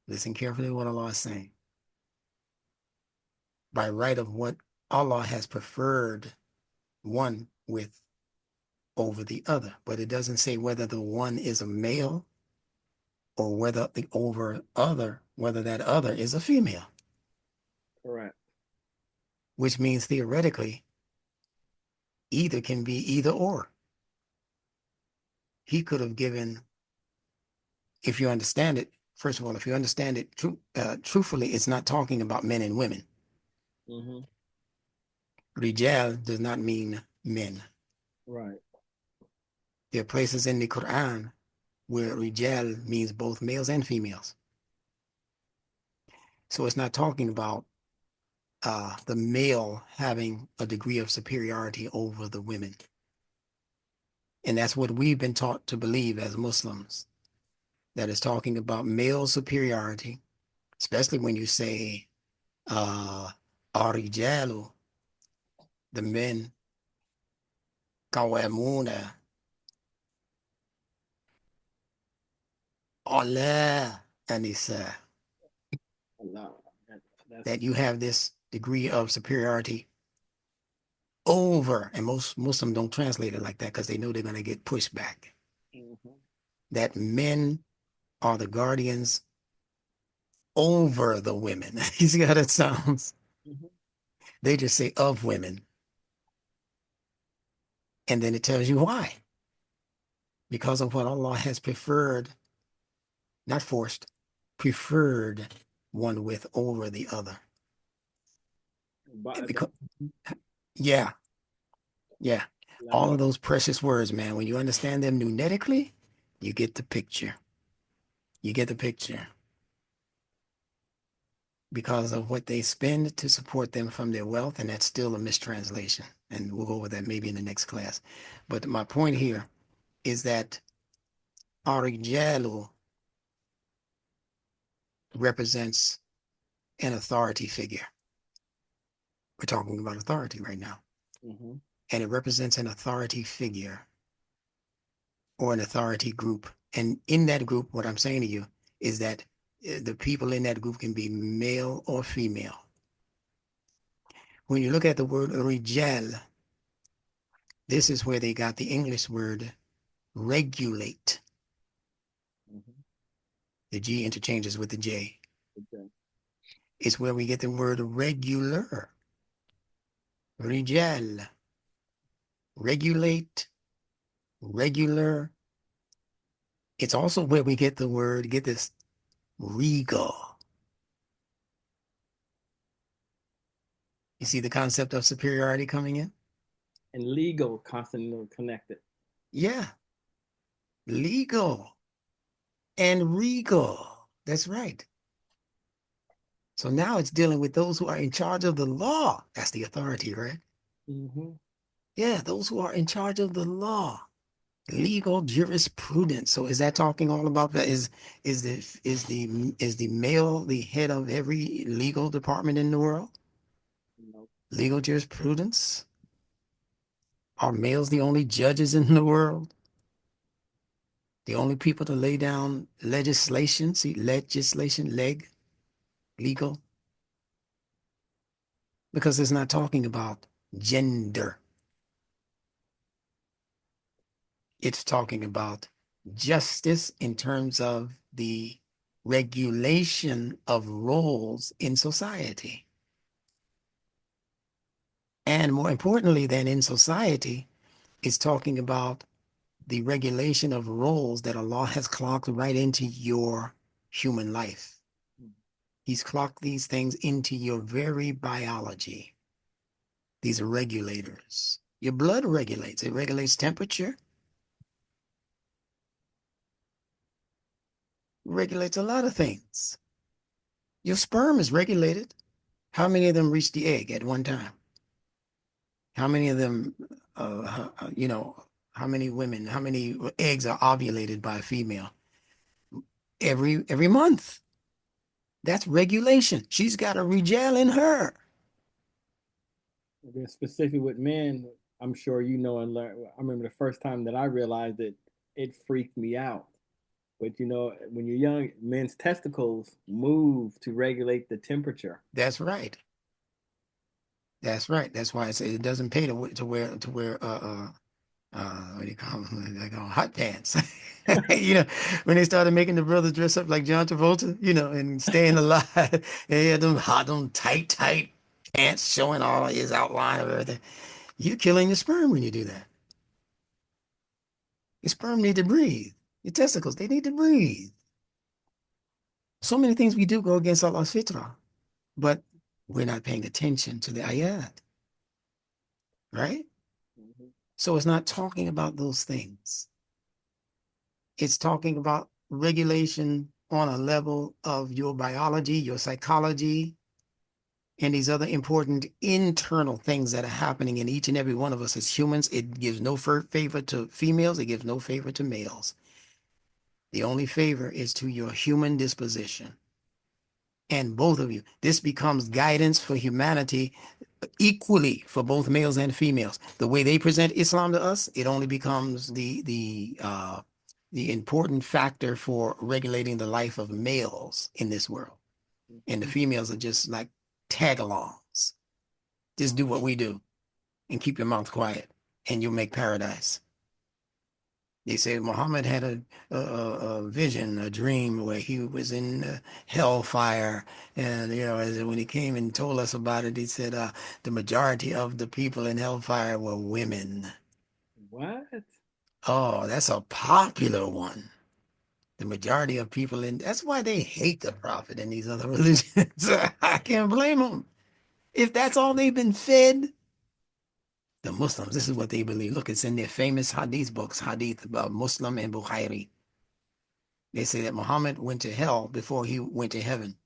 A: Listen carefully to what Allah is saying. By right of what Allah has preferred one with over the other. But it doesn't say whether the one is a male or whether whether that other is a female,
B: Correct.
A: which means theoretically either can be either or. He could have given, if you understand it, first of all, if you understand it truthfully, it's not talking about men and women.
B: Mm-hmm.
A: Rijal does not mean men.
B: Right.
A: There are places in the Qur'an where rijal means both males and females. So it's not talking about the male having a degree of superiority over the women. And that's what we've been taught to believe as Muslims, that is talking about male superiority, especially when you say Arijalu, the men, Kawamuna, Allah, Anisa,
B: Allah. That's
A: that you have this degree of superiority over, and most Muslims don't translate it like that because they know they're going to get pushed back.
B: mm-hmm.
A: That men are the guardians over the women. You see how that sounds?
B: Mm-hmm.
A: They just say of women. And then it tells you why. Because of what Allah has preferred, not forced, preferred one with over the other.
B: But
A: Because, yeah, yeah. All of those precious words, man, when you understand them numetically, you get the picture. You get the picture. Because of what they spend to support them from their wealth, and that's still a mistranslation. And we'll go over that maybe in the next class. But my point here is that Arijalu represents an authority figure. We're talking about authority right now.
B: mm-hmm.
A: And it represents an authority figure or an authority group. And in that group, what I'm saying to you is that the people in that group can be male or female. When you look at the word rijal, this is where they got the English word regulate.
B: Mm-hmm.
A: The G interchanges with the J.
B: Okay.
A: It's where we get the word regular. Rijal. Regulate, regular. It's also where we get the word, get this, regal. You see the concept of superiority coming in?
B: And legal constantly connected.
A: Yeah, legal and regal. That's right. So now it's dealing with those who are in charge of the law. That's the authority, right?
B: Mm-hmm.
A: Yeah, those who are in charge of the law. Legal jurisprudence. So is that talking all about that? Is the male the head of every legal department in the world?
B: No.
A: Legal jurisprudence? Are males the only judges in the world? The only people to lay down legislation? See, legislation, legal? Because it's not talking about gender. It's talking about justice in terms of the regulation of roles in society. And more importantly than in society, it's talking about the regulation of roles that Allah has clocked right into your human life. He's clocked these things into your very biology. These are regulators. Your blood regulates. It regulates temperature, regulates a lot of things. Your sperm is regulated. How many of them reach the egg at one time? How many of them, how many women, how many eggs are ovulated by a female? Every month. That's regulation. She's got a regel in her.
B: Then specifically with men, I'm sure you know and learn. I remember the first time that I realized it, it freaked me out. But you know, when you're young, men's testicles move to regulate the temperature.
A: That's right. That's right. That's why I say it doesn't pay to wear what do you call them? They call hot pants. You know, when they started making the brothers dress up like John Travolta, and staying alive, and he had them hot, them tight pants showing all his outline of everything. You're killing your sperm when you do that. Your sperm need to breathe. Your testicles, they need to breathe. So many things we do go against Allah's fitrah, but we're not paying attention to the ayat, right?
B: Mhm.
A: So it's not talking about those things. It's talking about regulation on a level of your biology, your psychology, and these other important internal things that are happening in each and every one of us as humans. It gives no favor to females, it gives no favor to males. The only favor is to your human disposition. And both of you, this becomes guidance for humanity equally for both males and females. The way they present Islam to us, it only becomes the important factor for regulating the life of males in this world. And the
B: Mhm.
A: females are just like tag-alongs. Just do what we do and keep your mouth quiet, and you'll make paradise. They say Muhammad had a vision, a dream where he was in hellfire. And, when he came and told us about it, he said the majority of the people in hellfire were women.
B: What?
A: Oh, that's a popular one. The majority of people that's why they hate the prophet and these other religions. I can't blame them. If that's all they've been fed, the Muslims, this is what they believe. Look, it's in their famous Hadith books, Hadith about Muslim and Bukhari. They say that Muhammad went to hell before he went to heaven.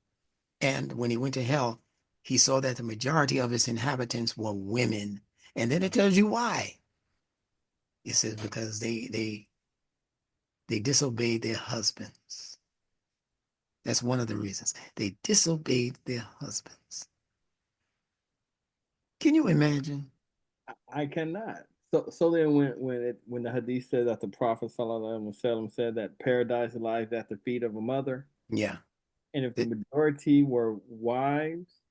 A: And when he went to hell, he saw that the majority of its inhabitants were women. And then it tells you why. It says because they disobeyed their husbands. That's one of the reasons. They disobeyed their husbands. Can you imagine?
B: I cannot. So then when the hadith said that the Prophet sallallahu alaihi wasallam said that paradise lies at the feet of a mother,
A: Yeah.
B: and if the
A: It-
B: majority were wives,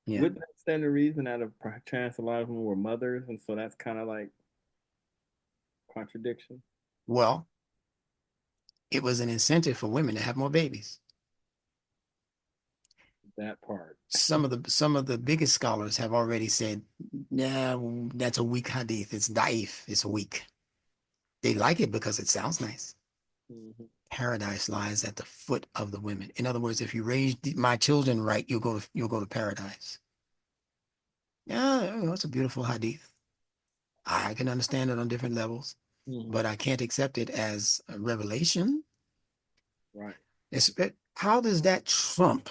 A: yeah.
B: wouldn't that stand to reason that a chance a lot of them were mothers, and so that's kind of like contradiction.
A: Well, it was an incentive for women to have more babies.
B: That part.
A: Some of the biggest scholars have already said, "Nah, that's a weak hadith. It's daif. It's weak." They like it because it sounds nice.
B: Mhm.
A: Paradise lies at the foot of the women. In other words, if you raise my children right, you'll go to paradise. Yeah, it's a beautiful hadith. I can understand it on different levels,
B: Mhm.
A: but I can't accept it as a revelation.
B: Right.
A: How does that trump,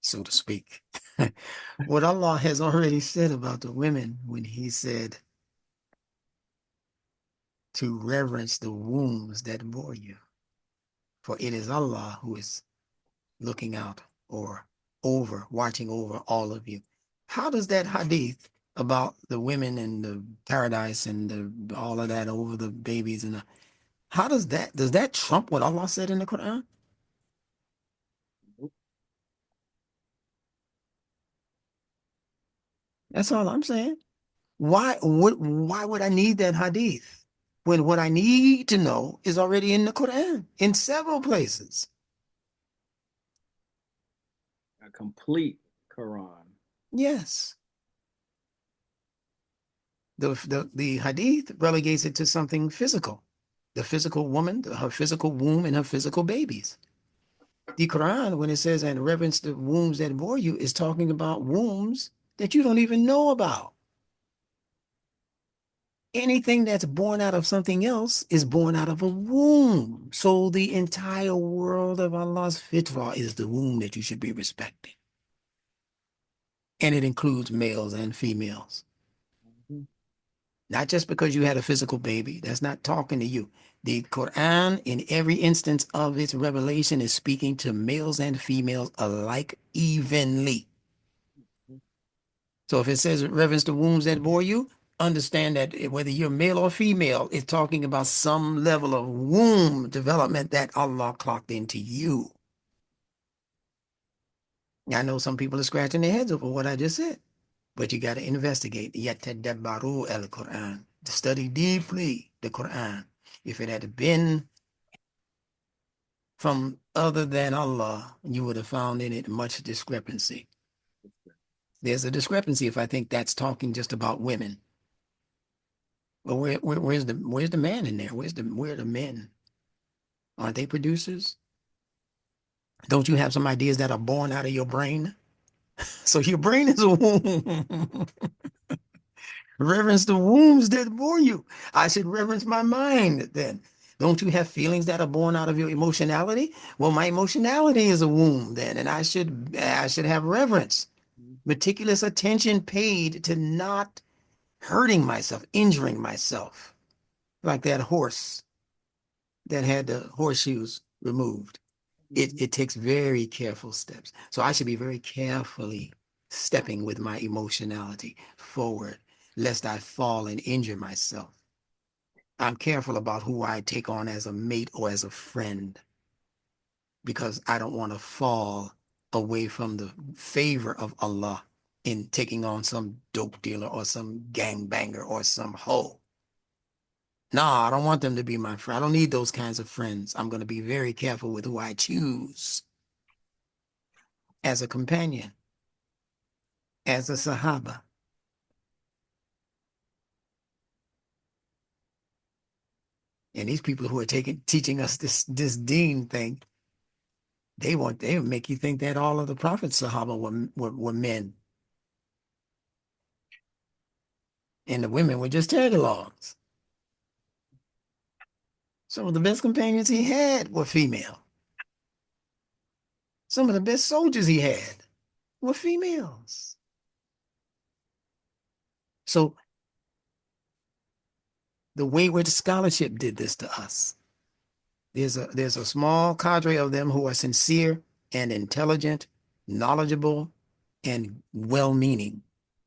A: so to speak, what Allah has already said about the women when He said to reverence the wombs that bore you? For it is Allah who is looking out or watching over all of you. How does that hadith about the women and the paradise and all of that over the babies how does that trump what Allah said in the Quran? That's all I'm saying. Why would I need that hadith when what I need to know is already in the Quran in several places?
B: A complete Quran.
A: Yes. The hadith relegates it to something physical. The physical woman, her physical womb, and her physical babies. The Quran, when it says, and reverence the wombs that bore you, is talking about wombs that you don't even know about. Anything that's born out of something else is born out of a womb. So the entire world of Allah's fitrah is the womb that you should be respecting. And it includes males and females.
B: Mhm.
A: Not just because you had a physical baby. That's not talking to you. The Quran, in every instance of its revelation, is speaking to males and females alike evenly. So if it says reverence the wombs that bore you, understand that whether you're male or female, it's talking about some level of womb development that Allah clocked into you. I know some people are scratching their heads over what I just said, but you got to investigate. يَتَدَبَّرُوا الْقُرْآنَ. To study deeply the Quran. If it had been from other than Allah, you would have found in it much discrepancy. There's a discrepancy if I think that's talking just about women. But where's the man in there? Where are the men? Aren't they producers? Don't you have some ideas that are born out of your brain? So your brain is a womb. Reverence the wombs that bore you. I should reverence my mind then. Don't you have feelings that are born out of your emotionality? Well, my emotionality is a womb then, and I should have reverence, meticulous attention paid to not hurting myself, injuring myself, like that horse that had the horseshoes removed. It takes very careful steps. So I should be very carefully stepping with my emotionality forward, lest I fall and injure myself. I'm careful about who I take on as a mate or as a friend because I don't want to fall away from the favor of Allah in taking on some dope dealer or some gangbanger or some hoe. No, I don't want them to be my friend. I don't need those kinds of friends. I'm going to be very careful with who I choose as a companion, as a Sahaba. And these people who are teaching us this deen thing, they make you think that all of the Prophet's Sahaba were men, and the women were just tag alongs. Some of the best companions he had were female. Some of the best soldiers he had were females. So the wayward scholarship did this to us. There's a small cadre of them who are sincere and intelligent, knowledgeable, and well-meaning.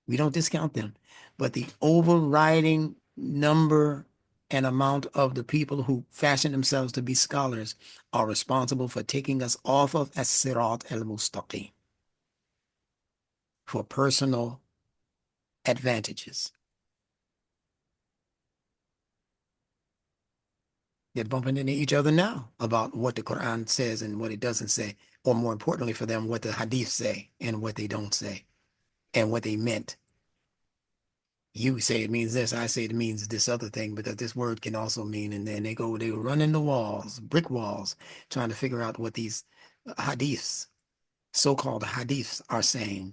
A: We don't discount them. But the overriding number and amount of the people who fashion themselves to be scholars are responsible for taking us off of as-sirat al-mustaqim for personal advantages. They're bumping into each other now about what the Quran says and what it doesn't say, or more importantly for them, what the Hadith say and what they don't say, and what they meant. You say it means this, I say it means this other thing, because this word can also mean, and then they run into walls, brick walls, trying to figure out what these hadiths, so-called hadiths, are saying,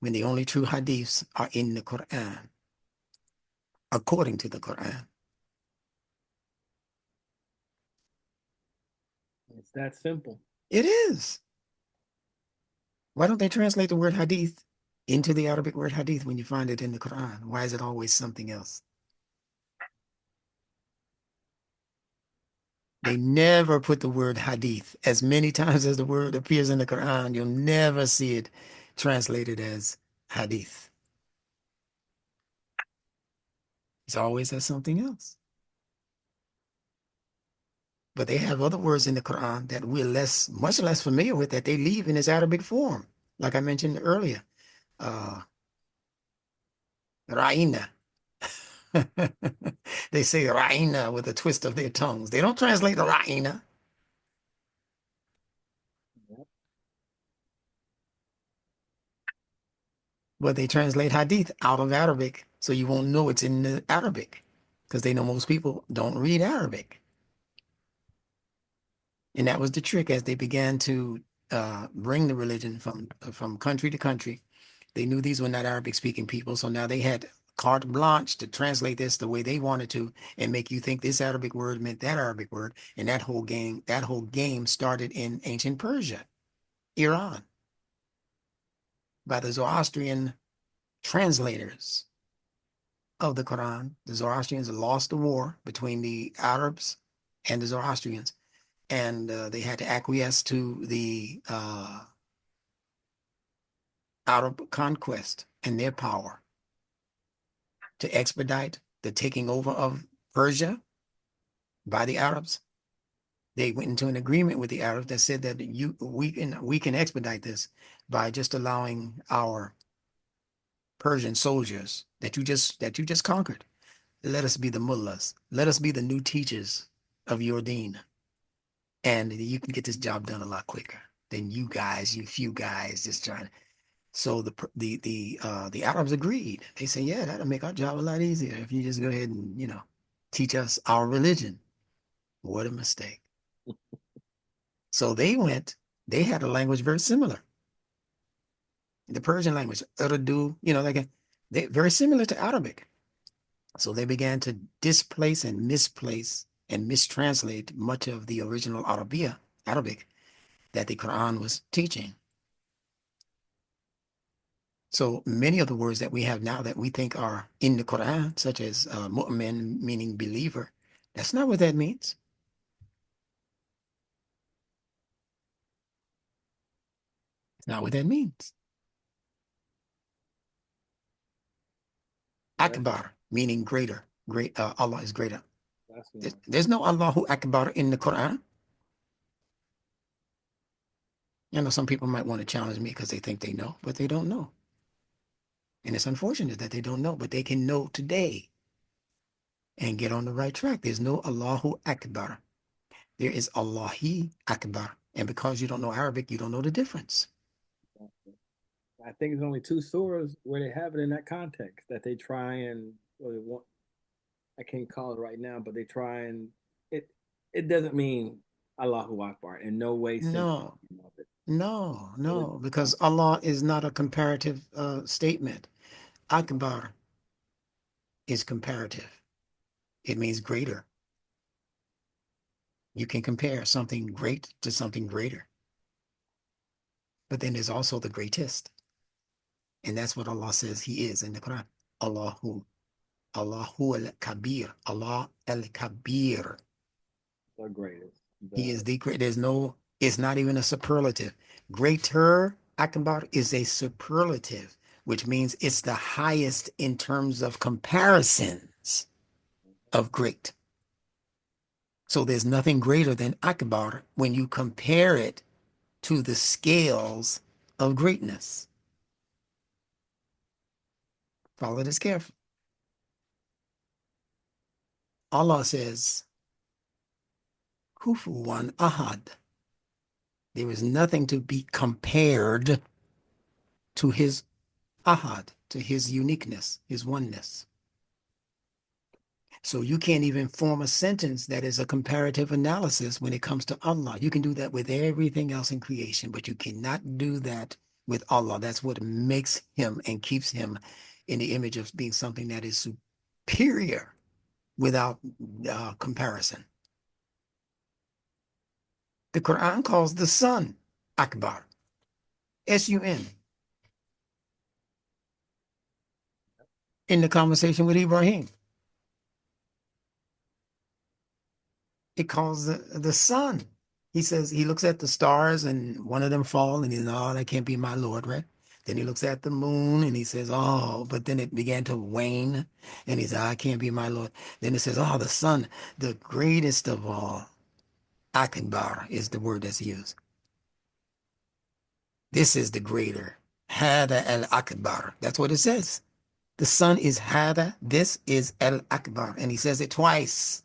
A: when the only true hadiths are in the Quran, according to the Quran.
B: It's that simple.
A: It is. Why don't they translate the word hadith into the Arabic word hadith when you find it in the Quran? Why is it always something else? They never put the word hadith. As many times as the word appears in the Quran, you'll never see it translated as hadith. It's always as something else. But they have other words in the Quran that we're much less familiar with, that they leave in its Arabic form. Like I mentioned earlier, Ra'ina. They say Ra'ina with a twist of their tongues. They don't translate Ra'ina. But they translate hadith out of Arabic, so you won't know it's in the Arabic, because they know most people don't read Arabic. And that was the trick as they began to bring the religion from country to country. They knew these were not Arabic speaking people, so now they had carte blanche to translate this the way they wanted to and make you think this Arabic word meant that Arabic word. And that whole game started in ancient Persia, Iran, by the Zoroastrian translators of the Quran. The Zoroastrians lost the war between the Arabs and the Zoroastrians, and they had to acquiesce to the Arab conquest and their power to expedite the taking over of Persia by the Arabs. They went into an agreement with the Arabs that said that we can expedite this by just allowing our Persian soldiers that you just conquered, Let us be the mullahs. Let us be the new teachers of your deen. And you can get this job done a lot quicker than you guys, you few guys just trying. So the Arabs agreed. They said, yeah, that'll make our job a lot easier if you just go ahead and, teach us our religion. What a mistake. So they had a language very similar. The Persian language, Urdu, they very similar to Arabic. So they began to displace and misplace and mistranslate much of the original Arabic, that the Quran was teaching. So many of the words that we have now that we think are in the Quran, such as mu'min, meaning believer, that's not what that means. It's not what that means.
B: That's
A: Akbar, meaning greater. Great, Allah is greater.
B: that's
A: There's no Allahu Akbar in the Quran. Some people might want to challenge me because they think they know, but they don't know. And it's unfortunate that they don't know, but they can know today and get on the right track. There's no Allahu Akbar. There is Allahi Akbar. And because you don't know Arabic, you don't know the difference.
B: I think it's only two surahs where they have it in that context that they try and or they want, I can't call it right now, but they try and it doesn't mean Allahu Akbar in no way,
A: No,
B: of it. So
A: no, because Allah is not a comparative statement. Akbar is comparative. It means greater. You can compare something great to something greater. But then there's also the greatest. And that's what Allah says He is in the Quran. Allahu al-Kabir. Allah al-Kabir.
B: the greatest.
A: He is the great. It's not even a superlative. Greater, Akbar, is a superlative, which means it's the highest in terms of comparisons of great. So there's nothing greater than Akbar when you compare it to the scales of greatness. Follow this carefully. Allah says, Kufuwan Ahad. There is nothing to be compared to His Ahad, to His uniqueness, His oneness. So you can't even form a sentence that is a comparative analysis when it comes to Allah. You can do that with everything else in creation, but you cannot do that with Allah. That's what makes Him and keeps Him in the image of being something that is superior without comparison. The Quran calls the sun Akbar, S-U-N, in the conversation with Ibrahim. It calls the sun. He says, he looks at the stars and one of them fall and he's, oh, that can't be my Lord, right? Then he looks at the moon and he says, oh, but then it began to wane and he says, I can't be my Lord. Then it says, oh, the sun, the greatest of all, Akbar is the word that's used. This is the greater. Hada al-Akbar. That's what it says. The sun is Hada. This is al-Akbar. And he says it twice.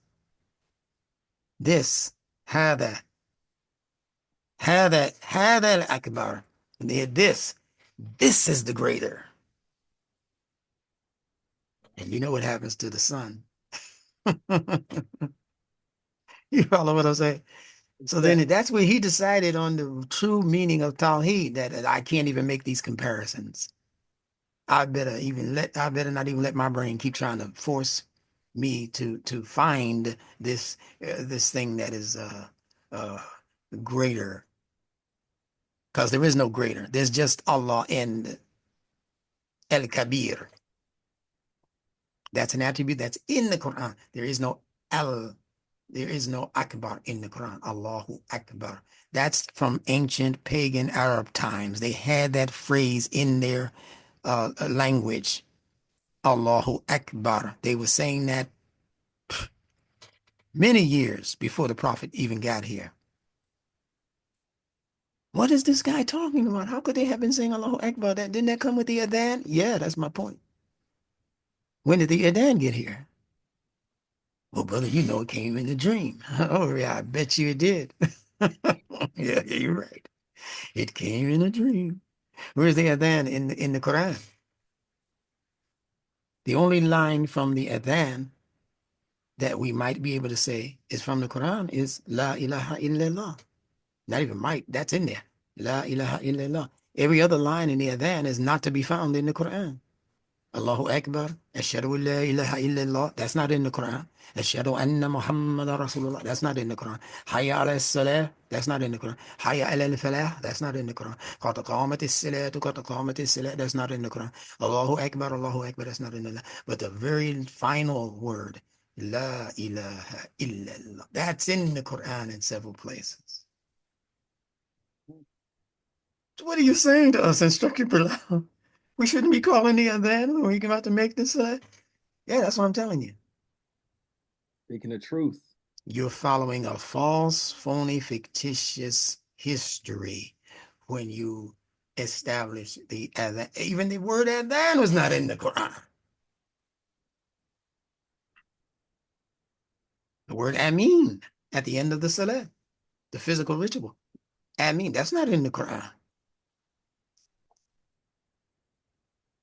A: This, Hada. Hada al-Akbar. And then this is the greater. And you know what happens to the sun. You follow what I'm saying? So then that's where he decided on the true meaning of Tawheed, that I can't even make these comparisons. I better not even let my brain keep trying to force me to find this thing that is uh greater, because there is no greater. There's just Allah and El Kabir. That's an attribute that's in the Quran. There is no Akbar in the Quran. Allahu Akbar. That's from ancient pagan Arab times. They had that phrase in their language. Allahu Akbar. They were saying that many years before the Prophet even got here. What is this guy talking about? How could they have been saying Allahu Akbar? Didn't that come with the Adhan? Yeah, that's my point. When did the Adhan get here? Well, brother, you know it came in a dream. Oh, yeah, I bet you it did. Yeah, you're right. It came in a dream. Where's the adhan in the Quran? The only line from the adhan that we might be able to say is from the Quran is La ilaha illallah. Not even might, that's in there. La ilaha illallah. Every other line in the adhan is not to be found in the Quran. Allahu Akbar, Ashhadu an la ilaha illallah. That's not in the Quran. Ashhadu anna Muhammad Rasulullah. That's not in the Quran. Hayya ala salah. That's not in the Quran. Hayya ala falah. That's not in the Quran. Qad qamat as-salatu, qad qamat as-salah. That's not in the Quran. Allahu Akbar, Allahu Akbar. That's not in the. But the very final word, La ilaha illallah. That's in the Quran in several places. So what are you saying to us, Instructor Bilal? We shouldn't be calling the adhan when we're about to make this. Yeah, that's what I'm telling you.
B: Speaking the truth.
A: You're following a false, phony, fictitious history when you establish the adhan. Even the word adhan was not in the Quran. The word ameen at the end of the salah, the physical ritual. Ameen, that's not in the Quran.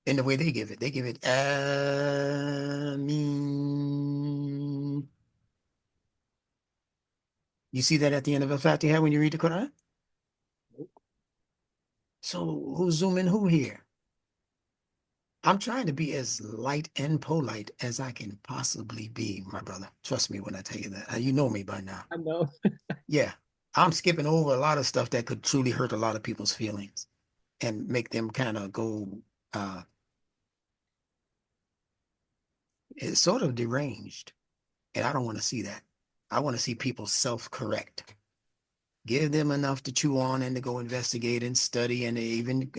A: In the way they give it ameen. You see that at the end of Al-Fatiha when you read the Quran? So who's zooming who here? I'm trying to be as light and polite as I can possibly be, my brother. Trust me when I tell you that. You know me by now.
B: I know.
A: Yeah, I'm skipping over a lot of stuff that could truly hurt a lot of people's feelings and make them kind of go, it's sort of deranged. And I don't want to see that. I want to see people self-correct. Give them enough to chew on and to go investigate and study and even,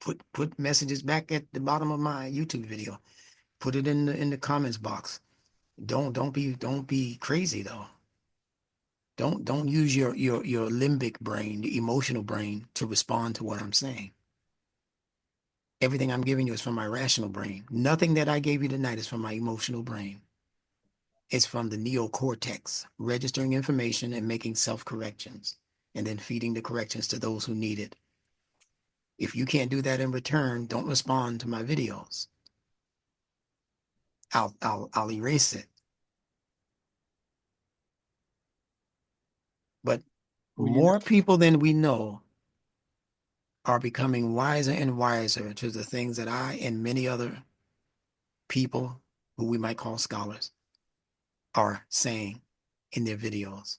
A: put messages back at the bottom of my YouTube video. Put it in the comments box. Don't be crazy though. Don't use your limbic brain, the emotional brain, to respond to what I'm saying. Everything I'm giving you is from my rational brain. Nothing that I gave you tonight is from my emotional brain. It's from the neocortex, registering information and making self-corrections, and then feeding the corrections to those who need it. If you can't do that in return, don't respond to my videos. I'll erase it. But
B: Well, you know,
A: more people than we know are becoming wiser and wiser to the things that I and many other people who we might call scholars are saying in their videos.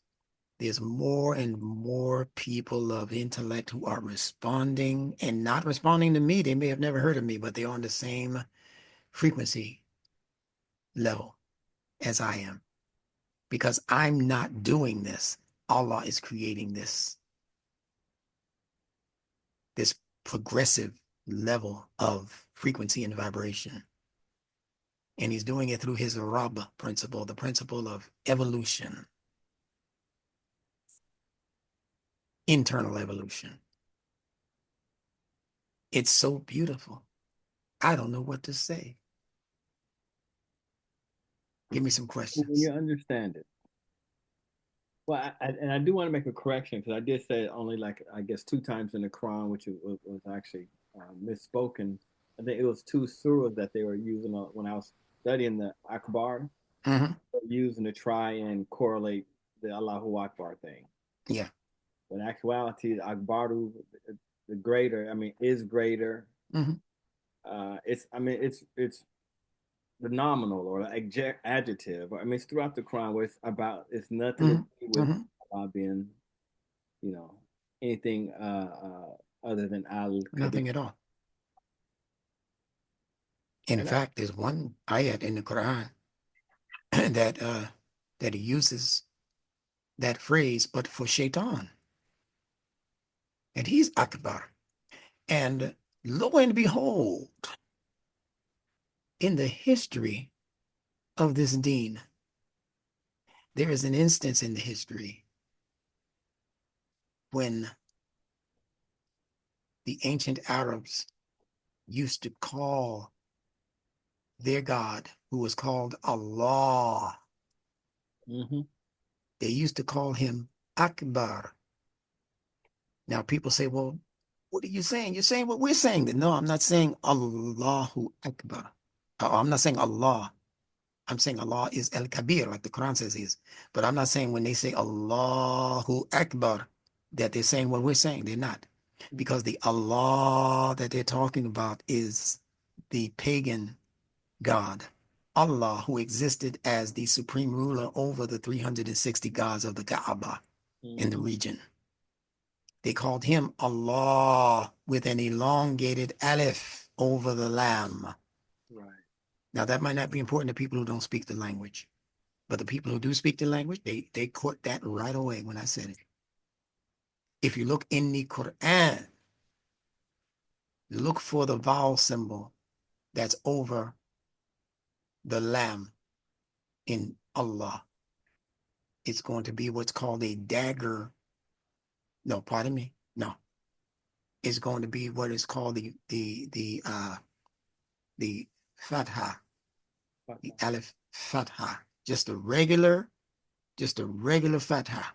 A: There's more and more people of intellect who are responding and not responding to me. They may have never heard of me, but they're on the same frequency level as I am. Because I'm not doing this. Allah is creating this progressive level of frequency and vibration. And he's doing it through his Rab principle, the principle of evolution, internal evolution. It's so beautiful. I don't know what to say. Give me some
B: when
A: questions.
B: you understand it. Well, and I do want to make a correction because I did say it only like I guess two times in the Quran, which was actually misspoken. I think it was two surahs that they were using when I was studying the Akbar,
A: Hmm.
B: using to try and correlate the Allahu Akbar thing.
A: Yeah.
B: But in actuality, the Akbaru, the greater, I mean, is greater.
A: Hmm.
B: It's the nominal or the adjective. I mean, it's throughout the Quran where it's nothing to
A: Hmm.
B: do with
A: Hmm.
B: being, you know, anything other than Al Kabir.
A: Nothing at all. In
B: And
A: fact, there's one ayat in the Quran that he uses that phrase, but for shaitan. And he's Akbar. And lo and behold, in the history of this deen, there is an instance in the history when the ancient Arabs used to call their God, who was called Allah.
B: Mm-hmm.
A: They used to call him Akbar. Now people say, well, what are you saying? You're saying what we're saying. No, I'm not saying Allahu Akbar. I'm not saying Allah. I'm saying Allah is El Kabir, like the Quran says he is. But I'm not saying when they say Allahu Akbar that they're saying what we're saying. They're not. Because the Allah that they're talking about is the pagan God. Allah, who existed as the supreme ruler over the 360 gods of the Kaaba in the
B: Mm-hmm.
A: region. They called him Allah with an elongated alif over the lam.
B: Right.
A: Now, that might not be important to people who don't speak the language, but the people who do speak the language, they caught that right away when I said it. If you look in the Qur'an, look for the vowel symbol that's over the lam in Allah. It's going to be what's called a dagger. No, pardon me. No, it's going to be what is called the fatha, the alif fatha, just a regular fatha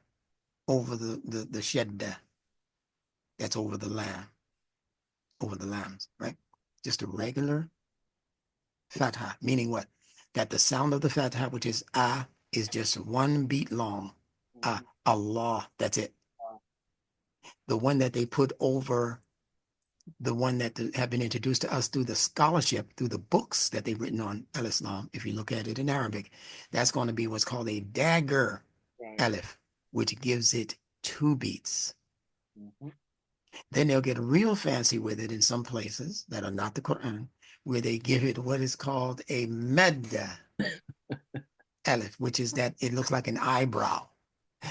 A: over the shadda that's over the lam, over the lambs, right? Just a regular fatha, meaning what? That the sound of the fatha, which is is just one beat long.
B: Mm-hmm.
A: Allah, that's it. The one that they put over the one that have been introduced to us through the scholarship, through the books that they've written on Al-Islam, if you look at it in Arabic, that's going to be what's called a dagger
B: Right.
A: alif, which gives it two beats.
B: Mm-hmm.
A: Then they'll get real fancy with it in some places that are not the Quran, where they give it what is called a madda alif, which is that it looks like an eyebrow.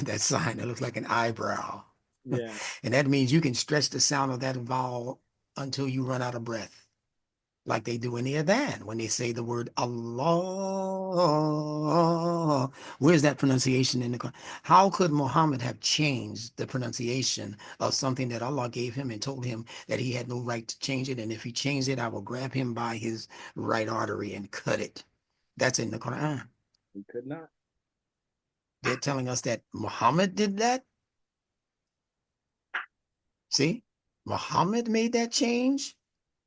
A: That sign, it looks like an eyebrow.
B: Yeah.
A: And that means you can stretch the sound of that vowel until you run out of breath, like they do in the Adhan when they say the word Allah. Where's that pronunciation in the Quran? How could Muhammad have changed the pronunciation of something that Allah gave him and told him that he had no right to change it? And if he changed it, I will grab him by his right artery and cut it. That's in the Quran.
B: We could not.
A: They're telling us that Muhammad did that. See, Muhammad made that change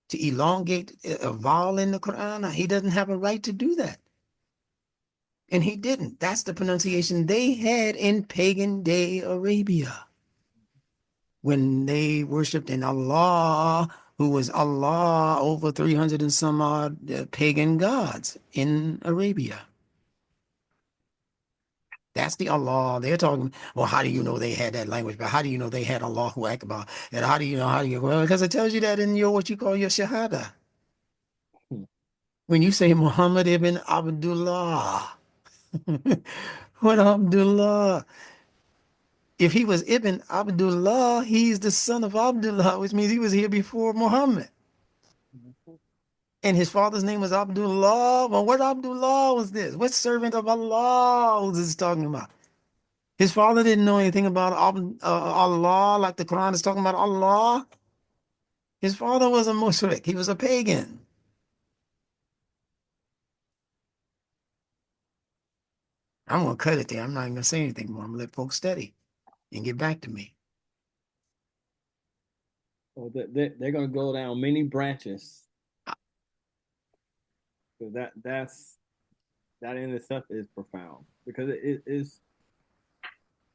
A: to elongate a vowel in the Quran. He doesn't have a right to do that. And he didn't. That's the pronunciation they had in pagan day Arabia when they worshiped in Allah, who was Allah over 300 and some odd pagan gods in Arabia. That's the Allah they're talking. Well, how do you know they had that language? But how do you know they had Allahu Akbar? And how do you know? How do you? Well, because it tells you that in your what you call your Shahada.
B: Hmm.
A: When you say Muhammad ibn Abdullah, what Abdullah? If he was Ibn Abdullah, he's the son of Abdullah, which means he was here before Muhammad.
B: Mhm.
A: And his father's name was Abdullah. Well, what Abdullah was this? What servant of Allah was this talking about? His father didn't know anything about Allah, like the Quran is talking about Allah. His father was a mushrik. He was a pagan. I'm going to cut it there. I'm not even going to say anything more. I'm going to let folks study and get back to me.
B: So they're going to go down many branches. So that in itself is profound because it is.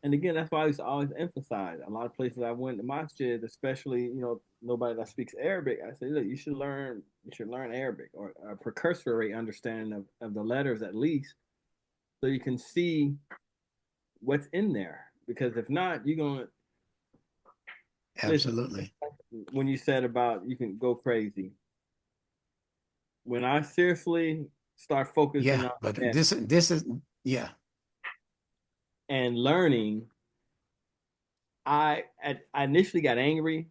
B: And again, that's why I used to always emphasize a lot of places I went to masjid, especially nobody that speaks Arabic. I say, look, you should learn Arabic or a precursory understanding of the letters at least, so you can see what's in there. Because if not, you're gonna listen.
A: Absolutely.
B: When you said about you can go crazy, when I seriously start focusing
A: Yeah,
B: on
A: but
B: that
A: this is yeah.
B: and learning, I initially got angry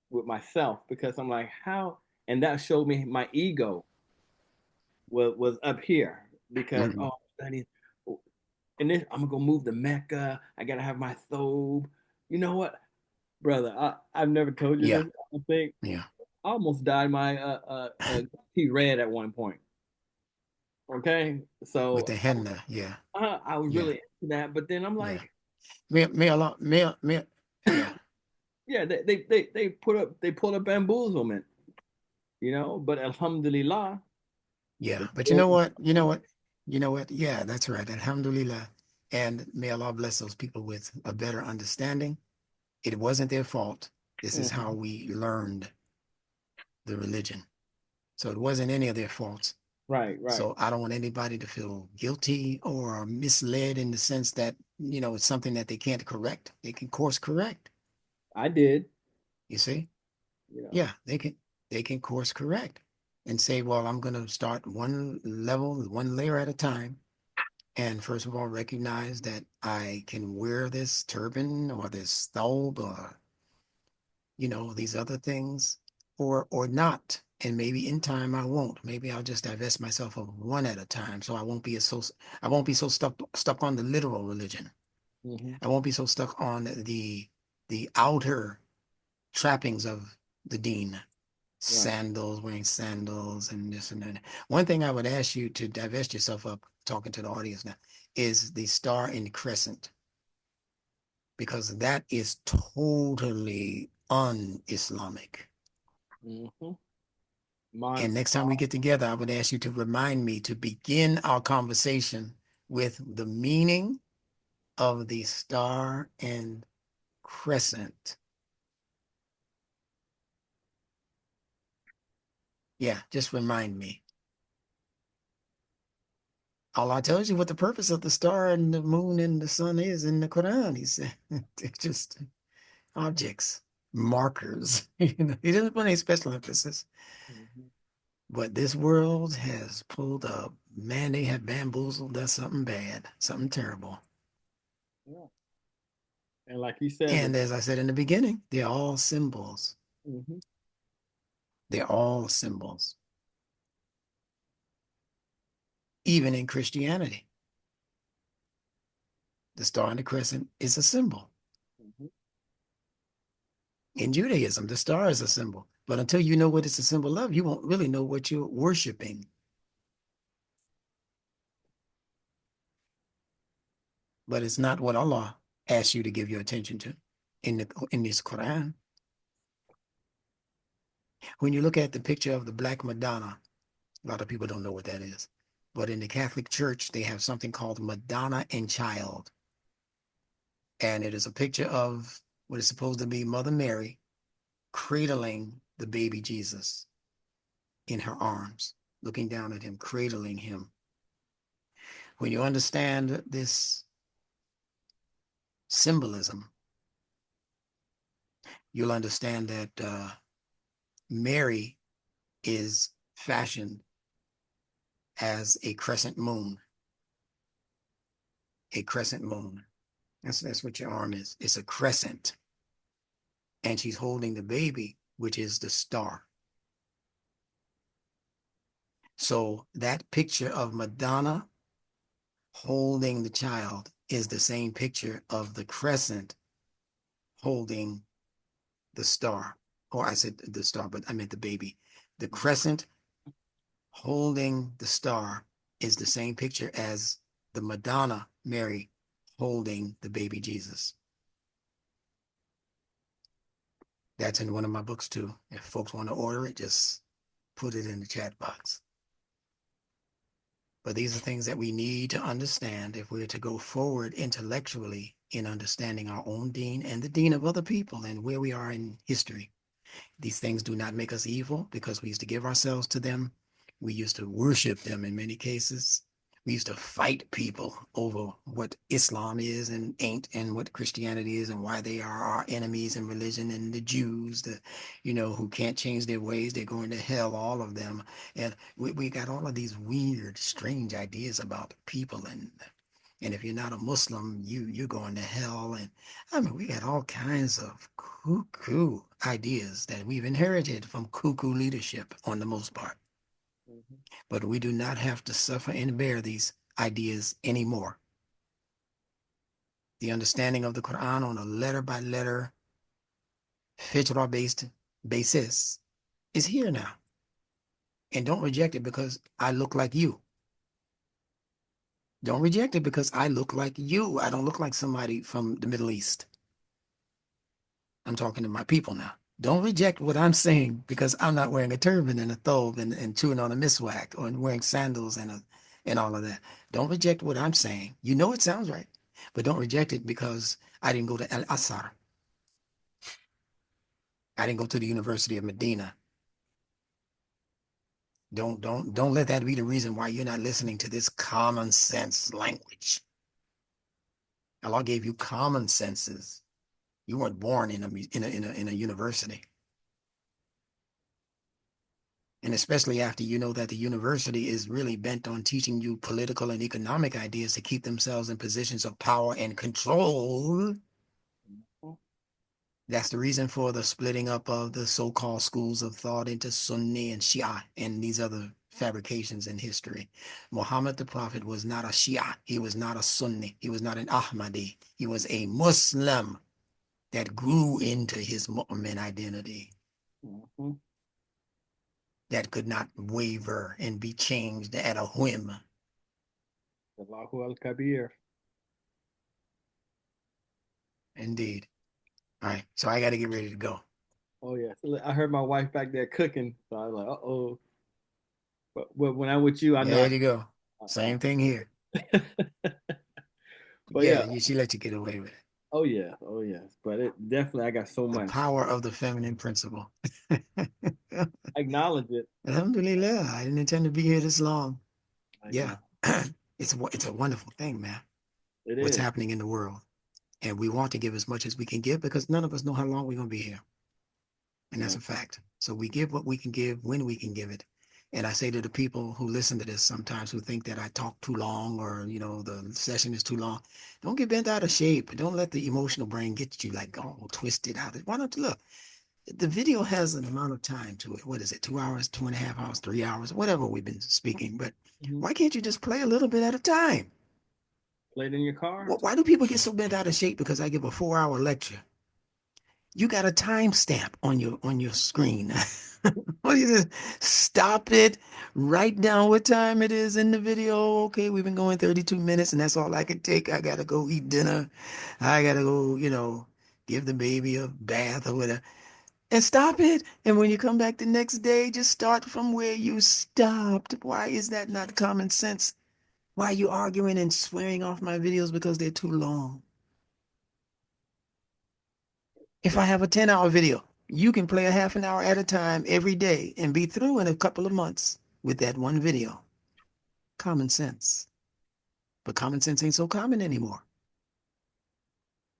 B: with myself because I'm like, how? And that showed me my ego was up here because
A: Mhm.
B: studying, and then I'm gonna go move to Mecca. I gotta have my thobe. You know what, brother? I've never told you
A: Yeah,
B: this. I think
A: yeah.
B: I almost dyed my he red at one point. Okay,
A: with
B: so
A: the henna. Yeah,
B: I was
A: yeah,
B: really into that, but then I'm
A: yeah.
B: like,
A: Yeah,
B: yeah, they pull up bamboozlement, but Alhamdulillah,
A: yeah.
B: the
A: But you
B: world
A: know what? You know what? You know what? Yeah, that's right. Alhamdulillah. And may Allah bless those people with a better understanding. It wasn't their fault. This is how
B: Mhm.
A: we learned the religion. So it wasn't any of their faults.
B: Right, right.
A: So I don't want anybody to feel guilty or misled in the sense that, it's something that they can't correct. They can course correct.
B: I did,
A: You see?
B: you know.
A: Yeah, they can course correct and say, well, I'm going to start one level, one layer at a time. And first of all, recognize that I can wear this turban or this thobe or, these other things or not. And maybe in time I won't. Maybe I'll just divest myself of one at a time. So I won't be so stuck on the literal religion.
B: Hmm.
A: I won't be so stuck on the outer trappings of the deen.
B: Right.
A: Sandals, wearing sandals and this and that. One thing I would ask you to divest yourself of, talking to the audience now, is the star and crescent, because that is totally un-Islamic.
B: Hmm. Mon
A: And next time we get together, I would ask you to remind me to begin our conversation with the meaning of the star and crescent. Yeah, just remind me. Allah tells you what the purpose of the star and the moon and the sun is in the Quran. He said they're just objects, markers. He doesn't put any special emphasis.
B: Mhm.
A: But this world has pulled up. Man, they have bamboozled us something bad, something terrible.
B: Yeah. And like you said,
A: And as I said in the beginning, they're all symbols.
B: mhm.
A: They're all symbols, even in Christianity. The star and the crescent is a symbol.
B: Mhm.
A: In Judaism, the star is a symbol. But until you know what it's a symbol of, you won't really know what you're worshiping. But it's not what Allah asks you to give your attention to in this Quran. When you look at the picture of the Black Madonna, a lot of people don't know what that is. But in the Catholic Church, they have something called Madonna and Child. And it is a picture of what is supposed to be Mother Mary cradling the baby Jesus in her arms, looking down at him, cradling him. When you understand this symbolism, you'll understand that Mary is fashioned as a crescent moon, a crescent moon. That's what your arm is. It's a crescent. And she's holding the baby, which is the star. So that picture of Madonna holding the child is the same picture of the crescent holding the star. Or I said the star, but I meant the baby. The crescent holding the star is the same picture as the Madonna Mary holding the baby Jesus. That's in one of my books too. If folks want to order it, just put it in the chat box. But these are things that we need to understand if we're to go forward intellectually in understanding our own deen and the deen of other people and where we are in history. These things do not make us evil because we used to give ourselves to them. We used to worship them in many cases. We used to fight people over what Islam is and ain't, and what Christianity is, and why they are our enemies in religion, and the Jews, who can't change their ways, they're going to hell, all of them. And we got all of these weird, strange ideas about people, and if you're not a Muslim, you're going to hell. And I mean, we got all kinds of cuckoo ideas that we've inherited from cuckoo leadership on the most part.
B: Mhm.
A: But we do not have to suffer and bear these ideas anymore. The understanding of the Quran on a letter by letter, Fitrah based basis is here now. And don't reject it because I look like you. Don't reject it because I look like you. I don't look like somebody from the Middle East. I'm talking to my people now. Don't reject what I'm saying because I'm not wearing a turban and a thobe and chewing on a miswak or wearing sandals and all of that. Don't reject what I'm saying. You know it sounds right, but don't reject it because I didn't go to Al Azhar. I didn't go to the University of Medina. Don't let that be the reason why you're not listening to this common sense language. Allah gave you common senses. You weren't born in a university. And especially after you know that the university is really bent on teaching you political and economic ideas to keep themselves in positions of power and control. That's the reason for the splitting up of the so-called schools of thought into Sunni and Shia and these other fabrications in history. Muhammad the Prophet was not a Shia. He was not a Sunni. He was not an Ahmadi. He was a Muslim that grew into his Mu'min identity.
B: Mm-hmm.
A: That could not waver and be changed at a whim.
B: Allahu al-Kabir.
A: Indeed. All right, so I got to get ready to go.
B: Oh yeah, I heard my wife back there cooking, so I was like, "Uh-oh." But when I'm with you, I know
A: There you go. Same thing here.
B: but yeah,
A: Yeah, she let you get away with it.
B: oh yes. But it definitely, I got so
A: The
B: much.
A: power of the feminine principle.
B: I acknowledge it.
A: Alhamdulillah, I didn't intend to be here this long.
B: I
A: Yeah,
B: acknowledge
A: it's a wonderful thing, man.
B: it
A: What's
B: is.
A: happening in the world, and we want to give as much as we can give because none of us know how long we're gonna be here, and that's
B: Yeah.
A: a fact. So we give what we can give when we can give it. And I say to the people who listen to this sometimes who think that I talk too long or the session is too long, don't get bent out of shape. Don't let the emotional brain get you like all twisted out. Why don't you look? The video has an amount of time to it. What is it? 2 hours, 2.5 hours, 3 hours, whatever we've been speaking. But
B: Mm-hmm.
A: why can't you just play a little bit at a time?
B: Play it in your car.
A: Why do people get so bent out of shape because I give a 4 hour lecture? You got a timestamp on your screen. Well, you just stop it, write down what time it is in the video. Okay, we've been going 32 minutes, and that's all I can take. I gotta go eat dinner. I gotta go, give the baby a bath or whatever. And stop it. And when you come back the next day, just start from where you stopped. Why is that not common sense? Why are you arguing and swearing off my videos because they're too long? If I have a 10-hour video, you can play a half an hour at a time every day and be through in a couple of months with that one video. Common sense. But common sense ain't so common anymore.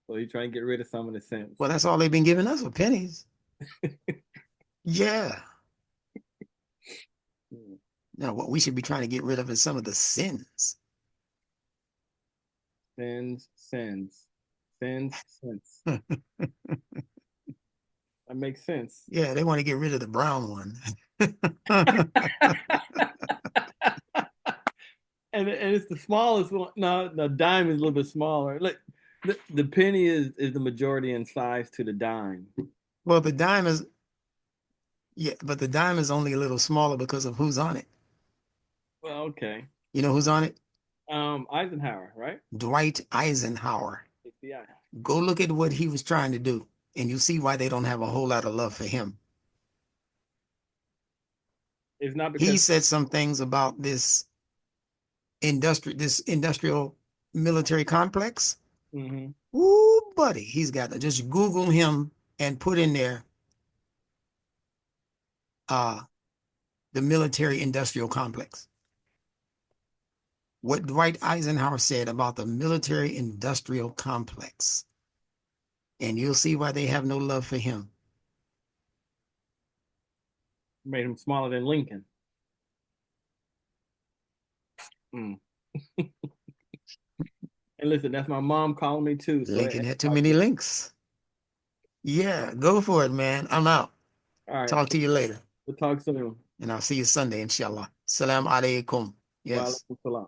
B: So you try and get rid of some of the sense.
A: Well, that's all they've been giving us for pennies. Yeah.
B: Mm.
A: Now, what we should be trying to get rid of is some of the sins.
B: Sins, sins, sins, sins. That makes sense.
A: Yeah, they want to get rid of the brown one.
B: And it's the smallest one. No, the dime is a little bit smaller. Look, the penny is the majority in size to the dime.
A: Well, the dime is, yeah, but the dime is only a little smaller because of who's on it.
B: Well, okay.
A: You know who's on it?
B: Eisenhower, right?
A: Dwight Eisenhower.
B: API.
A: Go look at what he was trying to do, and you see why they don't have a whole lot of love for him.
B: It's not
A: He
B: because.
A: said some things about this industrial military complex.
B: Mhm.
A: Ooh, buddy, he's got to just Google him and put in there uh the military industrial complex. What Dwight Eisenhower said about the military industrial complex. And you'll see why they have no love for him.
B: Made him smaller than Lincoln. Mm. And listen, that's my mom calling me too. So
A: Lincoln had too many links. Yeah, go for it, man. I'm out.
B: all right,
A: Talk to you later.
B: we'll talk soon.
A: And I'll see you Sunday, inshallah. Salam alaikum.
B: Wa
A: Yes.
B: alaikum salam.